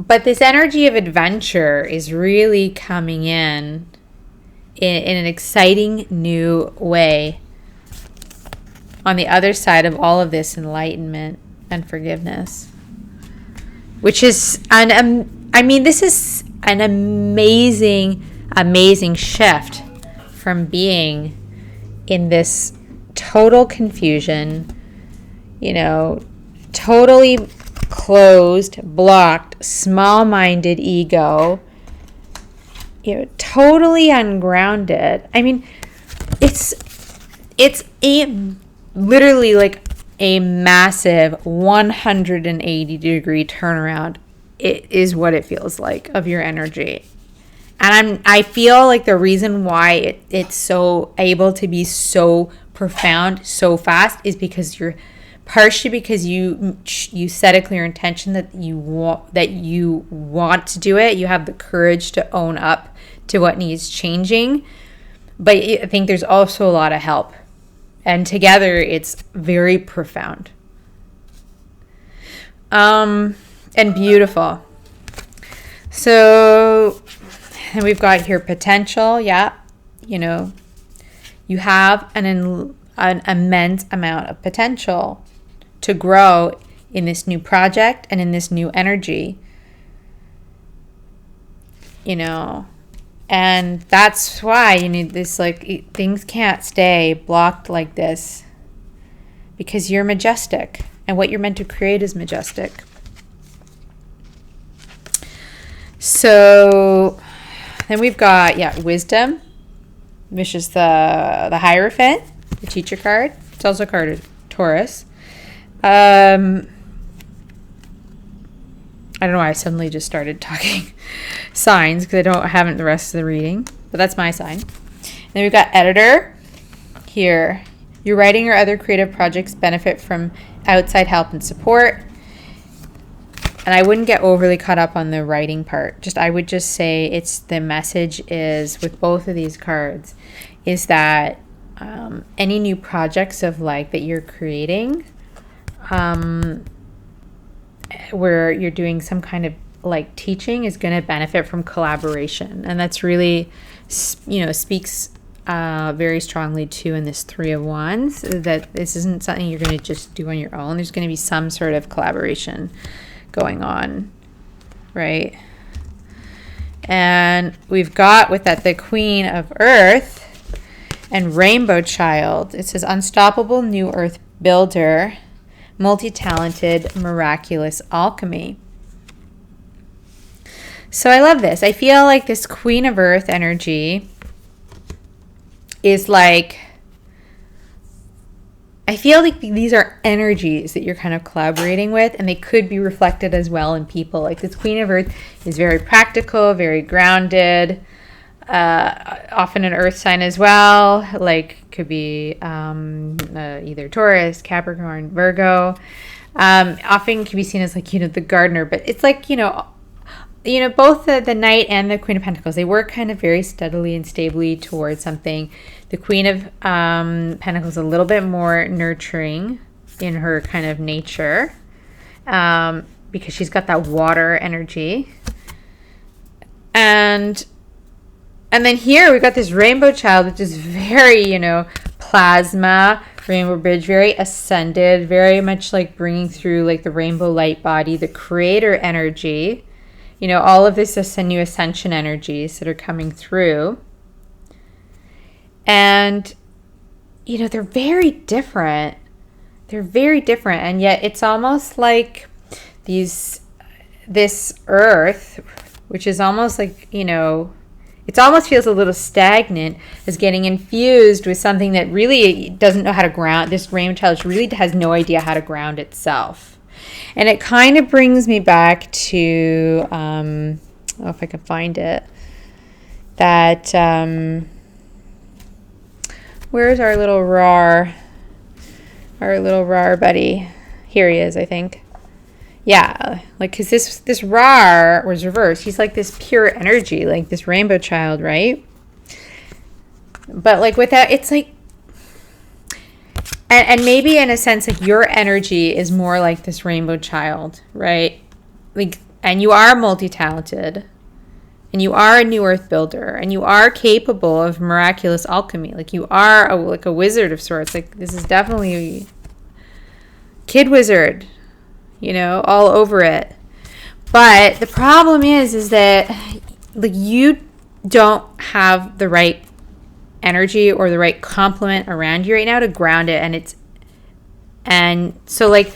But this energy of adventure is really coming in an exciting new way on the other side of all of this enlightenment and forgiveness, which is this is an amazing shift from being in this total confusion, you know, totally closed, blocked, small-minded ego, you know, totally ungrounded. I mean, it's literally like a massive 180-degree turnaround. It is what it feels like of your energy. And I feel like the reason why it's so able to be so profound so fast is because you're partially because you set a clear intention that you want to do it. You have the courage to own up to what needs changing. But I think there's also a lot of help. And together it's very profound. And beautiful. So, and we've got here potential. Yeah. You know, you have an immense amount of potential to grow in this new project and in this new energy, you know, and that's why you need this, like, things can't stay blocked like this because you're majestic and what you're meant to create is majestic. So then we've got, wisdom, which is the Hierophant, the teacher card. It's also a card of Taurus. I don't know why I suddenly just started talking signs because I haven't the rest of the reading, but that's my sign. And then we've got editor here. Your writing or other creative projects benefit from outside help and support. And I wouldn't get overly caught up on the writing part. I would just say the message is with both of these cards is that any new projects of like that you're creating, where you're doing some kind of like teaching is going to benefit from collaboration. And that's really, speaks very strongly too in this Three of Wands, that this isn't something you're going to just do on your own. There's going to be some sort of collaboration going on, right? And we've got with that the Queen of Earth and Rainbow Child. It says unstoppable new earth builder, multi-talented, miraculous alchemy. So I love this. I feel like this Queen of Earth energy is like, I feel like these are energies that you're kind of collaborating with, and they could be reflected as well in people. Like this Queen of Earth is very practical, very grounded, often an earth sign as well, like could be either Taurus, Capricorn, Virgo. Often can be seen as like, the gardener, but it's like, both the Knight and the Queen of Pentacles, they work kind of very steadily and stably towards something. The Queen of Pentacles a little bit more nurturing in her kind of nature, because she's got that water energy. And then here we've got this Rainbow Child, which is very, plasma, Rainbow Bridge, very ascended, very much like bringing through like the rainbow light body, the creator energy, all of this new ascension energies that are coming through. And, they're very different. They're very different. And yet it's almost like this earth, which is almost like, you know, it almost feels a little stagnant, is getting infused with something that really doesn't know how to ground. This rainbow child really has no idea how to ground itself. And it kind of brings me back to, if I can find it, that, where's our little rar buddy? Here he is, I think. Yeah, like, because this Rar was reversed. He's like this pure energy, like this rainbow child, right? But like with that, it's like, and maybe in a sense, like your energy is more like this rainbow child, right? Like, and you are multi-talented, and you are a new earth builder, and you are capable of miraculous alchemy. Like you are like a wizard of sorts. Like this is definitely kid wizard, you know, all over it. But the problem is that like you don't have the right energy or the right complement around you right now to ground it, and so like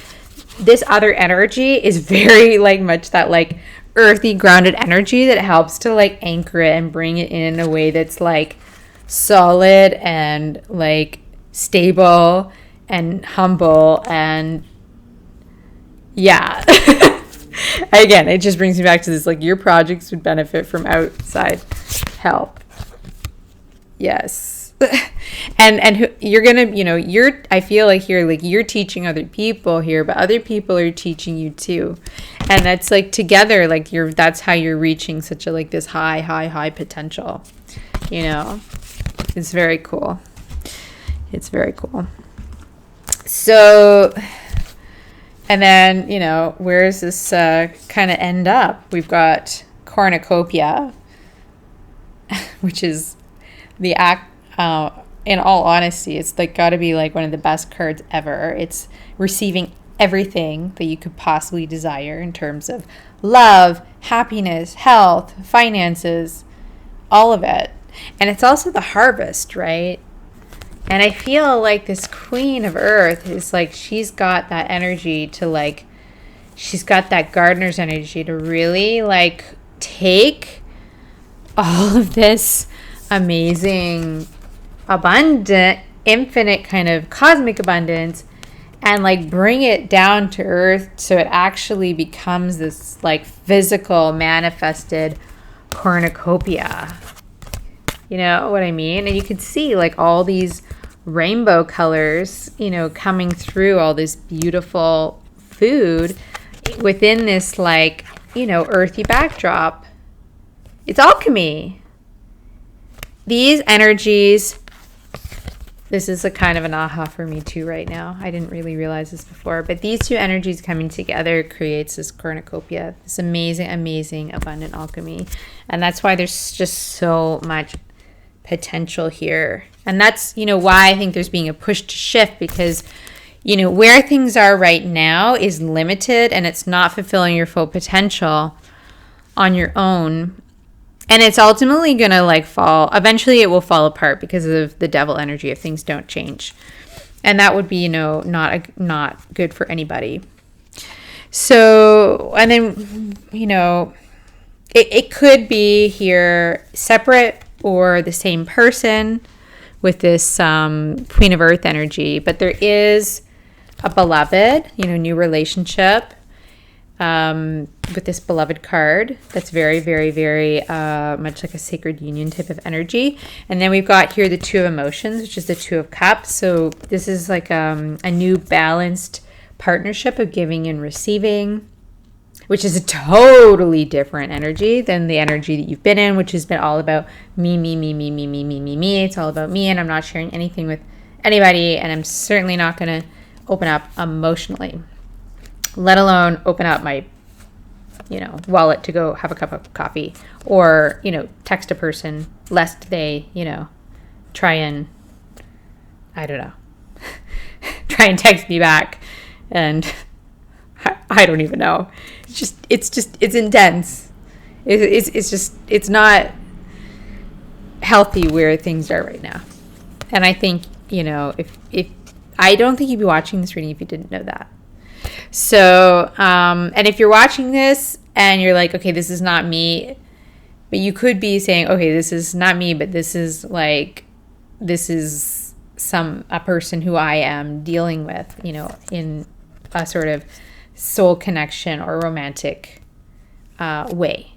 this other energy is very like much that like earthy grounded energy that helps to like anchor it and bring it in a way that's like solid and like stable and humble. And yeah. Again, it just brings me back to this, like your projects would benefit from outside help. Yes. and you're gonna, you know, I feel like you're teaching other people here, but other people are teaching you too. And that's like together, like that's how you're reaching such a like this high potential, you know. It's very cool. It's very cool. So, and then, you know, where does this kind of end up? We've got cornucopia, which is the act, in all honesty, it's like got to be like one of the best cards ever. It's receiving everything that you could possibly desire in terms of love, happiness, health, finances, all of it. And it's also the harvest, right? And I feel like this Queen of Earth is like, she's got that energy to like, she's got that gardener's energy to really like take all of this amazing, abundant, infinite kind of cosmic abundance and like bring it down to earth so it actually becomes this like physical manifested cornucopia. You know what I mean? And you could see like all these rainbow colors, you know, coming through all this beautiful food within this like, you know, earthy backdrop. It's alchemy. These energies, this is a kind of an aha for me too right now. I didn't really realize this before, but these two energies coming together creates this cornucopia, this amazing, abundant alchemy. And that's why there's just so much potential here. And that's, you know, why I think there's being a push to shift, because, you know, where things are right now is limited and it's not fulfilling your full potential on your own. And it's ultimately going to like fall. Eventually it will fall apart because of the devil energy if things don't change. And that would be, you know, not good for anybody. So, and then, you know, it could be here separate or the same person with this Queen of Earth energy. But there is a beloved, you know, new relationship with this beloved card that's very much like a sacred union type of energy. And then we've got here the Two of Emotions, which is the Two of Cups. So this is like a new balanced partnership of giving and receiving, which is a totally different energy than the energy that you've been in, which has been all about me. It's all about me, and I'm not sharing anything with anybody, and I'm certainly not going to open up emotionally, let alone open up my, you know, wallet to go have a cup of coffee or, you know, text a person lest they, you know, try and, I don't know, try and text me back. And I don't even know. It's intense. It's not healthy where things are right now. And I think, you know, if I don't think you'd be watching this reading if you didn't know that. So, and if you're watching this and you're like, okay, this is not me. But you could be saying, okay, this is not me, but this is a person who I am dealing with, in a sort of soul connection or romantic way.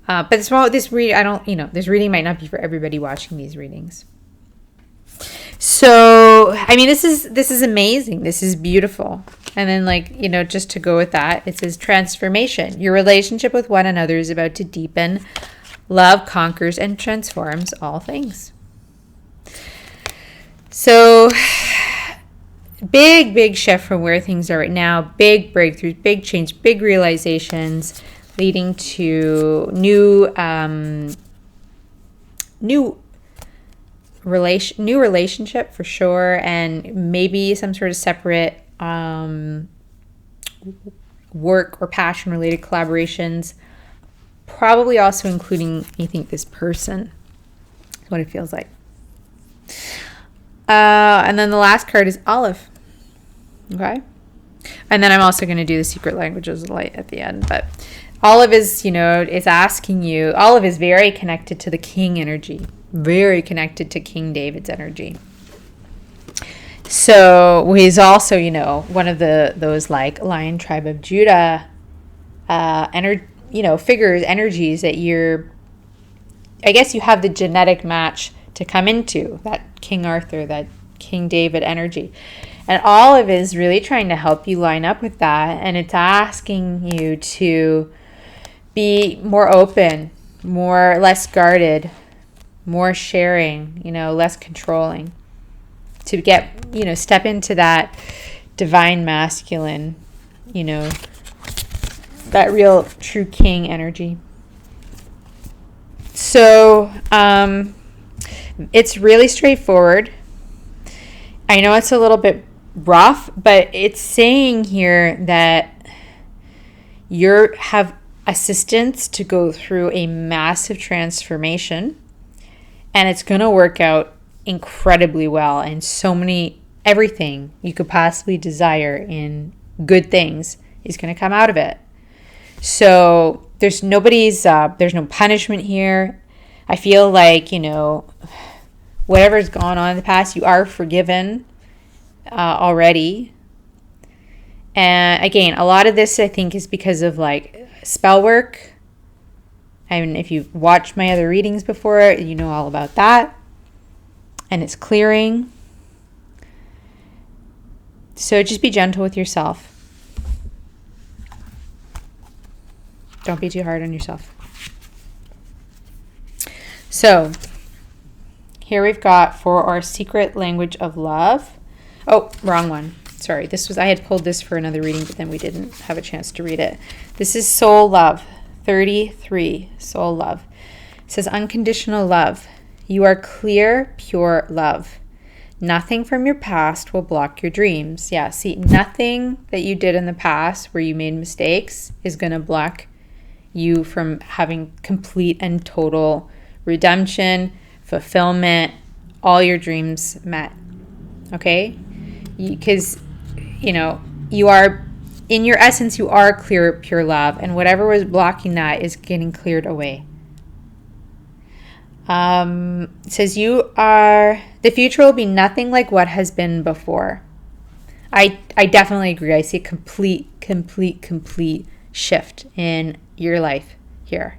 But this reading might not be for everybody watching these readings. So, I mean, this is amazing. This is beautiful. And then, just to go with that, it says transformation. Your relationship with one another is about to deepen. Love conquers and transforms all things. So, big shift from where things are right now. Big breakthroughs, big change, big realizations, leading to new relationship for sure, and maybe some sort of separate work or passion related collaborations, probably also including, I think, this person. That's what it feels like. And then the last card is Olive. Okay. And then I'm also going to do the secret languages of light at the end. But Olive is, is asking you, Olive is very connected to the king energy, very connected to King David's energy. So he's also, one of those like Lion Tribe of Judah, figures, energies that I guess you have the genetic match to come into, that King Arthur, that King David energy. And Olive is really trying to help you line up with that. And it's asking you to be more open, less guarded, more sharing, less controlling. To get, step into that divine masculine, that real true king energy. So, it's really straightforward. I know it's a little bit rough, but it's saying here that you have assistance to go through a massive transformation, and it's going to work out incredibly well, and everything you could possibly desire in good things is going to come out of it. So there's no punishment here. I feel like, whatever's gone on in the past, you are forgiven already. And again, a lot of this I think is because of like spell work. I mean, if you've watched my other readings before, you know all about that. And it's clearing. So just be gentle with yourself. Don't be too hard on yourself. So here we've got for our secret language of love. Oh, wrong one. Sorry. I had pulled this for another reading, but then we didn't have a chance to read it. This is soul love. 33, soul love. It says unconditional love. You are clear, pure love. Nothing from your past will block your dreams. Yeah, see, nothing that you did in the past where you made mistakes is going to block you from having complete and total redemption, fulfillment, all your dreams met. Okay? Because, you are, in your essence, you are clear, pure love. And whatever was blocking that is getting cleared away. It says the future will be nothing like what has been before. I definitely agree. I see a complete shift in your life here.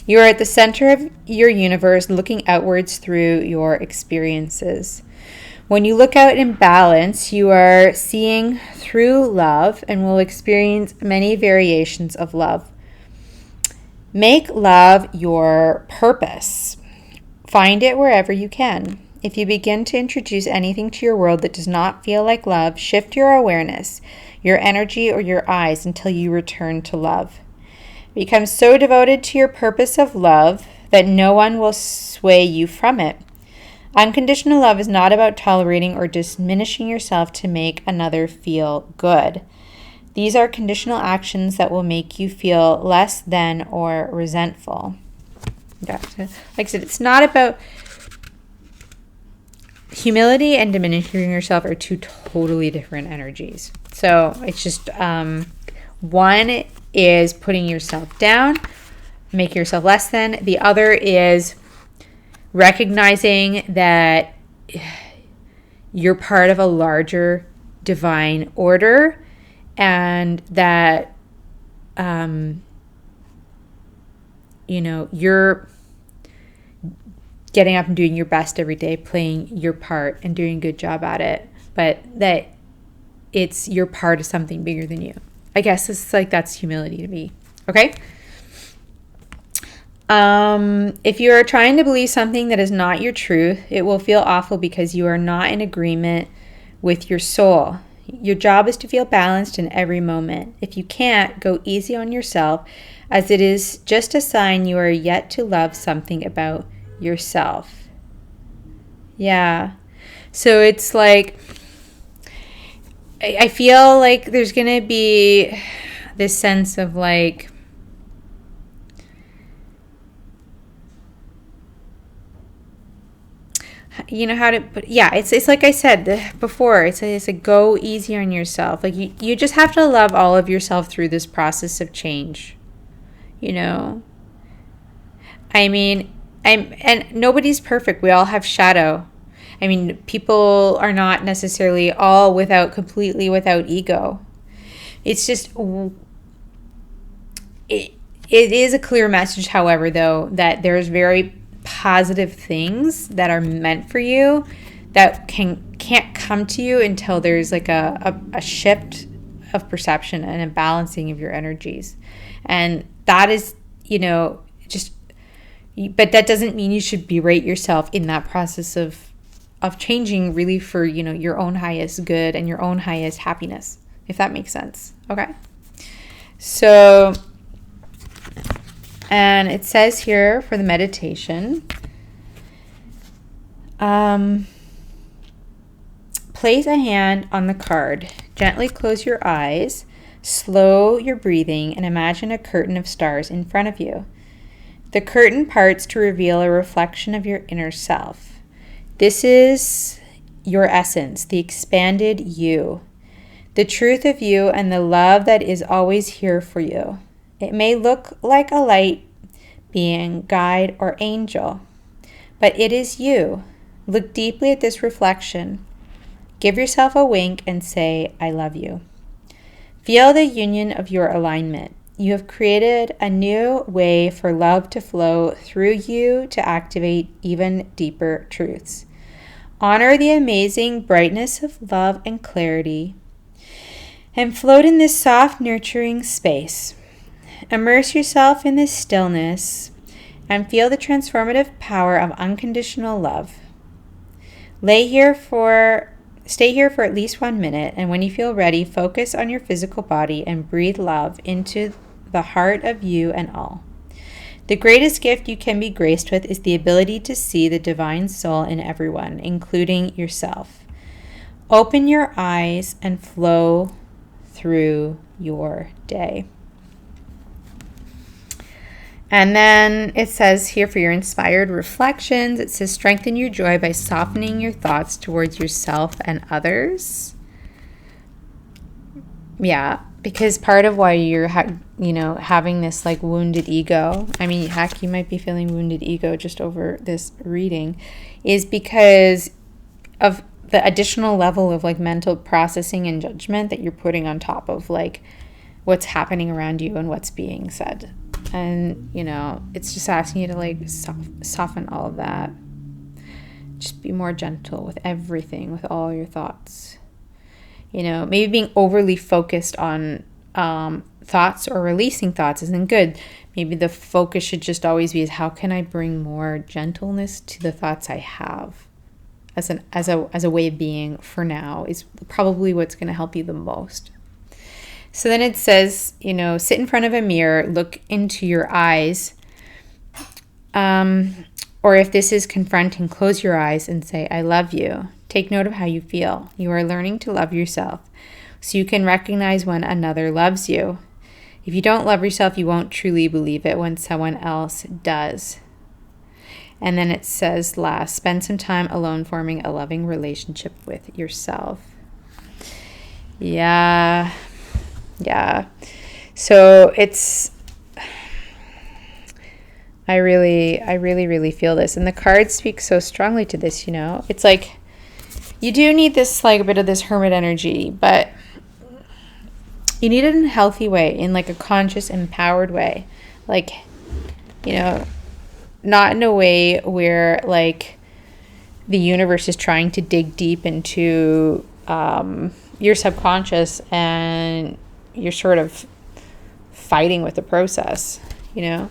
You are at the center of your universe, looking outwards through your experiences. When you look out in balance, you are seeing through love and will experience many variations of love. Make love your purpose. Find it wherever you can. If you begin to introduce anything to your world that does not feel like love, shift your awareness, your energy, or your eyes until you return to love. Become so devoted to your purpose of love that no one will sway you from it. Unconditional love is not about tolerating or diminishing yourself to make another feel good. These are conditional actions that will make you feel less than or resentful. Yeah. Like I said, it's not about humility and diminishing yourself are two totally different energies. So it's just one is putting yourself down, make yourself less than. The other is recognizing that you're part of a larger divine order, and that you're getting up and doing your best every day, playing your part and doing a good job at it, but that you're part of something bigger than you. I guess it's like, that's humility to me. Okay. If you are trying to believe something that is not your truth, it will feel awful because you are not in agreement with your soul. Your job is to feel balanced in every moment. If you can't, go easy on yourself, as it is just a sign you are yet to love something about yourself. Yeah. So it's like, I feel like there's going to be this sense of like, how to, but yeah, it's like I said before, it's a go easy on yourself. Like you just have to love all of yourself through this process of change. I mean, and nobody's perfect. We all have shadow. I mean, people are not necessarily all completely without ego. It's just, it is a clear message, however, though, that there's very positive things that are meant for you that can't come to you until there's like a shift of perception and a balancing of your energies. And that is, but that doesn't mean you should berate yourself in that process of changing, really, for, your own highest good and your own highest happiness, if that makes sense. Okay. So, and it says here for the meditation, place a hand on the card, gently close your eyes, slow your breathing, and imagine a curtain of stars in front of you. The curtain parts to reveal a reflection of your inner self. This is your essence, the expanded you, the truth of you, and the love that is always here for you. It may look like a light being, guide, or angel, but it is you. Look deeply at this reflection. Give yourself a wink and say, I love you. Feel the union of your alignment. You have created a new way for love to flow through you to activate even deeper truths. Honor the amazing brightness of love and clarity, and float in this soft, nurturing space. Immerse yourself in this stillness and feel the transformative power of unconditional love. Stay here for at least 1 minute, and when you feel ready, focus on your physical body and breathe love into the heart of you and all. The greatest gift you can be graced with is the ability to see the divine soul in everyone, including yourself. Open your eyes and flow through your day. And then it says here for your inspired reflections, it says strengthen your joy by softening your thoughts towards yourself and others. Yeah, because part of why you're, having this like wounded ego, I mean, heck, you might be feeling wounded ego just over this reading, is because of the additional level of like mental processing and judgment that you're putting on top of like what's happening around you and what's being said. And, it's just asking you to like soften all of that. Just be more gentle with everything, with all your thoughts. Maybe being overly focused on thoughts or releasing thoughts isn't good. Maybe the focus should just always be is how can I bring more gentleness to the thoughts I have as a way of being for now is probably what's going to help you the most. So then it says, sit in front of a mirror, look into your eyes. Or if this is confronting, close your eyes and say, I love you. Take note of how you feel. You are learning to love yourself so you can recognize when another loves you. If you don't love yourself, you won't truly believe it when someone else does. And then it says last, spend some time alone forming a loving relationship with yourself. Yeah. So I really feel this. And the cards speak so strongly to this, you know. It's like, you do need this, like, a bit of this hermit energy, but you need it in a healthy way, in like a conscious, empowered way. Like, you know, not in a way where like the universe is trying to dig deep into your subconscious and you're sort of fighting with the process, you know.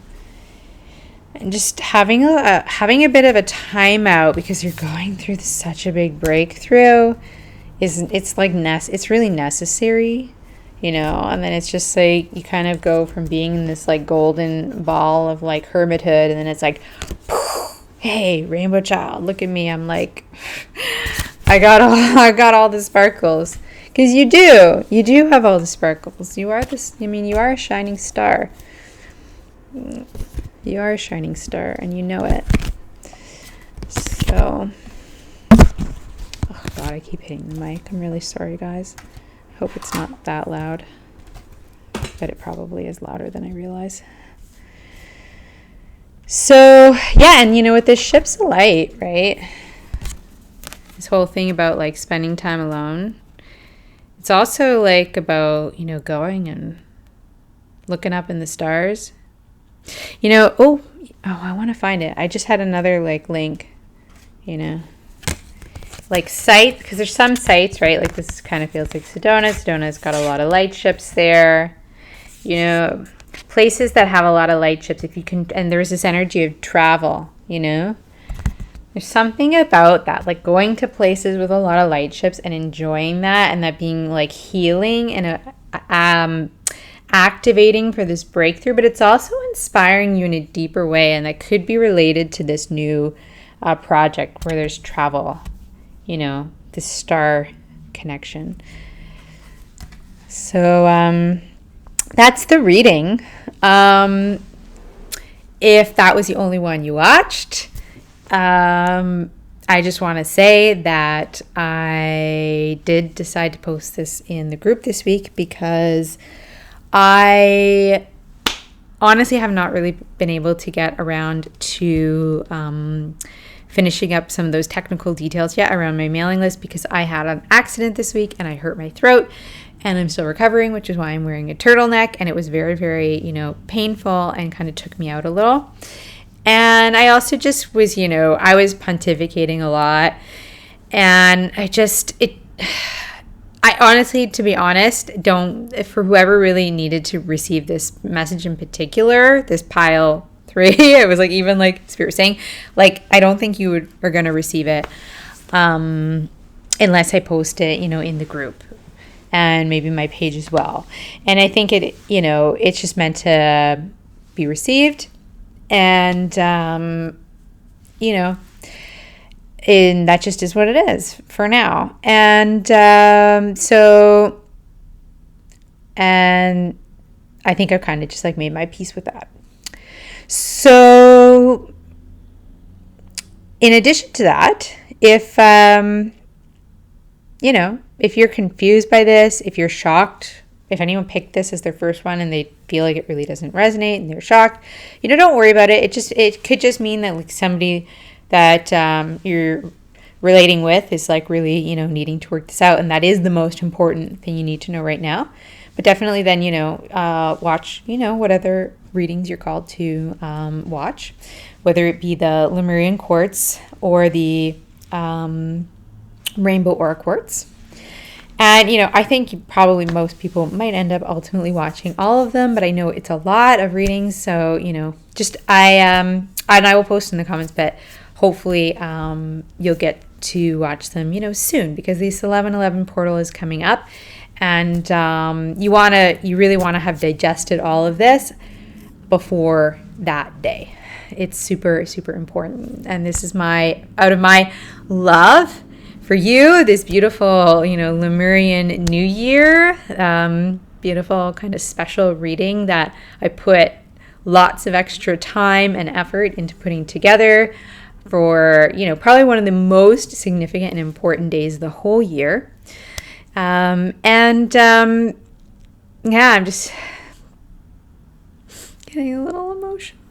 And just having a bit of a timeout because you're going through such a big breakthrough it's really necessary, you know. And then it's just like you kind of go from being in this like golden ball of like hermithood, and then it's like, hey, rainbow child, look at me. I'm like, I got all the sparkles, because you do have all the sparkles. You are a shining star. You are a shining star, and you know it. So, oh God, I keep hitting the mic. I'm really sorry, guys. I hope it's not that loud, but it probably is louder than I realize. So, yeah, and you know, with this ship's of light, right? This whole thing about like spending time alone. It's also like about, you know, going and looking up in the stars. You know, I want to find it. I just had another like link, you know, like site, because there's some sites, right? Like this kind of feels like Sedona. Sedona's got a lot of light ships there, you know, places that have a lot of light ships. If you can, and there's this energy of travel, you know, there's something about that, like going to places with a lot of light ships and enjoying that, and that being like healing and activating for this breakthrough, but it's also inspiring you in a deeper way, and that could be related to this new project where there's travel, you know, this star connection. So that's the reading. If that was the only one you watched, I just want to say that I did decide to post this in the group this week because I honestly have not really been able to get around to finishing up some of those technical details yet around my mailing list, because I had an accident this week and I hurt my throat and I'm still recovering, which is why I'm wearing a turtleneck, and it was very, very, you know, painful and kind of took me out a little. And I also just was, you know, I was pontificating a lot, and I honestly, to be honest, for whoever really needed to receive this message in particular, this pile 3, it was like, even like Spirit was saying, like, I don't think you are going to receive it unless I post it, you know, in the group and maybe my page as well. And I think it, you know, it's just meant to be received, and, you know, and that just is what it is for now. And so I think I've kind of just like made my peace with that. So in addition to that, if you know, if you're confused by this, if you're shocked, if anyone picked this as their first one and they feel like it really doesn't resonate and they're shocked, you know, don't worry about it. It could just mean that like somebody that you're relating with is like really, you know, needing to work this out, and that is the most important thing you need to know right now. But definitely then, you know, watch, you know, what other readings you're called to watch, whether it be the Lemurian Quartz or the Rainbow Aura Quartz. And, you know, I think probably most people might end up ultimately watching all of them, but I know it's a lot of readings. So, you know, just and I will post in the comments, but hopefully you'll get to watch them, you know, soon, because this 11/11 portal is coming up, and you really want to have digested all of this before that day. It's super, super important. And this is out of my love for you, this beautiful, you know, Lemurian New Year, beautiful kind of special reading that I put lots of extra time and effort into putting together for, you know, probably one of the most significant and important days of the whole year. Yeah, I'm just Getting a little emotional.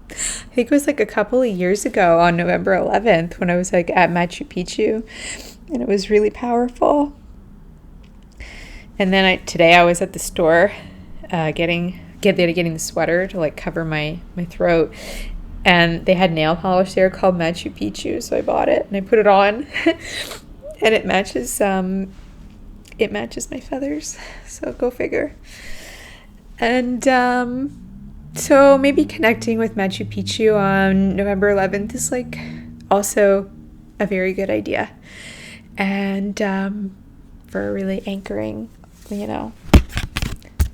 I think it was like a couple of years ago on November 11th when I was like at Machu Picchu, and it was really powerful. And then today I was at the store getting the sweater to like cover my throat, and they had nail polish there called Machu Picchu, so I bought it and I put it on and it matches my feathers, so go figure. And so maybe connecting with Machu Picchu on November 11th is like also a very good idea, and for really anchoring, a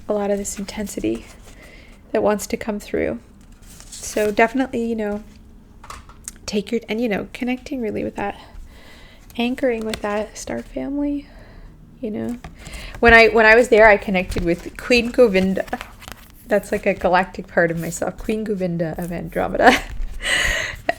lot of this intensity that wants to come through. So definitely, connecting really with that, anchoring with that star family. When I was there, I connected with Queen Govinda. That's like a galactic part of myself, Queen Govinda of Andromeda.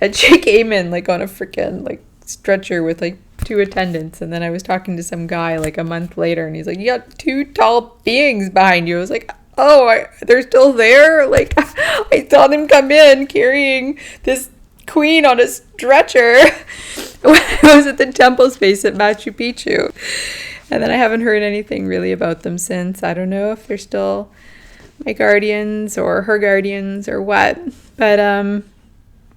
And she came in like on a freaking like stretcher with like 2 attendants, and then I was talking to some guy like a month later, and he's like, "You got 2 tall beings behind you." I was like, "Oh, they're still there?" Like, I saw them come in carrying this queen on a stretcher when I was at the temple space at Machu Picchu. And then I haven't heard anything really about them since. I don't know if they're still my guardians or her guardians or what, but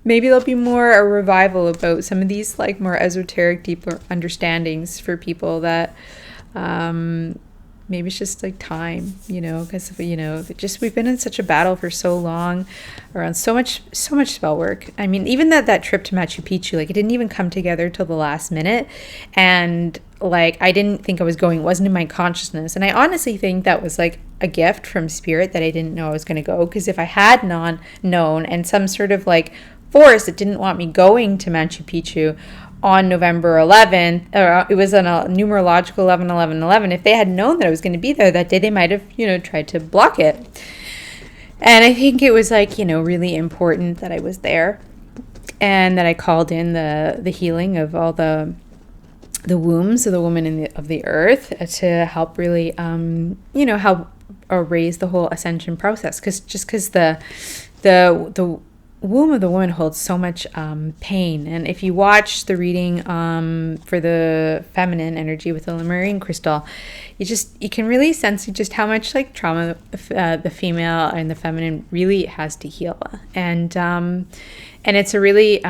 maybe there'll be more a revival about some of these like more esoteric, deeper understandings for people that maybe it's just like time, because just we've been in such a battle for so long around so much spell work. I mean, even that trip to Machu Picchu, like it didn't even come together till the last minute, and like I didn't think I was going, it wasn't in my consciousness, and I honestly think that was like a gift from spirit that I didn't know I was going to go, because if I had known and some sort of like force that didn't want me going to Machu Picchu on November 11th, or it was on a numerological 11/11/11. If they had known that I was going to be there that day, they might have, tried to block it. And I think it was like, really important that I was there, and that I called in the healing of all the wombs of the woman of the earth to help really, help raise the whole ascension process. Because the womb of the woman holds so much pain. And if you watch the reading for the feminine energy with the Lemurian crystal, you can really sense just how much like trauma the female and the feminine really has to heal. And it's a really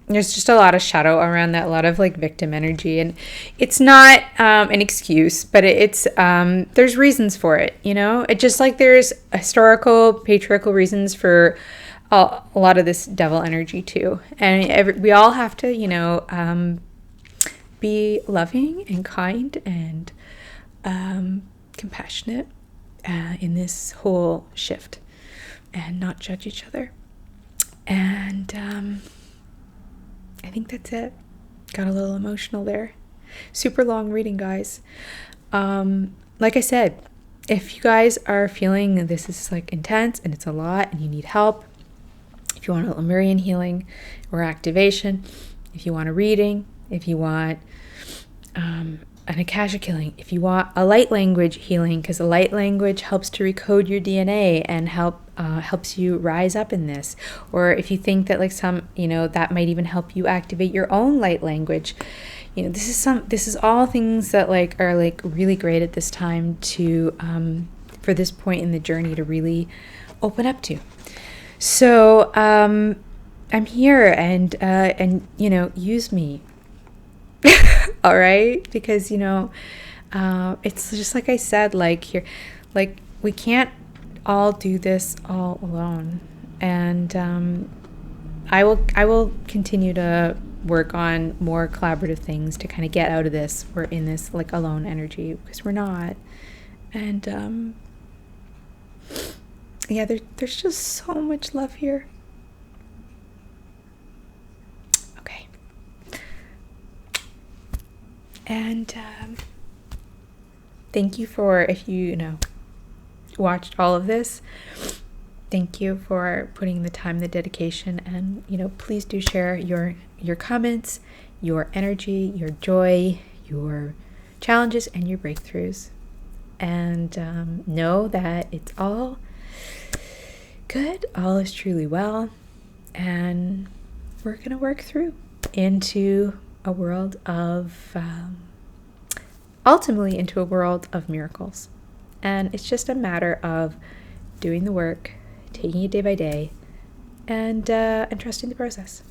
there's just a lot of shadow around that, a lot of like victim energy, and it's not an excuse, but it's there's reasons for it. It just like there's historical patriarchal reasons for a lot of this devil energy too, and we all have to be loving and kind and compassionate in this whole shift, and not judge each other. And I think that's it. Got a little emotional there. Super long reading, guys. Like I said, if you guys are feeling this is like intense and it's a lot and you need help, if you want a Lemurian healing or activation, if you want a reading, if you want an Akashic healing, if you want a light language healing, because a light language helps to recode your DNA and helps you rise up in this, or if you think that like some that might even help you activate your own light language, this is all things that like are like really great at this time to for this point in the journey to really open up to. So I'm here, and use me. All right, because it's just like I said, like here, like we can't all do this all alone, and I will continue to work on more collaborative things to kind of get out of this. We're in this like alone energy, because we're not, and there's just so much love here. And thank you for, if you watched all of this, thank you for putting the time, the dedication, and please do share your comments, your energy, your joy, your challenges, and your breakthroughs. and know that it's all good, all is truly well, and we're going to work through into a world of, ultimately into a world of miracles. And it's just a matter of doing the work, taking it day by day, and trusting the process.